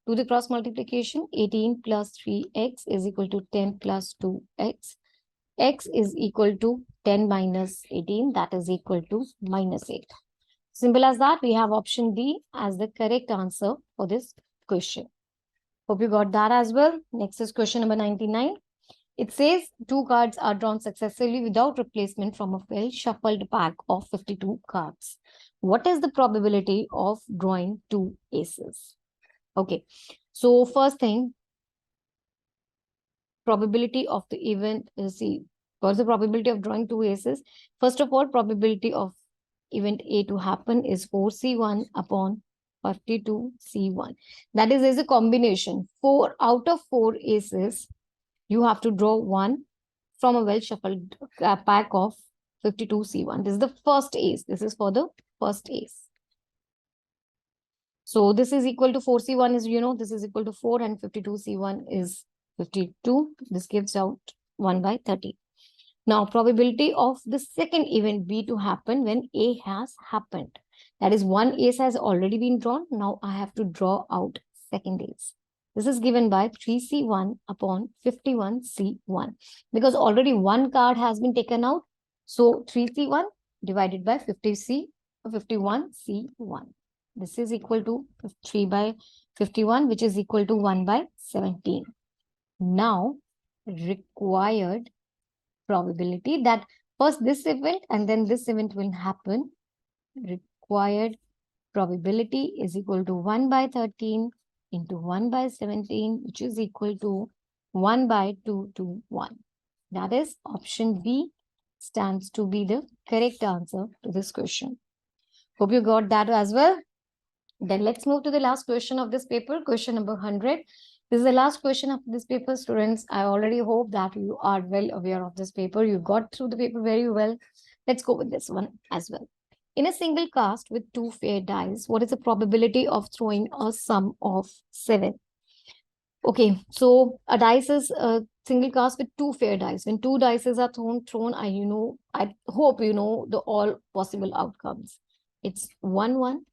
[SPEAKER 1] Do the cross multiplication. 18 plus 3x is equal to 10 plus 2x. X is equal to 10 minus 18, that is equal to minus 8. Simple as that. We have option D as the correct answer for this question. Hope you got that as well. Next is question number 99. It says 2 cards are drawn successfully without replacement from a well-shuffled pack of 52 cards. What is the probability of drawing 2 aces? Okay, so first thing, probability of the event, what's the probability of drawing 2 aces? First of all, probability of event A to happen is 4C1 upon 52C1. That is, there's a combination. 4 out of 4 aces, you have to draw one from a well-shuffled pack of 52C1. This is the first ace. This is for the first ace. So this is equal to 4C1 is, this is equal to 4 and 52C1 is 52. This gives out 1 by 30. Now, probability of the second event B to happen when A has happened. That is, one ace has already been drawn. Now I have to draw out second ace. This is given by 3C1 upon 51C1. Because already one card has been taken out. So 3C1 divided by 51C1. This is equal to 3 by 51, which is equal to 1 by 17. Now, required probability that first this event and then this event will happen. Required probability is equal to 1 by 13 into 1 by 17, which is equal to 1 by 2 to 1. That is, option B stands to be the correct answer to this question. Hope you got that as well. Then let's move to the last question of this paper, question number 100. This is the last question of this paper, students. I already hope that you are well aware of this paper. You got through the paper very well. Let's go with this one as well. In a single cast with 2 fair dice, what is the probability of throwing a sum of 7? Okay, so a dice is a single cast with 2 fair dice. When 2 dices are thrown, I hope you know the all possible outcomes. It's 1-1,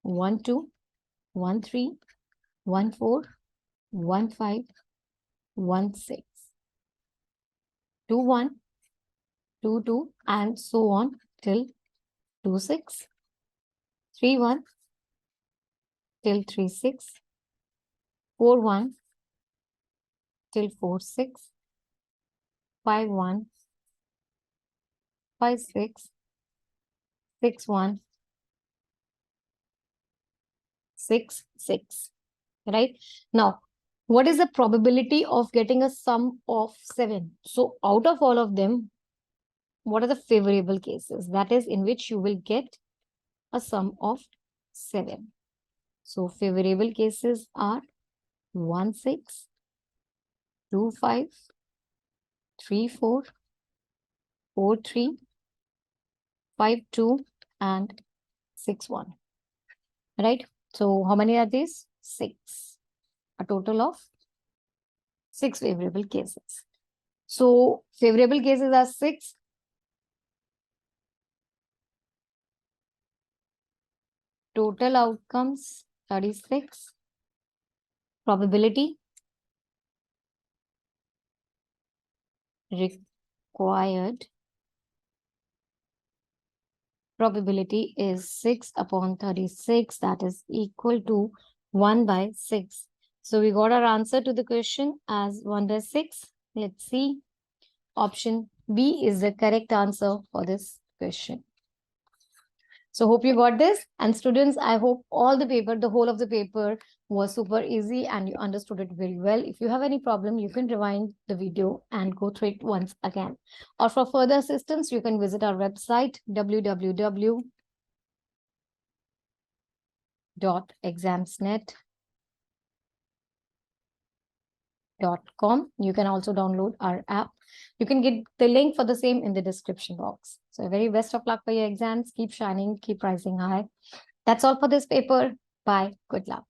[SPEAKER 1] 1-2, 1-3, 1-4, 1-5, 1-6, 2-1, 2-2, and so on till 2-6, 3-1 till 3-6, 4-1 till 4-6, 5-1, 5-6, 6-1, 6-6. Right? Now, what is the probability of getting a sum of 7? So out of all of them, what are the favorable cases? That is, in which you will get a sum of 7. So favorable cases are 1-6, 2-5, 3-4, 4-3, 5-2, and 6-1. Right? So how many are these? 6. A total of 6 favorable cases. So favorable cases are 6. Total outcomes 36. Probability required probability is 6 upon 36. That is equal to 1 by 6. So we got our answer to the question as 1 by 6. Let's see. Option B is the correct answer for this question. So hope you got this. And students, I hope the whole of the paper was super easy and you understood it very well. If you have any problem, you can rewind the video and go through it once again. Or for further assistance, you can visit our website, www.examsnet.com. You can also download our app. You can get the link for the same in the description box. So very best of luck for your exams. Keep shining, keep rising high. That's all for this paper. Bye. Good luck.